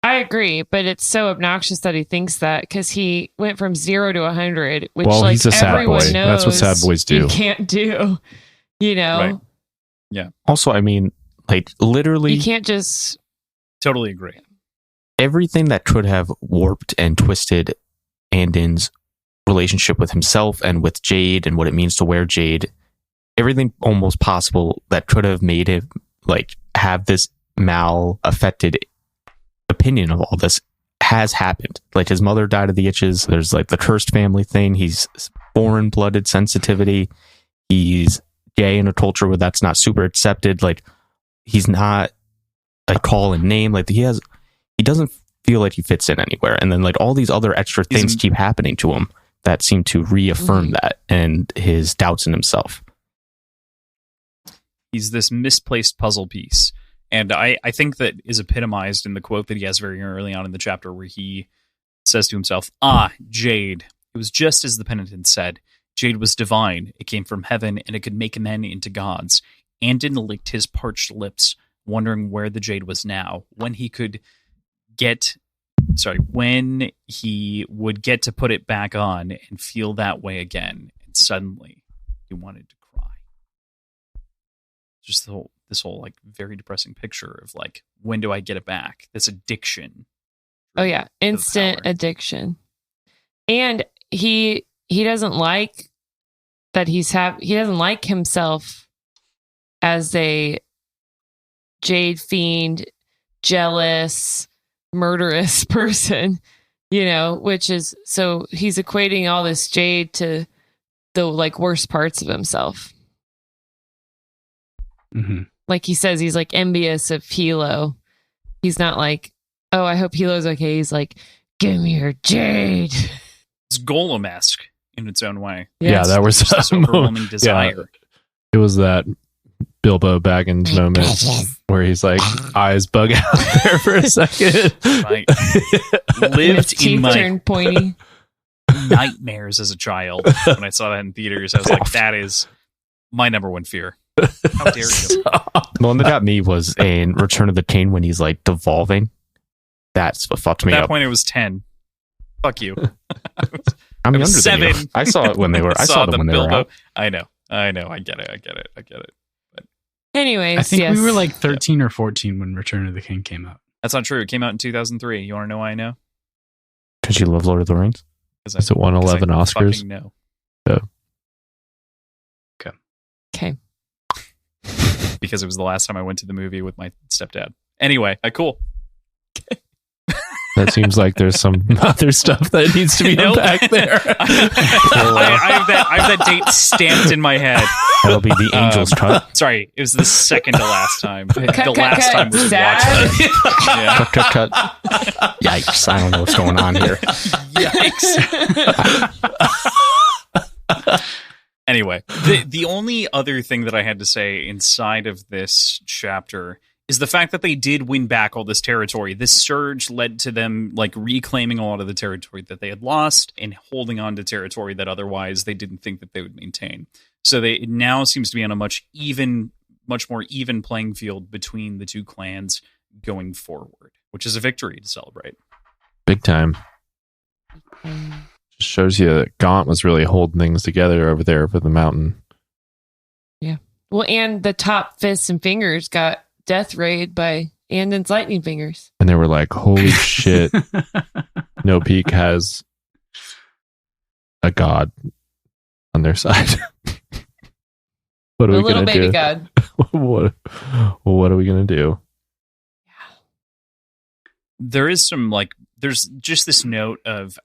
I agree, but it's so obnoxious that he thinks that, because he went from 0 to 100, which like he's a sad everyone boy. knows That's what sad boys do. you can't do, you know? Right. Yeah. Also, I mean, like literally, You can't just... Totally agree. everything that could have warped and twisted Andon's relationship with himself and with Jade and what it means to wear Jade, everything almost possible that could have made him like have this mal-affected opinion of all this has happened. Like his mother died of the itches. There's like the cursed family thing. He's foreign-blooded sensitivity. He's gay in a culture where that's not super accepted. Like he's not a call and name. Like he doesn't feel like he fits in anywhere. And then like all these other extra things keep happening to him that seem to reaffirm that and his doubts in himself. He's this misplaced puzzle piece. And I think that is epitomized in the quote that he has very early on in the chapter, where he says to himself, Jade. It was just as the penitent said. Jade was divine. It came from heaven, and it could make men into gods. Andon licked his parched lips, wondering where the jade was now, when he would get to put it back on and feel that way again. And suddenly he wanted to cry. Just this whole like very depressing picture of like, when do I get it back? This addiction. Oh yeah, instant addiction. And he doesn't like that he doesn't like himself as a jade fiend, jealous, murderous person, you know, which is, so he's equating all this jade to the like worst parts of himself. Mm-hmm. Like he says, he's like envious of Hilo. He's not like, oh, I hope Hilo's okay. He's like, give me your jade. It's Golem-esque in its own way. Yeah, that was this overwhelming desire. Yeah, it was that Bilbo Baggins moment where he's like, eyes bug out there for a second. Right. Lived in my turned pointy nightmares as a child. When I saw that in theaters, I was like, that is my number one fear. How dare you? The one that got me was in Return of the King when he's like devolving. That's what fucked me up. At that point, it was 10. Fuck you. I'm younger was than you. 7. I saw it when they were. I saw them when they were out. I know. I get it. But anyways, I think yes. we were like 13 or 14 when Return of the King came out. that's not true. It came out in 2003. You want to know why I know? Because you love Lord of the Rings. Is it 111 Oscars? No. Yeah. Okay. Because it was the last time I went to the movie with my stepdad. Anyway, cool. That seems like there's some other stuff that needs to be unpacked there. I have that date stamped in my head. That'll be the Angel's cut. Sorry, it was the second to last time. The cut, last time was Dad. watching. Yeah. Cut. Yikes! I don't know what's going on here. Yikes. Anyway, the only other thing that I had to say inside of this chapter is the fact that they did win back all this territory. This surge led to them like reclaiming a lot of the territory that they had lost and holding on to territory that otherwise they didn't think that they would maintain. So it now seems to be on a much more even playing field between the two clans going forward, which is a victory to celebrate. Big time. Just shows you that Gaunt was really holding things together over there for the mountain. Yeah. Well, and the top fists and fingers got death rayed by Andon's lightning fingers. And they were like, holy shit. No Peak has a god on their side. What are we little gonna baby do? god. What are we gonna do? There is some there's just this note of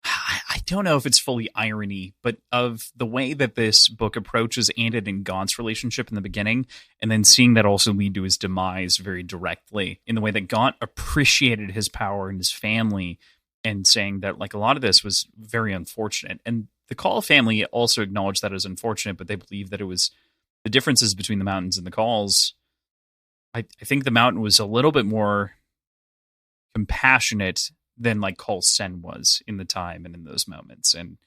I don't know if it's fully irony, but of the way that this book approaches Andon and Gaunt's relationship in the beginning, and then seeing that also lead to his demise very directly, in the way that Gaunt appreciated his power and his family, and saying that a lot of this was very unfortunate. And the Call family also acknowledged that as unfortunate, but they believe that it was the differences between the Mountains and the Calls. I think the Mountain was a little bit more compassionate than Call Sen was in the time and in those moments. And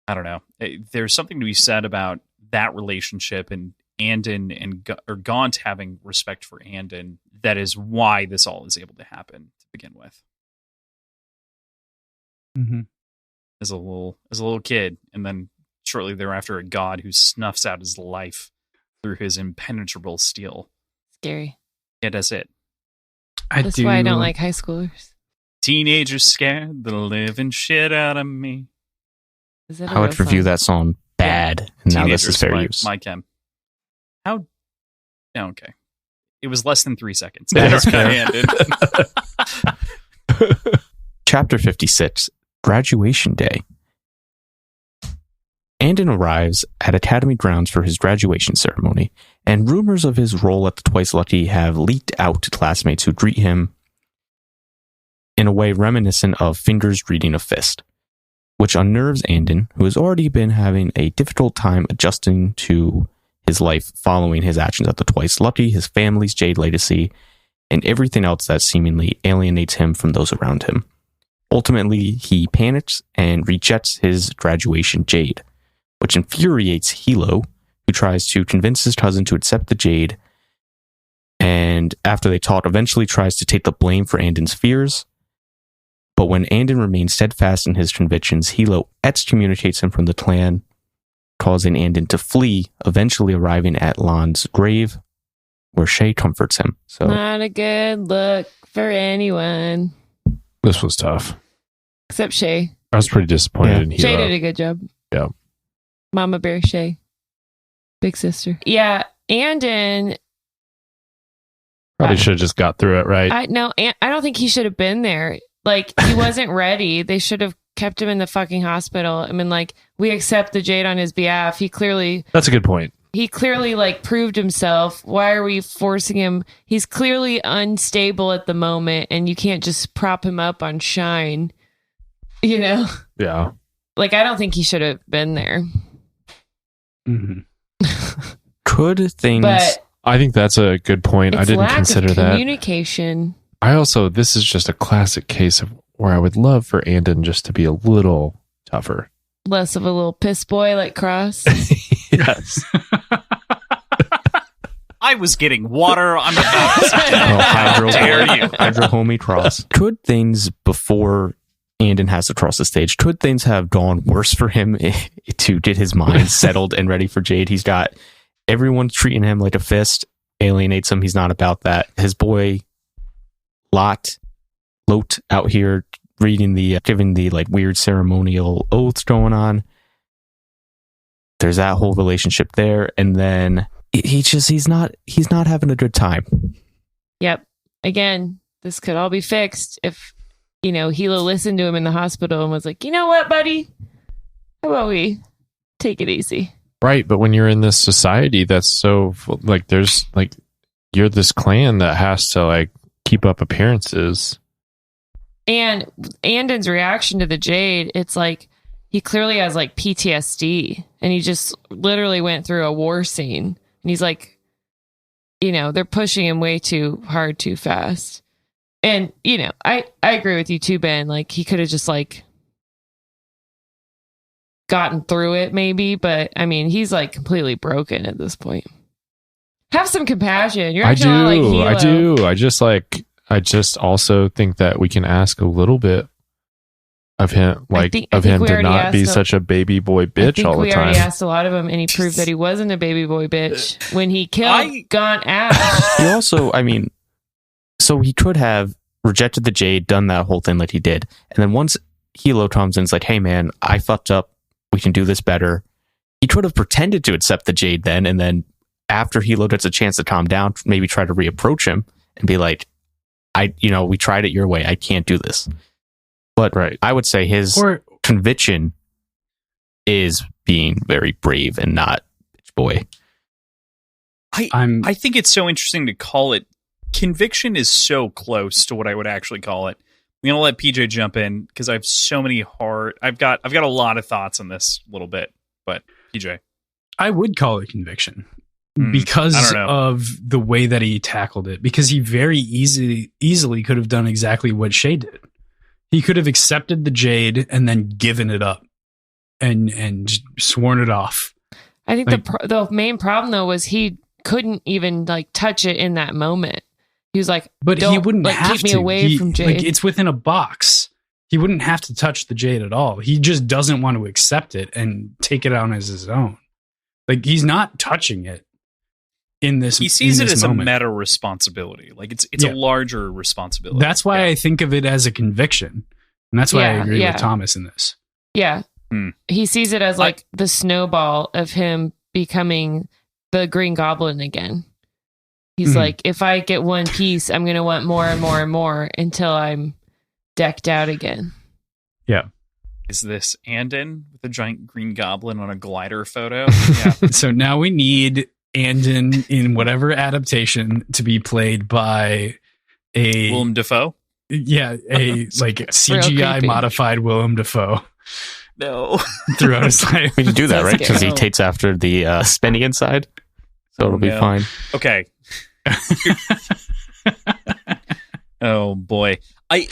I don't know, there's something to be said about that relationship and Andon and Gaunt having respect for Andon. That is why this all is able to happen to begin with. Mm-hmm. As a little kid, and then shortly thereafter a god who snuffs out his life through his impenetrable steel. Scary. Yeah, that's it. That's why I don't like high schoolers. Teenagers scared the living shit out of me. Is that I would review that song bad. And now this is fair use. My Chem. How? Oh, okay. It was less than 3 seconds. That is fair. Chapter 56, Graduation Day. Andon arrives at Academy grounds for his graduation ceremony, and rumors of his role at the Twice Lucky have leaked out to classmates who greet him in a way reminiscent of fingers greeting a fist, which unnerves Andon, who has already been having a difficult time adjusting to his life following his actions at the Twice Lucky, his family's Jade legacy, and everything else that seemingly alienates him from those around him. Ultimately, he panics and rejects his graduation Jade, which infuriates Hilo, who tries to convince his cousin to accept the Jade, and after they talk, eventually tries to take the blame for Andon's fears. But when Andon remains steadfast in his convictions, Hilo excommunicates him from the clan, causing Andon to flee, eventually arriving at Lan's grave, where Shay comforts him. So, not a good look for anyone. This was tough. Except Shay. I was pretty disappointed in Hilo. Shay did a good job. Yeah. Mama Bear Shay. Big sister. Yeah. Andon. Probably should have just got through it, right? I don't think he should have been there. He wasn't ready. They should have kept him in the fucking hospital. I mean, we accept the Jade on his behalf. That's a good point. He clearly proved himself. Why are we forcing him? He's clearly unstable at the moment, and you can't just prop him up on Shine. Yeah. I don't think he should have been there. Mm-hmm. Could things... But I think that's a good point. I didn't consider that. Communication. This is just a classic case of where I would love for Andon just to be a little tougher. Less of a little piss boy like Cross. Yes. I was getting water. I'm about Hydro homie Cross. Could things before Andon has to cross the stage, could things have gone worse for him to get his mind settled and ready for Jade? He's got everyone treating him like a fist, alienates him. He's not about that. His boy Lot out here giving the weird ceremonial oaths going on. There's that whole relationship there, and then he's not having a good time. Yep. Again, this could all be fixed if Hilo listened to him in the hospital and was like, you know what, buddy? How about we take it easy? Right, but when you're in this society that's so there's you're this clan that has to keep up appearances. And Andon's reaction to the Jade, it's he clearly has PTSD, and he just literally went through a war scene, and he's they're pushing him way too hard, too fast. And I agree with you too, Ben. He could have just gotten through it maybe, but I mean, he's completely broken at this point. Have some compassion. You're actually not like Hilo. I do. I just also think that we can ask a little bit of him, like of him to not be such a baby boy bitch all the we time. already asked a lot of him, and he proved that he wasn't a baby boy bitch when he killed Gaunt Ash. He also, I mean, so he could have rejected the Jade, done that whole thing like he did, and then once Hilo comes in, it's like, hey man, I fucked up. We can do this better. He could have pretended to accept the Jade then, and then after Hilo gets a chance to calm down, maybe try to reapproach him and be like, we tried it your way. I can't do this. But I would say his conviction is being very brave and not bitch boy. I think it's so interesting to call it. Conviction is so close to what I would actually call it. I'm gonna let PJ jump in because I have so many I've got a lot of thoughts on this little bit. But PJ, I would call it conviction because of the way that he tackled it. Because he very easily could have done exactly what Shay did. He could have accepted the Jade and then given it up and sworn it off. I think the main problem though was he couldn't even touch it in that moment. He was like, but he wouldn't have keep me away from Jade. It's within a box. He wouldn't have to touch the Jade at all. He just doesn't want to accept it and take it on as his own. He's not touching it in this. He sees it as moment. A meta responsibility. It's a larger responsibility. That's why I think of it as a conviction, and that's why I agree with Thomas in this. Yeah, he sees it as the snowball of him becoming the Green Goblin again. He's like, if I get one piece, I'm going to want more and more and more until I'm decked out again. Yeah. Is this Andon with a giant green goblin on a glider photo? Yeah. So now we need Andon in whatever adaptation to be played by a Willem Dafoe. Yeah, a CGI modified Willem Dafoe. No. Throughout his life. We can do that, right? Because he takes after the spinny inside. So it'll be fine. Okay. Oh boy. I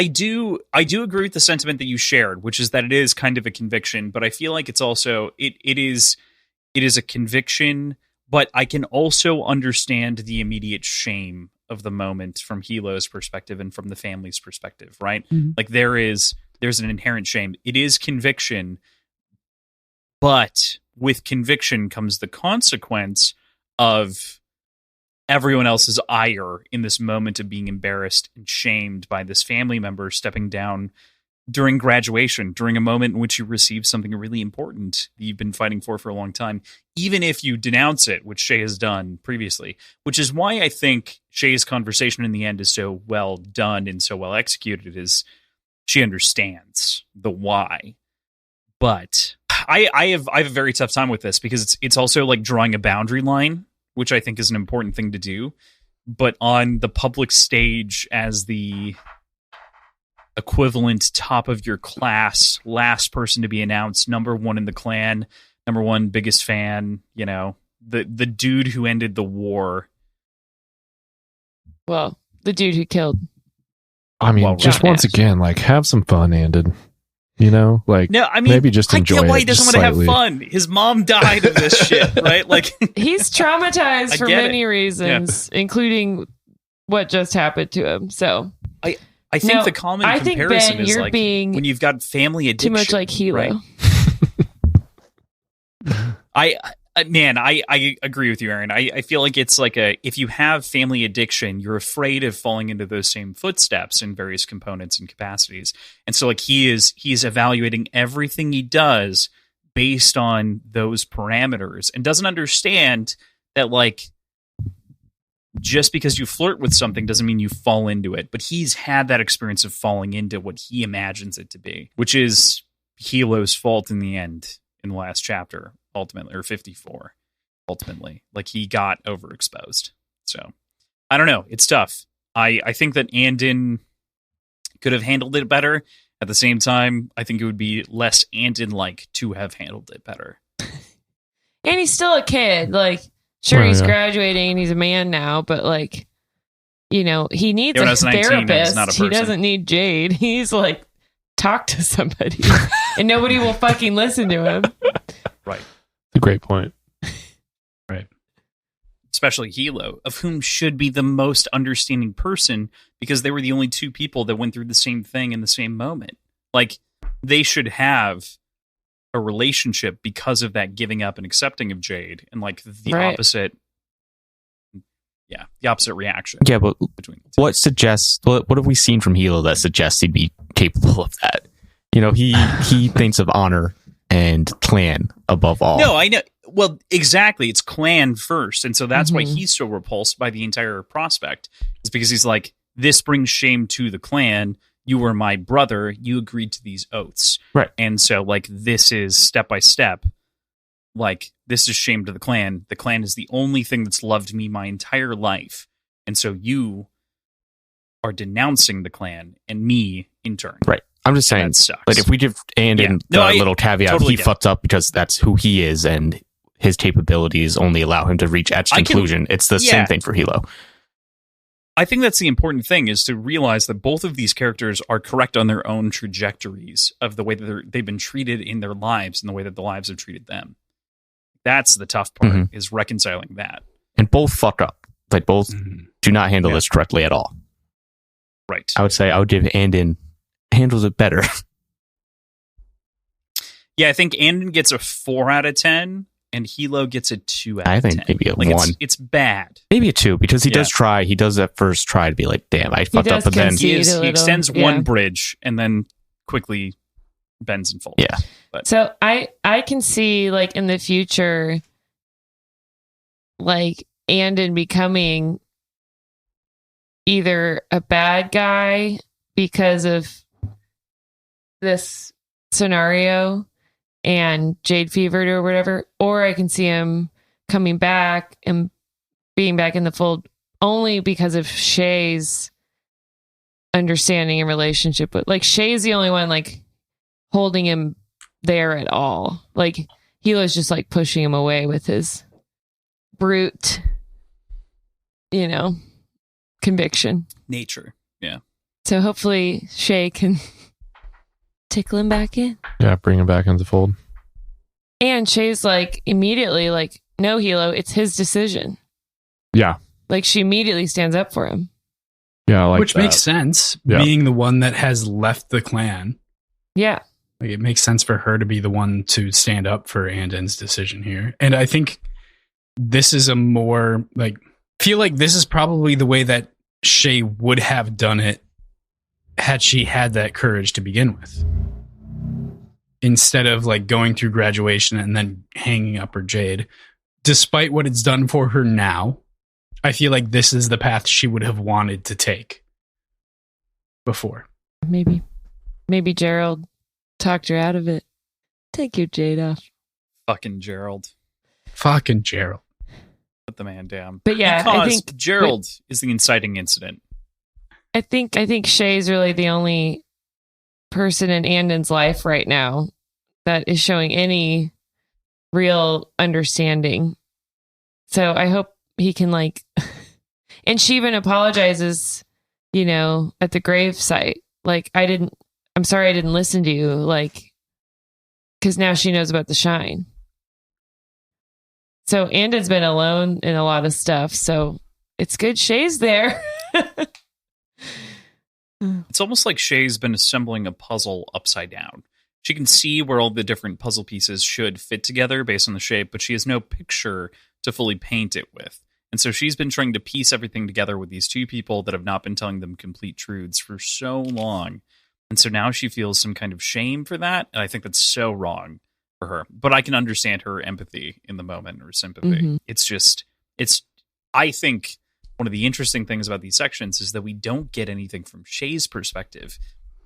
do agree with the sentiment that you shared, which is that it is kind of a conviction, but I feel like it's also it is a conviction, but I can also understand the immediate shame of the moment from Hilo's perspective and from the family's perspective, right? Mm-hmm. There's an inherent shame. It is conviction, but with conviction comes the consequence of everyone else's ire in this moment of being embarrassed and shamed by this family member stepping down during graduation, during a moment in which you receive something really important that you've been fighting for a long time, even if you denounce it, which Shay has done previously, which is why I think Shay's conversation in the end is so well done and so well executed, is she understands the why. But I have a very tough time with this because it's also like drawing a boundary line, which I think is an important thing to do. But on the public stage as the equivalent top of your class, last person to be announced, number one in the clan, number one biggest fan, the dude who ended the war. Well, the dude who killed. I mean, just once again, have some fun, Andon. No, I mean, maybe just enjoy it. I get why he doesn't want to have fun. His mom died of this shit, right? He's traumatized for many reasons, including what just happened to him. So I think the common comparison Ben, is being when you've got family addiction. Too much like Hilo. Right? I agree with you, Aaron. I feel like it's if you have family addiction, you're afraid of falling into those same footsteps in various components and capacities. And so he's evaluating everything he does based on those parameters and doesn't understand that just because you flirt with something doesn't mean you fall into it. But he's had that experience of falling into what he imagines it to be, which is Hilo's fault in the end in the last chapter. Ultimately, or 54, ultimately. He got overexposed. So, I don't know. It's tough. I think that Andon could have handled it better. At the same time, I think it would be less Andon-like to have handled it better. And he's still a kid. He's graduating and he's a man now, but he needs a therapist. He doesn't need Jade. He's talk to somebody and nobody will fucking listen to him. Right. A great point. Right. Especially Hilo, of whom should be the most understanding person because they were the only two people that went through the same thing in the same moment. Like, they should have a relationship because of that giving up and accepting of Jade, and like the opposite. Yeah, the opposite reaction. Yeah, but between the two. What have we seen from Hilo that suggests he'd be capable of that? You know, he thinks of honor and clan above all. No, I know. Well, exactly. It's clan first, and so that's why he's so repulsed by the entire prospect. Is because he's like, this brings shame to the clan. You were my brother. You agreed to these oaths, right? And so, like, this is step by step. Like, this is shame to the clan. The clan is the only thing that's loved me my entire life. And so you are denouncing the clan and me in turn. Right. I'm just saying, like, if we give Andon a little caveat, totally he fucked up because that's who he is and his capabilities only allow him to reach etched conclusion. It's the same thing for Hilo. I think that's the important thing, is to realize that both of these characters are correct on their own trajectories of the way that they've been treated in their lives and the way that the lives have treated them. That's the tough part, is reconciling that. And both fuck up. Like, both do not handle this correctly at all. Right. I would say I would give Andon handles it better. Yeah, I think Andon gets a 4 out of 10, and Hilo gets a 2 out of 10. I think maybe a like 1. It's bad. Maybe a 2, because he does try. He does at first try to be like, damn, I fucked up. But then he extends one bridge and then quickly bends and folds. Yeah. But. So I can see, like, in the future, like, Andon becoming either a bad guy because of this scenario and Jade fevered or whatever, or I can see him coming back and being back in the fold only because of Shay's understanding and relationship with, like, Shay's the only one, like, holding him there at all. Like, Hilo's just, like, pushing him away with his brute, conviction. Nature. Yeah. So hopefully Shay can tickle him back in. Yeah, bring him back into the fold. And Shay's like, immediately like, no, Hilo, it's his decision. Yeah. Like, she immediately stands up for him. Yeah, like which makes sense, being the one that has left the clan. Yeah. Like, it makes sense for her to be the one to stand up for Andon's decision here. And I think this is a more, like, feel like this is probably the way that Shay would have done it had she had that courage to begin with. Instead of, like, going through graduation and then hanging up her Jade. Despite what it's done for her now, I feel like this is the path she would have wanted to take before. Maybe Gerald talked her out of it. Take your Jade off. Fucking Gerald. Put the man down. But yeah, because I think Gerald is the inciting incident. I think Shay's really the only person in Andon's life right now that is showing any real understanding. So I hope he can, like, and she even apologizes, at the grave site. Like, I'm sorry I didn't listen to you. Like, because now she knows about the shine. So Andon's been alone in a lot of stuff. So it's good Shay's there. It's almost like Shay's been assembling a puzzle upside down. She can see where all the different puzzle pieces should fit together based on the shape, but she has no picture to fully paint it with. And so she's been trying to piece everything together with these two people that have not been telling them complete truths for so long. And so now she feels some kind of shame for that. And I think that's so wrong for her. But I can understand her empathy in the moment, or sympathy. Mm-hmm. I think one of the interesting things about these sections is that we don't get anything from Shay's perspective,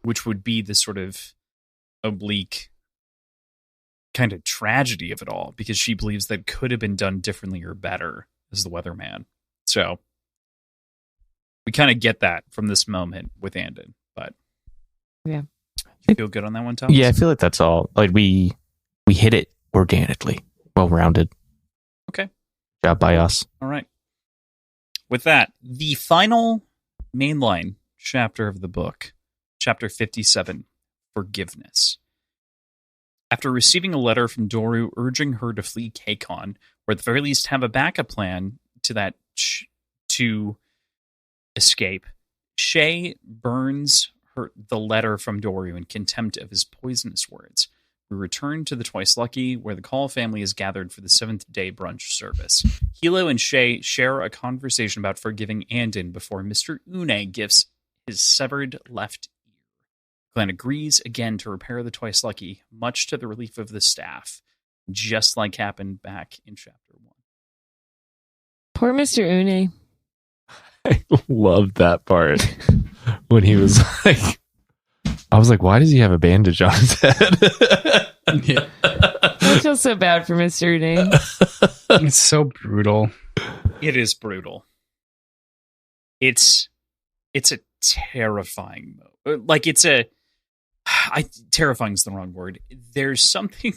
which would be the sort of oblique kind of tragedy of it all, because she believes that could have been done differently or better as the weatherman. So we kind of get that from this moment with Andon. But yeah, you feel good on that one, Thomas? Yeah, I feel like that's all. Like, we hit it organically, well rounded. Okay, job by us. All right. With that, the final mainline chapter of the book, chapter 57, Forgiveness. After receiving a letter from Doru urging her to flee Keikon, or at the very least have a backup plan to escape, Shay burns the letter from Doryu in contempt of his poisonous words. We return to the Twice Lucky, where the Call family is gathered for the 7th day brunch service. Hilo and Shay share a conversation about forgiving Andon before Mr. Une gifts his severed left ear. Glenn agrees again to repair the Twice Lucky, much to the relief of the staff, just like happened back in Chapter 1. Poor Mr. Une. I loved that part when he was like, I was like, why does he have a bandage on his head? Yeah. I feel so bad for Mr. Une. It's so brutal. It is brutal. It's a terrifying moment. Like terrifying is the wrong word. There's something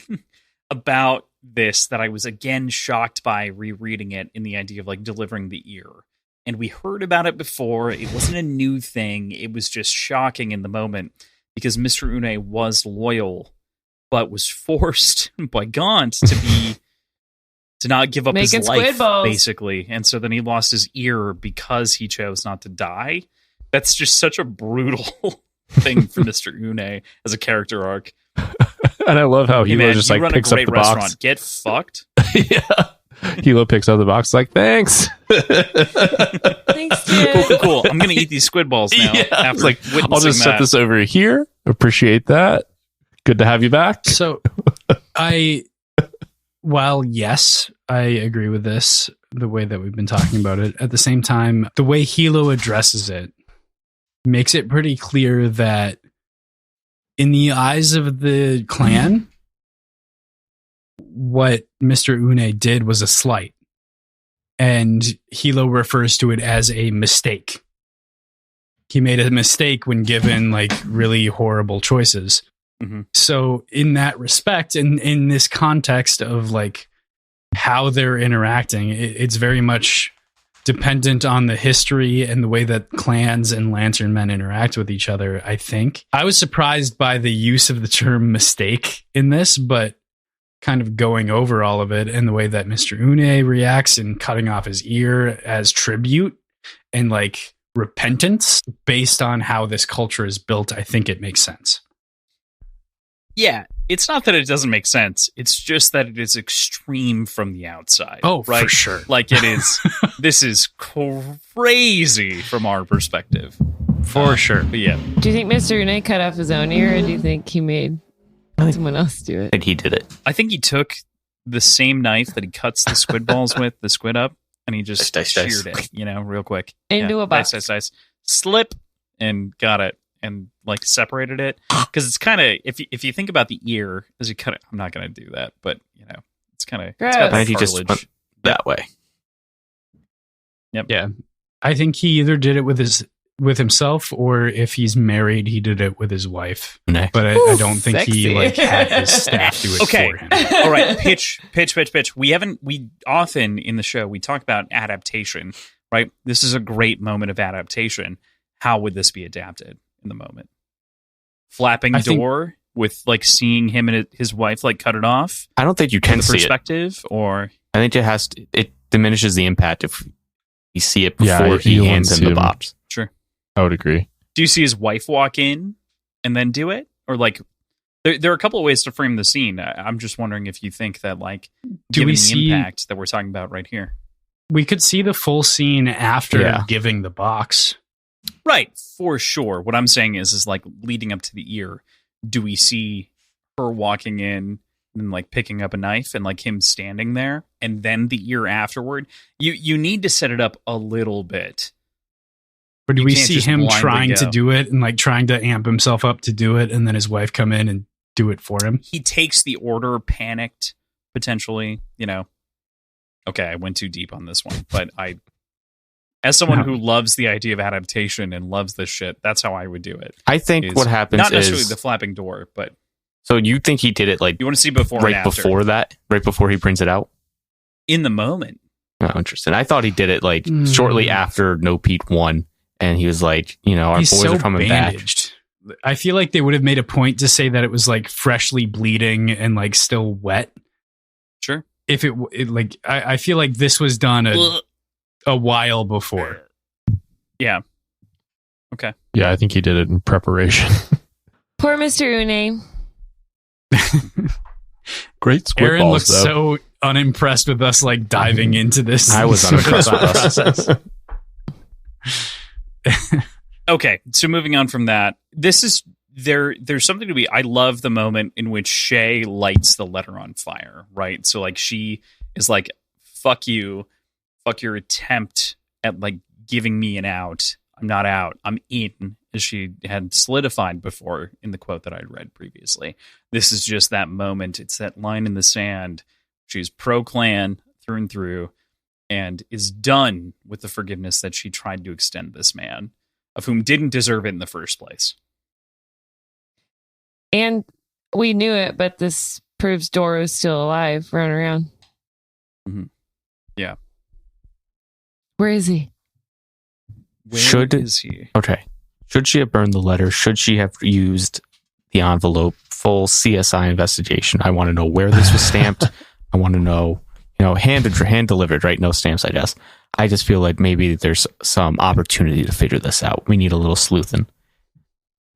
about this that I was again shocked by rereading it, in the idea of like delivering the ear. And we heard about it before. It wasn't a new thing. It was just shocking in the moment because Mr. Une was loyal, but was forced by Gaunt to not give up Making his life, squid balls. basically. And so then he lost his ear because he chose not to die. That's just such a brutal thing for Mr. Une as a character arc. And I love how Hilo just like picks up the box. Get fucked. Yeah. Hilo picks up the box like, thanks. Thanks, dude. Cool. I'm going to eat these squid balls now. Yeah, after it's like, I'll just set that. this over here. Appreciate that. Good to have you back. So while yes, I agree with this, the way that we've been talking about it, at the same time, the way Hilo addresses it makes it pretty clear that in the eyes of the clan, what Mr. Une did was a slight. And Hilo refers to it as a mistake. He made a mistake when given like really horrible choices. Mm-hmm. So in that respect, in this context of like how they're interacting, it's very much dependent on the history and the way that clans and lantern men interact with each other, I think. I was surprised by the use of the term mistake in this, but kind of going over all of it and the way that Mr. Une reacts and cutting off his ear as tribute and like repentance based on how this culture is built, I think it makes sense. Yeah, it's not that it doesn't make sense. It's just that it is extreme from the outside. Oh, right? for sure. Like it is. This is crazy from our perspective. For sure. But yeah. Do you think Mr. Une cut off his own ear, or do you think he made someone else do it? And he did it. I think he took the same knife that he cuts the squid balls with, the squid up, and he just Dice. sheared it, real quick. Into a box. Dice. Slip, and got it. And like separated it, because it's kind of, if you think about the ear as you cut it, I'm not going to do that, but it's kind of, it's got Gross. that I think he just cartilage. went that way. Yep. Yeah. I think he either did it with himself, or if he's married, he did it with his wife. Nah. But I don't think he sexy. like had his staff do it Okay. for him. All right, pitch. We often in the show, we talk about adaptation, right? This is a great moment of adaptation. How would this be adapted in the moment? Flapping I think- door with like seeing him and his wife like cut it off. I don't think you can The see it. perspective, or I think it diminishes the impact if you see it Yeah, before if you he hands wouldn't him see the him. box. sure. I would agree. Do you see his wife walk in and then do it? Or like, there are a couple of ways to frame the scene. I'm just wondering if you think that like, Do given we the see- impact that we're talking about right here. We could see the full scene after Yeah. giving the box. Right, for sure. What I'm saying is like leading up to the ear, do we see her walking in and like picking up a knife and like him standing there and then the ear afterward? You need to set it up a little bit. Or do You we can't see just him blindly trying to go. do it and like trying to amp himself up to do it, and then his wife come in and do it for him? He takes the order panicked, potentially, Okay, I went too deep on this one, but as someone No. who loves the idea of adaptation and loves this shit, that's how I would do it. I think Is what happens not necessarily is the flapping door, but so you think he did it like you want to see before and right after. before that, right before he brings it out. In the moment. Oh, interesting. I thought he did it like Mm. shortly after No Pete won, and he was like, our He's boys so are coming bandaged. I feel like they would have made a point to say that it was like freshly bleeding and like still wet. Sure. If it like, I feel like this was done a while before. Yeah. Okay. Yeah, I think he did it in preparation. Poor Mr. Une. Great squid Aaron balls, looks though. so unimpressed with us like diving into this. I was unimpressed with us. Okay, so moving on from that, this is there's something to be. I love the moment in which Shay lights the letter on fire, right? So like she is like, fuck you, fuck your attempt at like giving me an out. I'm not out, I'm in, as she had solidified before in the quote that I'd read previously. This is just that moment. It's that line in the sand. She's pro-clan through and through and is done with the forgiveness that she tried to extend this man, of whom didn't deserve it in the first place. And we knew it, but this proves Doro's still alive, running around. Mm-hmm. Yeah. Where is he? Where is he? Okay. Should she have burned the letter? Should she have used the envelope? Full CSI investigation. I want to know where this was stamped. I want to know, hand delivered, right? No stamps, I guess. I just feel like maybe there's some opportunity to figure this out. We need a little sleuthing.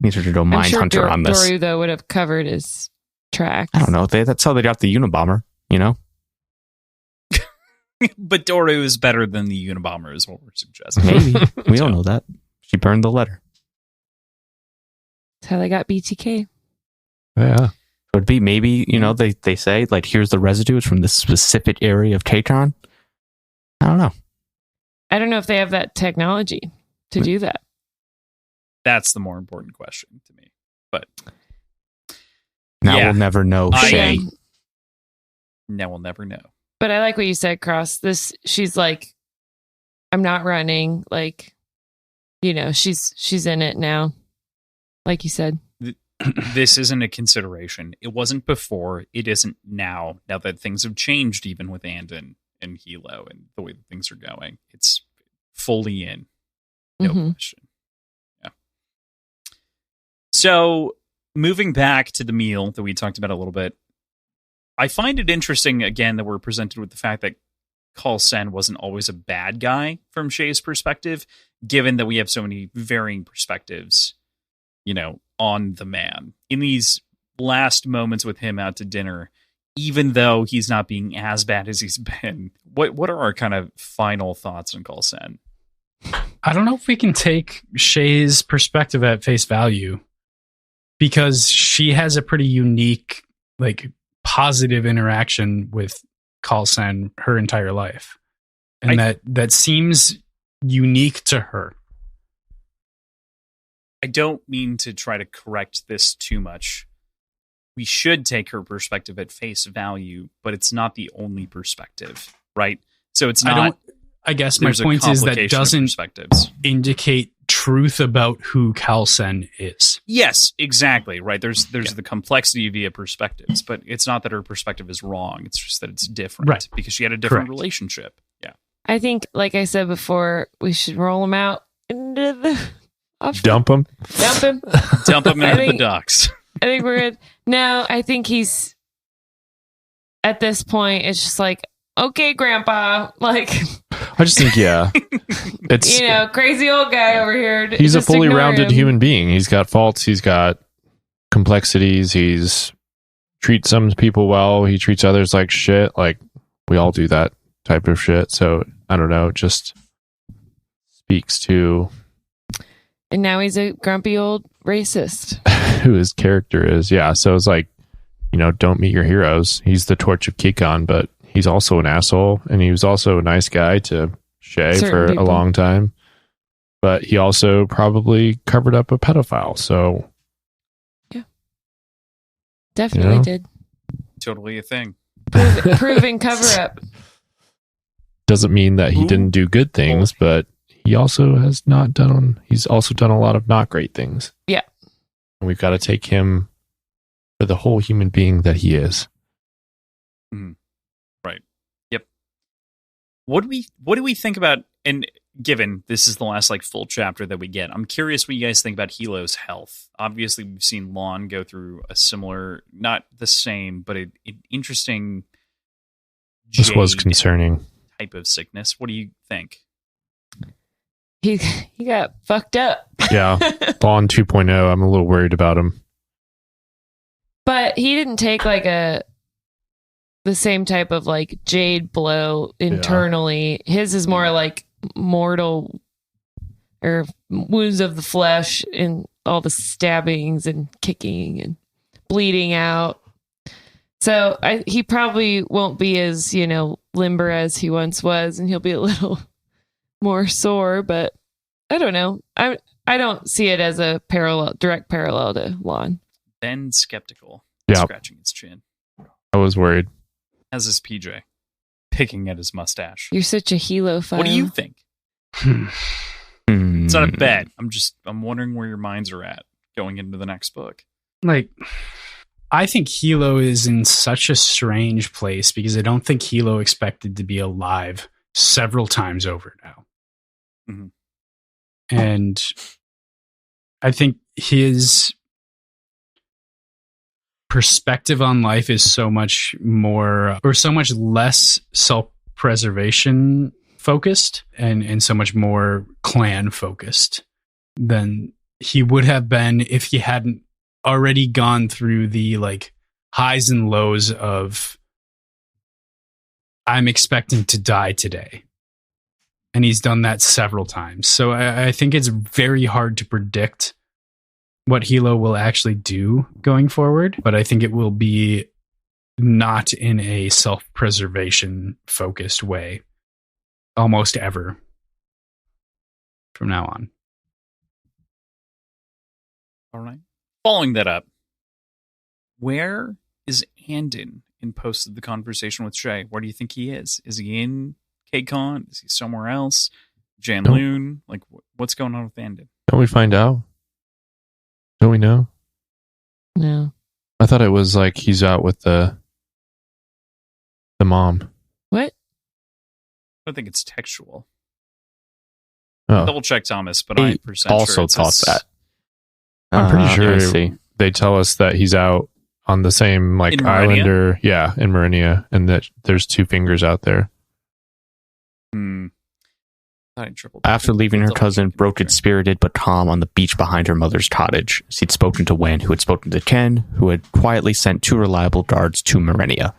Need her to go mind hunter on this. Doru, though, would have covered his tracks. I don't know. That's how they got the Unabomber, But Doru is better than the Unabomber, is what we're suggesting. Maybe. We don't know that. She burned the letter. That's how they got BTK. Yeah. Would be maybe, they say, like, here's the residues from this specific area of Kacon. I don't know. I don't know if they have that technology to do that. That's the more important question to me. But now we'll never know, Shay. Now we'll never know. But I like what you said, Cross. She's like, I'm not running. Like, she's in it now. Like you said. This isn't a consideration. It wasn't before. It isn't now. Now that things have changed, even with Andon and Hilo and the way that things are going, it's fully in. No question. Yeah. So moving back to the meal that we talked about a little bit, I find it interesting, again, that we're presented with the fact that Khal Sen wasn't always a bad guy from Shay's perspective, given that we have so many varying perspectives, on the man. In these last moments with him out to dinner, even though he's not being as bad as he's been, what are our kind of final thoughts on Khal Sen? I don't know if we can take Shay's perspective at face value, because she has a pretty unique, like, positive interaction with Khal Sen her entire life. And that seems unique to her. I don't mean to try to correct this too much. We should take her perspective at face value, but it's not the only perspective, right? So it's not. I guess my point is that doesn't indicate truth about who Khal Sen is. Yes, exactly. Right. There's the complexity via perspectives, but it's not that her perspective is wrong. It's just that it's different, right? Because she had a different relationship. Yeah. I think, like I said before, we should roll him out into the. Dump him. Dump him into the docks. I think we're good. No, I think he's at this point. It's just like, okay, Grandpa. Like, I just think, it's crazy old guy over here. He's a fully rounded him. human being. He's got faults. He's got complexities. He's treats some people well. He treats others like shit. Like, we all do that type of shit. So I don't know. It just speaks to. And now he's a grumpy old racist. Who his character is. Yeah. So it's like, don't meet your heroes. He's the torch of Kikon, but he's also an asshole. And he was also a nice guy to Shay for a long time. But he also probably covered up a pedophile. So. Yeah. Definitely did. Totally a thing. Proven cover up. Doesn't mean that he didn't do good things, but he also he's also done a lot of not great things. Yeah. And we've got to take him for the whole human being that he is. Right. Yep. What do we think about, and given this is the last full chapter that we get, I'm curious what you guys think about Hilo's health. Obviously, we've seen Lon go through a similar, not the same, but an interesting This was concerning. Type of sickness. What do you think? He got fucked up. Yeah. Bond 2.0. I'm a little worried about him. But he didn't take like the same type of like Jade blow internally. Yeah. His is more like mortal or wounds of the flesh and all the stabbings and kicking and bleeding out. So he probably won't be as, limber as he once was, and he'll be a little more sore, but I don't know. I don't see it as a direct parallel to Lon. Ben skeptical, scratching his chin. I was worried. As is PJ, picking at his mustache. You're such a helophile. What do you think? It's not a bet. I'm wondering where your minds are at going into the next book. Like, I think Hilo is in such a strange place because I don't think Hilo expected to be alive several times over now. Mm-hmm. And I think his perspective on life is so much more or so much less self-preservation focused and so much more clan focused than he would have been if he hadn't already gone through the like highs and lows of I'm expecting to die today. And he's done that several times. So I think it's very hard to predict what Hilo will actually do going forward, but I think it will be not in a self-preservation focused way almost ever from now on. All right. Following that up, where is Andon in post of the conversation with Shay? Where do you think he is? Is he in KCON? Is he somewhere else? Jan Loon? Like, what's going on with Andon? Don't we find out? Don't we know? No. I thought it was like he's out with the mom. What? I don't think it's textual. Oh. Double check Thomas, but I'm also sure thought that. I'm pretty sure see. They tell us that he's out on the same like in island or in Marinia, and that there's two fingers out there. After leaving her cousin, broken-spirited but calm on the beach behind her mother's cottage, she'd spoken to Wen, who had spoken to Ken, who had quietly sent two reliable guards to Marenia.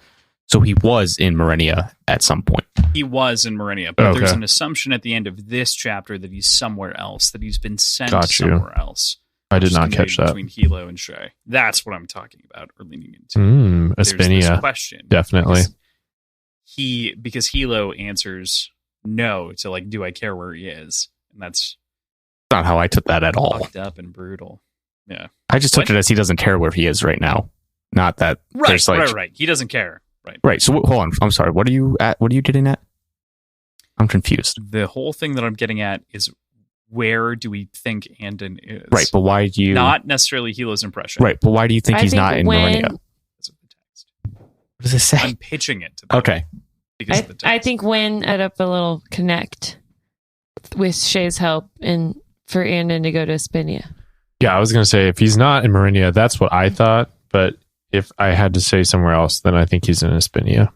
So he was in Marenia at some point. He was in Marenia, but there's an assumption at the end of this chapter that he's somewhere else, that he's been sent somewhere else. I did not catch that. Between Hilo and Shay. That's what I'm talking about or leaning into. Espinia. This question. Definitely. Because Hilo answers no to like, do I care where he is? And that's not how I took that at all. Fucked up and brutal. Yeah. I just took it as he doesn't care where he is right now. Not that there's like right. He doesn't care. Right. So hold on. I'm sorry. What are you getting at? I'm confused. The whole thing that I'm getting at is where do we think Andon is? Right, but why do you... Not necessarily Hilo's impression. Right, but why do you think he's not in Marenia? Because of the text. What does it say? I'm pitching it to them. Okay. Because of the text. I think Wen set up a little connect with Shay's help and for Andon to go to Espinia. Yeah, I was going to say, if he's not in Marenia, that's what I thought. But if I had to say somewhere else, then I think he's in Espinia.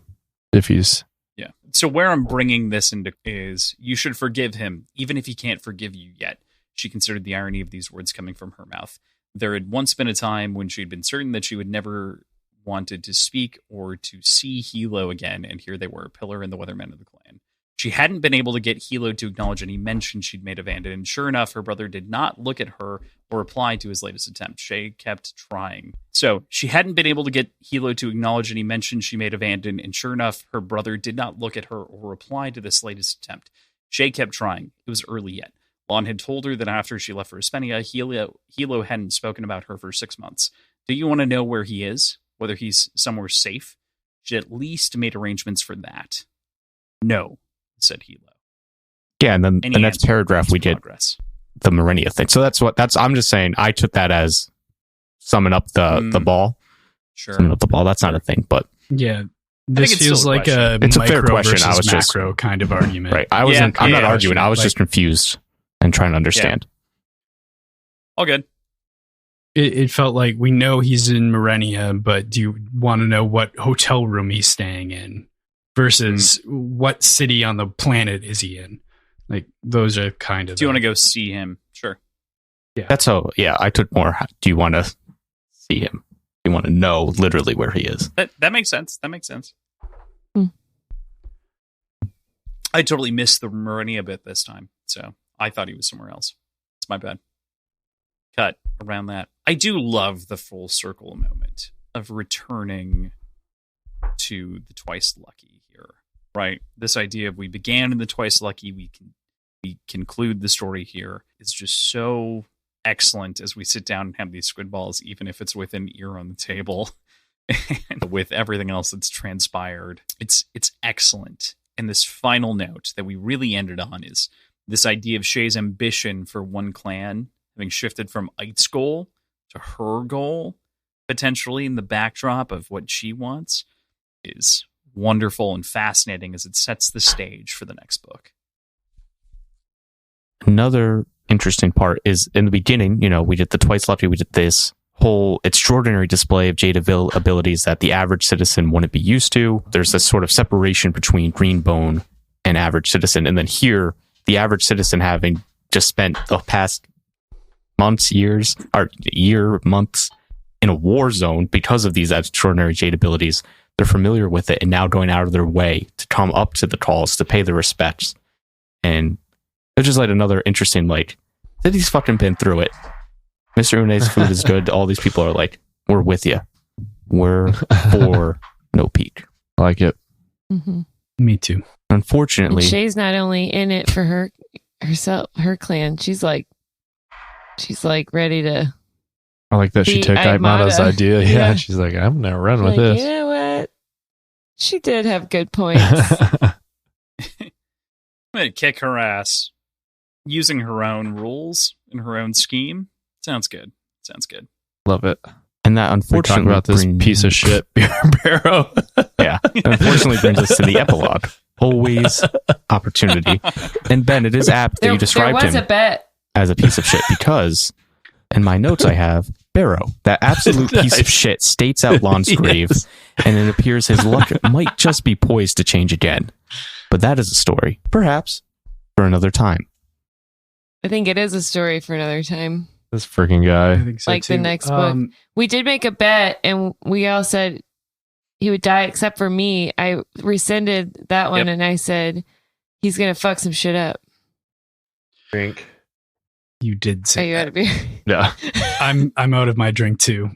If he's... Yeah. So where I'm bringing this into is you should forgive him, even if he can't forgive you yet. She considered the irony of these words coming from her mouth. There had once been a time when she had been certain that she would never wanted to speak or to see Hilo again, and here they were, a pillar in the weathermen of the clan. She hadn't been able to get Hilo to acknowledge any mention she'd made of Andon, and sure enough, her brother did not look at her or reply to his latest attempt. Shay kept trying. So she hadn't been able to get Hilo to acknowledge any mention she made of Andon, and sure enough, her brother did not look at her or reply to this latest attempt. Shay kept trying. It was early yet. Lon had told her that after she left for Espinia, Hilo hadn't spoken about her for 6 months. Do you want to know where he is? Whether he's somewhere safe? She at least made arrangements for that. No, said Hilo. Yeah, and then the next paragraph we did the Marenia thing. So I'm just saying I took that as summing up the ball. Sure. Summing up the ball. That's not a thing, but yeah. This feels like it's a fair question. I was just macro kind of argument. Right. I'm not arguing. I was just confused and trying to understand. Yeah. All good. It felt like we know he's in Marenia, but do you want to know what hotel room he's staying in versus what city on the planet is he in? Like, those are kind of... Do you want to go see him? Sure. That's how. Yeah, I took more. Do you want to see him? You want to know literally where he is? That makes sense. That makes sense. Hmm. I totally missed the Merinia bit this time, so I thought he was somewhere else. It's my bad. Cut around that. I do love the full circle moment of returning to the Twice Lucky here, right? This idea of we began in the Twice Lucky, we conclude the story here is just so excellent as we sit down and have these squid balls, even if it's with an ear on the table and with everything else that's transpired. It's excellent. And this final note that we really ended on is this idea of Shay's ambition for one clan having shifted from Ite's goal to her goal, potentially in the backdrop of what she wants, is wonderful and fascinating as it sets the stage for the next book. Another interesting part is in the beginning, we did the Twice Lucky, we did this whole extraordinary display of Jade abilities that the average citizen wouldn't be used to. There's this sort of separation between Greenbone and average citizen. And then here, the average citizen having just spent the past months in a war zone because of these extraordinary Jade abilities, they're familiar with it and now going out of their way to come up to the calls to pay their respects. And it's just like another interesting, City's fucking been through it. Mr. Une's food is good. All these people are like, we're with you. We're for No Peak. I like it. Mm-hmm. Me too. Unfortunately, and Shay's not only in it for herself, her clan. She's like ready to. I like that she took Aimata's idea. Yeah, she's like, I'm gonna run with this. You know what? She did have good points. I'm gonna kick her ass using her own rules and her own scheme. Sounds good. Love it. And that unfortunately talk about this piece of shit Barrow. Yeah, unfortunately brings us to the epilogue. Always opportunity. And Ben, it is apt that you described him as a piece of shit because in my notes I have Barrow, that absolute piece of shit, states out Lonsgrave, and it appears his luck might just be poised to change again. But that is a story, perhaps, for another time. I think it is a story for another time. This freaking guy. I think so like too. The next book. We did make a bet and we all said he would die except for me. I rescinded that one and I said he's going to fuck some shit up. Drink. You did say you out of beer? Yeah. I'm out of my drink too.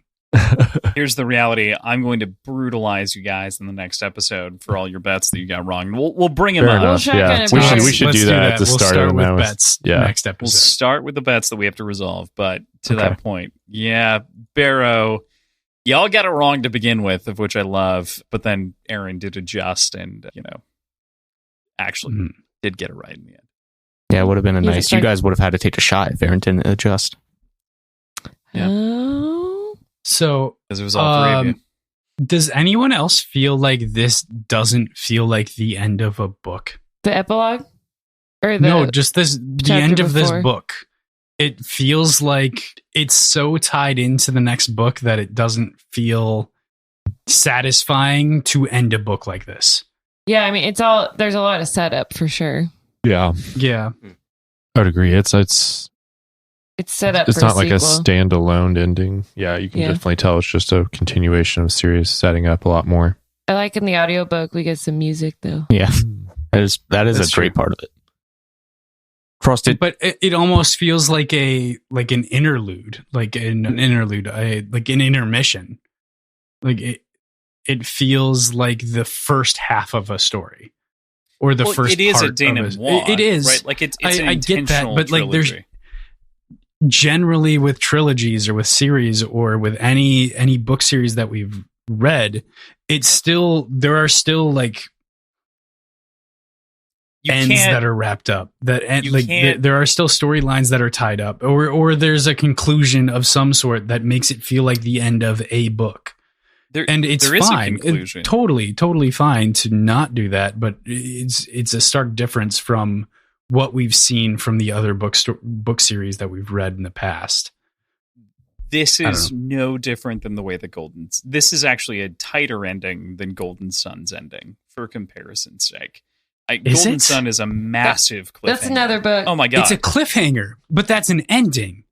Here's the reality. I'm going to brutalize you guys in the next episode for all your bets that you got wrong. We'll bring them up. Yeah. We should do that at the start of the bets next episode. We'll start with the bets that we have to resolve. But to that point, Barrow, y'all got it wrong to begin with, of which I love. But then Aaron did adjust and, actually did get it right in the end. Yeah, it would have been nice. You guys would have had to take a shot if Aaron didn't adjust. Yeah. So, because it was all three of you. Does anyone else feel like this doesn't feel like the end of a book? The epilogue? Or no, just the end of this book. It feels like it's so tied into the next book that it doesn't feel satisfying to end a book like this. Yeah, I mean, there's a lot of setup for sure. Yeah. Yeah. I would agree. It's set up. It's for not like a sequel. standalone ending. Yeah, you can definitely tell it's just a continuation of series setting up a lot more. I like in the audiobook we get some music though. Yeah, that is a great part of it. Frosted, but it almost feels like an interlude, like an intermission. Like it feels like the first half of a story, or the first. It is part a denouement. It is right. Like it's I get that, but trilogy. like there's generally with trilogies or with series or with any book series that we've read, there are still like ends that are wrapped up there are still storylines that are tied up or there's a conclusion of some sort that makes it feel like the end of a book. It's fine. It's totally fine to not do that, but it's a stark difference from what we've seen from the other book series that we've read in the past. This is no different than the way that this is actually a tighter ending than Golden Sun's ending, for comparison's sake. Golden Sun is a massive cliffhanger. That's another book. Oh my God. It's a cliffhanger, but that's an ending.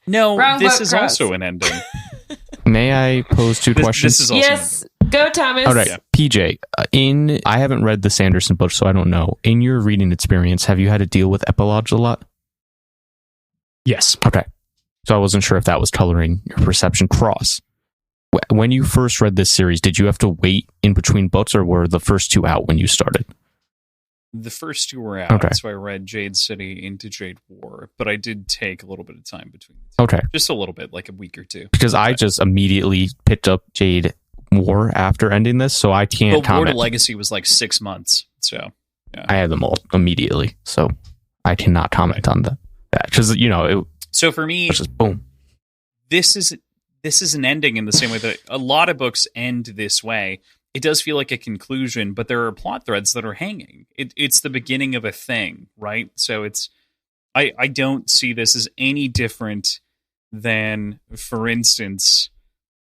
No, Wrong this book, is Cross. also an ending. May I pose two questions? This is also Yes, go Thomas. All right, Yeah. PJ. I haven't read the Sanderson book, so I don't know. In your reading experience, have you had to deal with epilogues a lot? Yes. Okay, so I wasn't sure if that was coloring your perception. Cross. When you first read this series, did you have to wait in between books, or were the first two out when you started? The first two were out, Okay. so I read Jade City into Jade War, but I did take a little bit of time between the two. Okay, Just a little bit, like a week or two. because I just immediately picked up Jade War after ending this, so I can't But War to comment. Legacy was like 6 months, so I had them all immediately, so I cannot comment on that. Because it so for me, was just boom. this is an ending in the same way that a lot of books end this way. It does feel like a conclusion, but there are plot threads that are hanging. It's the beginning of a thing, right? So I don't see this as any different than, for instance,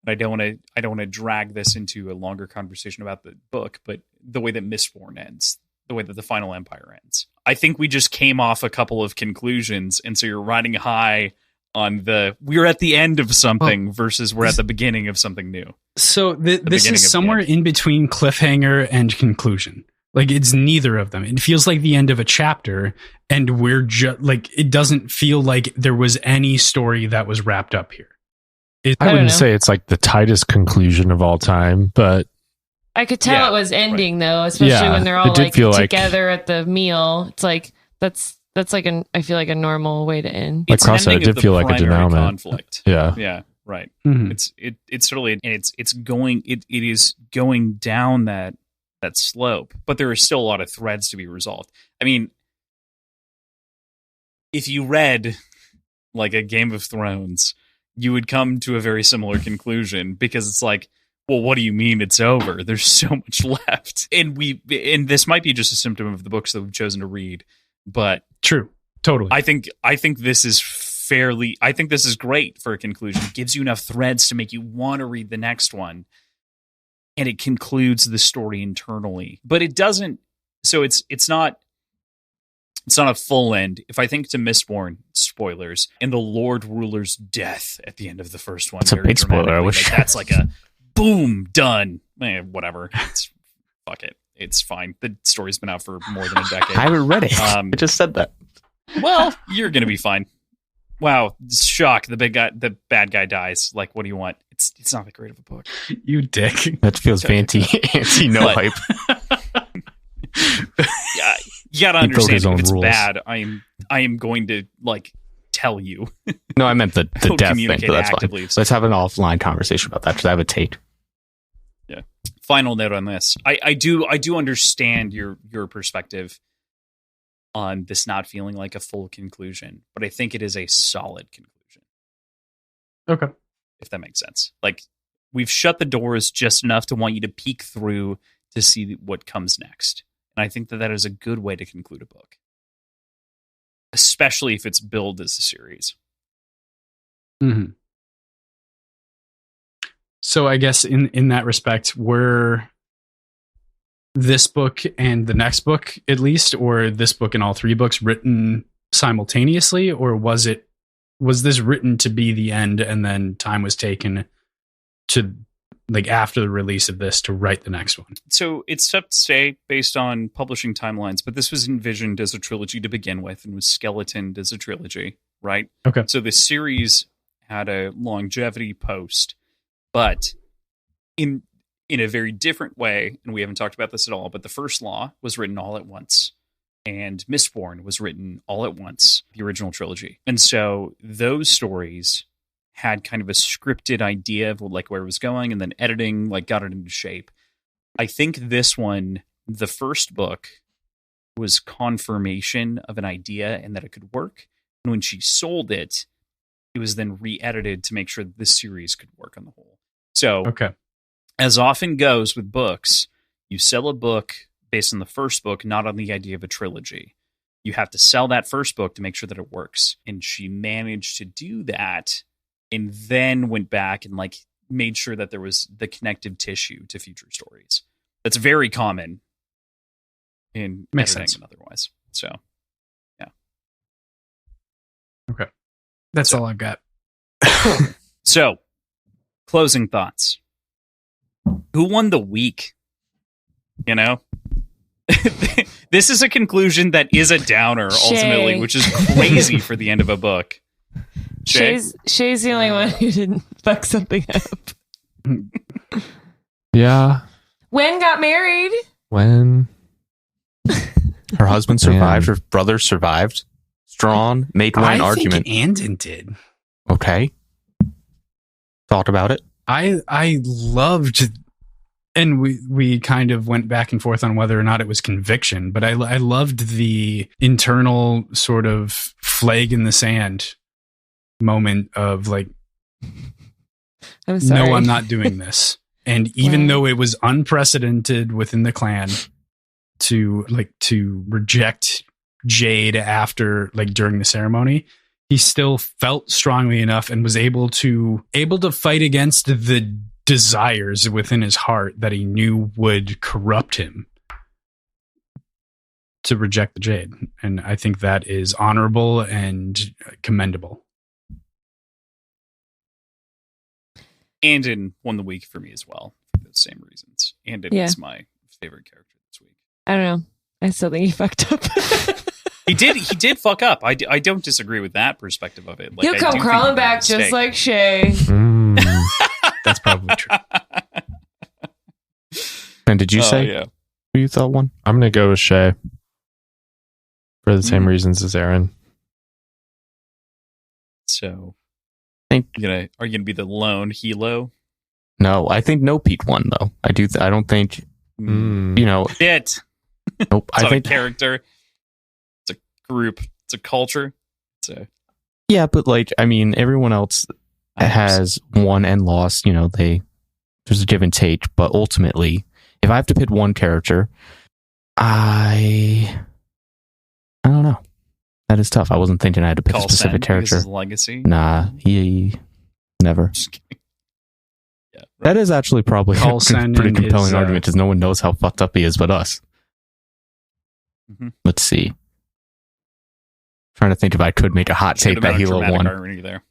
I don't want to drag this into a longer conversation about the book, but the way that Mistborn ends, the way that the Final Empire ends. I think we just came off a couple of conclusions, and so you're riding high on we're at the end of something versus we're at the beginning of something new. So this beginning is of somewhere the in between cliffhanger and conclusion. Like, it's neither of them. It feels like the end of a chapter, and we're just like, it doesn't feel like there was any story that was wrapped up here. I don't wouldn't know. say it's like the tightest conclusion of all time, but I could tell Yeah, it was ending though, especially Yeah, when they're it all did like feel like- together at the meal. It's like that's like I feel like a normal way to end. Like It's an Cross said, ending it of did the feel like a primary denouement. conflict. yeah. Yeah, right. Mhm. It's totally, and it's going, it is going down that slope, but there are still a lot of threads to be resolved. I mean, if you read like a Game of Thrones, you would come to a very similar conclusion, because it's like, well, what do you mean it's over? There's so much left. And this might be just a symptom of the books that we've chosen to read, but True. Totally. I think this is I think this is great for a conclusion. It gives you enough threads to make you want to read the next one. And it concludes the story internally. But it doesn't, so it's not a full end. If I think to Mistborn, spoilers, and the Lord Ruler's death at the end of the first one. That's a very big spoiler. I dramatically, wish- like, that's like a boom, done. Whatever. Fuck it. It's fine. The story's been out for more than a decade. I haven't read it. Um, I just said that. Well, you're gonna be fine. Wow, shock! The bad guy dies. Like, what do you want? It's not that great of a book. You dick. That feels anti no But- hype. Yeah, you gotta He broke understand his own if it's rules. bad. I am going to like tell you. No, I meant the Don't death thing, communicate but that's actively. fine. Let's have an offline conversation about that because I have a take. Final note on this: I do understand your perspective on this not feeling like a full conclusion, but I think it is a solid conclusion. Okay. If that makes sense. Like, we've shut the doors just enough to want you to peek through to see what comes next. And I think that is a good way to conclude a book, especially if it's billed as a series. Mm-hmm. So I guess in that respect, were this book and the next book, at least, or this book and all three books, written simultaneously, or was this written to be the end and then time was taken to, like, after the release of this to write the next one? So it's tough to say based on publishing timelines, but this was envisioned as a trilogy to begin with and was skeletoned as a trilogy, right? Okay. So the series had a longevity post, but in a very different way, and we haven't talked about this at all, but the First Law was written all at once, and Mistborn was written all at once, the original trilogy. And so those stories had kind of a scripted idea of like where it was going, and then editing like got it into shape. I think this one, the first book, was confirmation of an idea and that it could work. And when she sold it, it was then re-edited to make sure that this series could work on the whole. So, Okay. as often goes with books, you sell a book based on the first book, not on the idea of a trilogy. You have to sell that first book to make sure that it works. And she managed to do that, and then went back and like made sure that there was the connective tissue to future stories. That's very common in Makes editing sense. and otherwise. So, That's all I've got. So, closing thoughts. Who won the week? You know? This is a conclusion that is a downer, ultimately, which is crazy for the end of a book. Shay's the only one who didn't fuck something up. Yeah. Wen got married. When? Her husband survived. Her brother survived. Strong Maik Wen argument. I think Andon did. Okay. Thought about it. I loved, and we kind of went back and forth on whether or not it was conviction, but I loved the internal sort of flag in the sand moment of like, I'm sorry. no, I'm not doing this. And even though it was unprecedented within the clan to reject Jade after, like, during the ceremony, he still felt strongly enough and was able to fight against the desires within his heart that he knew would corrupt him to reject the Jade. And I think that is honorable and commendable. Andon won the week for me as well, for those same reasons. Andon is my favorite character this week. I don't know. I still think he fucked up. He did fuck up. I don't disagree with that perspective of it. Like, he'll come crawling back just like Shay. That's probably true. And did you say who you thought won? I'm going to go with Shay for the same reasons as Aaron. So, are you gonna be the lone helo? No, I think No Pete won though. I don't think it. Nope. It's I think a character. It's a group. It's a culture. Yeah, but like, I mean, everyone else has won and lost. You know, there's a give and take. But ultimately, if I have to pick one character, I don't know. That is tough. I wasn't thinking I had to pick a specific character. His legacy. Nah, he never. Just kidding. Yeah, right. That is actually probably a pretty compelling argument because no one knows how fucked up he is but us. Mm-hmm. Let's see. Trying to think if I could make a hot take that Hilo won. There.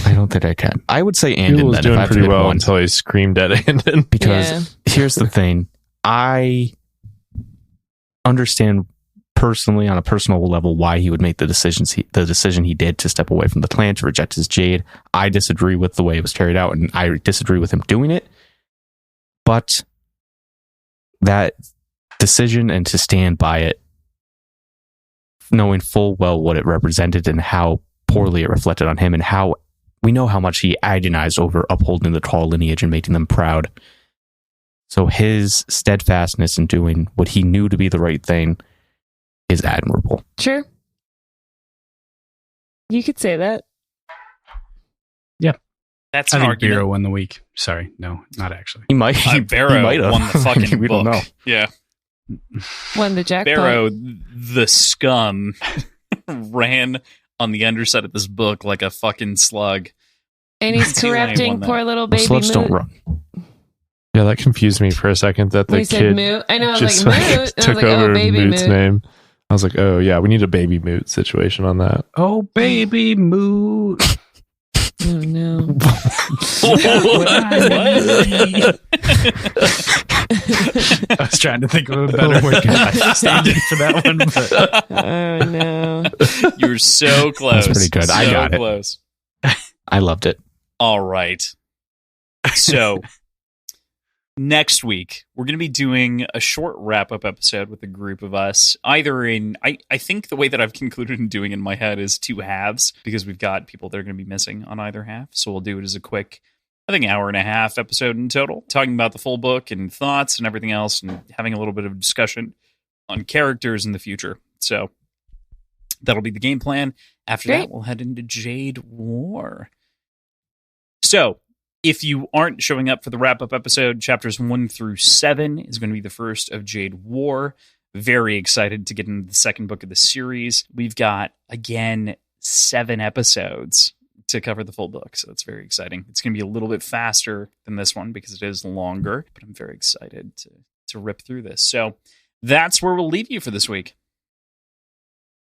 I don't think I can. I would say Andon. He was doing pretty well until he screamed at Andon. Because here's the thing. I understand personally, on a personal level, why he would make the decision he did to step away from the clan to reject his Jade. I disagree with the way it was carried out, and I disagree with him doing it. But that decision and to stand by it, knowing full well what it represented and how poorly it reflected on him, and how we know how much he agonized over upholding the tall lineage and making them proud. So his steadfastness in doing what he knew to be the right thing is admirable. Sure. You could say that. Yeah. That's an argument. I think Barrow won the week. Sorry. No, not actually. He might. Barrow might have won the fucking we book. don't know. Yeah. Won the jackpot. Barrow, the scum, ran on the underside of this book like a fucking slug. And he's corrupting poor little baby slugs Moot. don't run. Yeah, that confused me for a second that the kid Moot. I know, just Moot. took over Moot's name. I was like, oh yeah, we need a baby Moot situation on that. Oh, baby Moot. Oh no. I was trying to think of a better word stand-in for that one. But. Oh no. You were so close. That's pretty good. So I got close. I loved it. All right. So next week, we're going to be doing a short wrap-up episode with a group of us. Either in, I think the way that I've concluded in doing in my head is 2 halves, because we've got people that are going to be missing on either half. So we'll do it as a quick, I think, hour and a half episode in total, talking about the full book and thoughts and everything else, and having a little bit of discussion on characters in the future. So that'll be the game plan. After that, we'll head into Jade War. So if you aren't showing up for the wrap-up episode, chapters 1 through 7 is going to be the first of Jade War. Very excited to get into the second book of the series. We've got, again, 7 episodes to cover the full book, so it's very exciting. It's going to be a little bit faster than this one because it is longer, but I'm very excited to rip through this. So that's where we'll leave you for this week.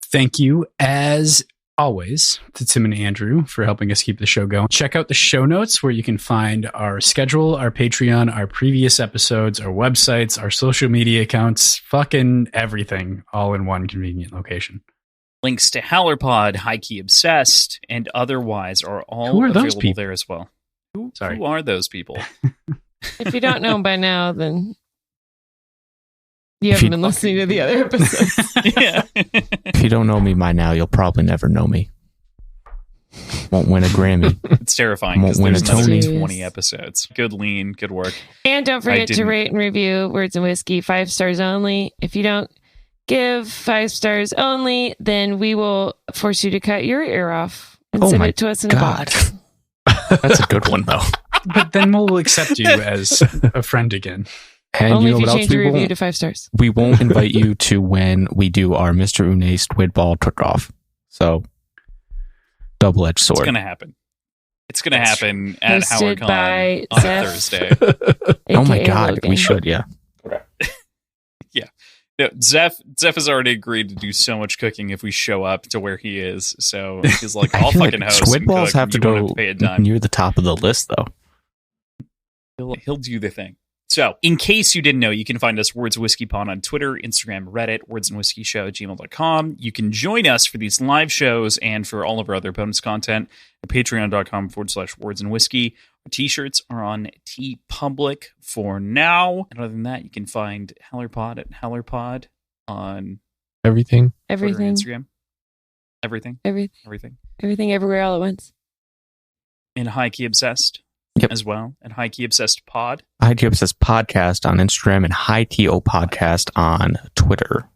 Thank you, as always, to Tim and Andrew for helping us keep the show going. Check out the show notes where you can find our schedule, our Patreon, our previous episodes, our websites, our social media accounts, fucking everything, all in one convenient location. Links to HowlerPod, High Key Obsessed, and otherwise are all Who are those available people? there as well. Who are those people? If you don't know by now, then you haven't been listening to the other episodes. Yeah. If you don't know me by now, you'll probably never know me. Won't win a Grammy. It's terrifying because Won't there's win a another Tony. 20 episodes. Good lean, good work. And don't forget to rate and review Words and Whiskey 5 stars only. If you don't give 5 stars only, then we will force you to cut your ear off and send it to us in a box. That's a good one, though. But then we'll accept you as a friend again. And only you know if you what else change we your review won't? to 5 stars. We won't invite you to when we do our Mr. Une squid ball cook-off. So, double-edged sword. It's going to happen. It's going to happen at Hosted HowlerCon by on Zeph. Thursday. Oh my AKA God, Logan. we should, yeah. Yeah, Zeph has already agreed to do so much cooking if we show up to where he is. So he's like, I'll I feel fucking like host squid and balls cook. have to You won't go have to pay a dime. near the top of the list, though. He'll do the thing. So, in case you didn't know, you can find us Words Whiskey Pod on Twitter, Instagram, Reddit, wordsandwhiskeyshow@gmail.com. You can join us for these live shows and for all of our other bonus content at patreon.com/words and whiskey. Our t-shirts are on TeePublic for now. And other than that, you can find HowlerPod at HowlerPod on Everything. Twitter Everything. and Instagram. Everything. Everything everywhere all at once. And High Key Obsessed Yep. as well. And High Key Obsessed Pod. IT Obsessed Podcast on Instagram and High TO Podcast on Twitter.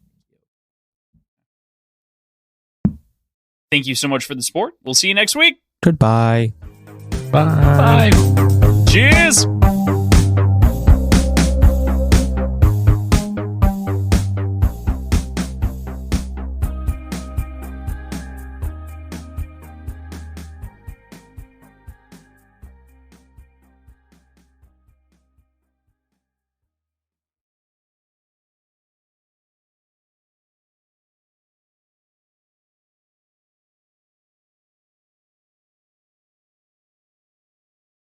Thank you so much for the support. We'll see you next week. Goodbye. Bye. Cheers.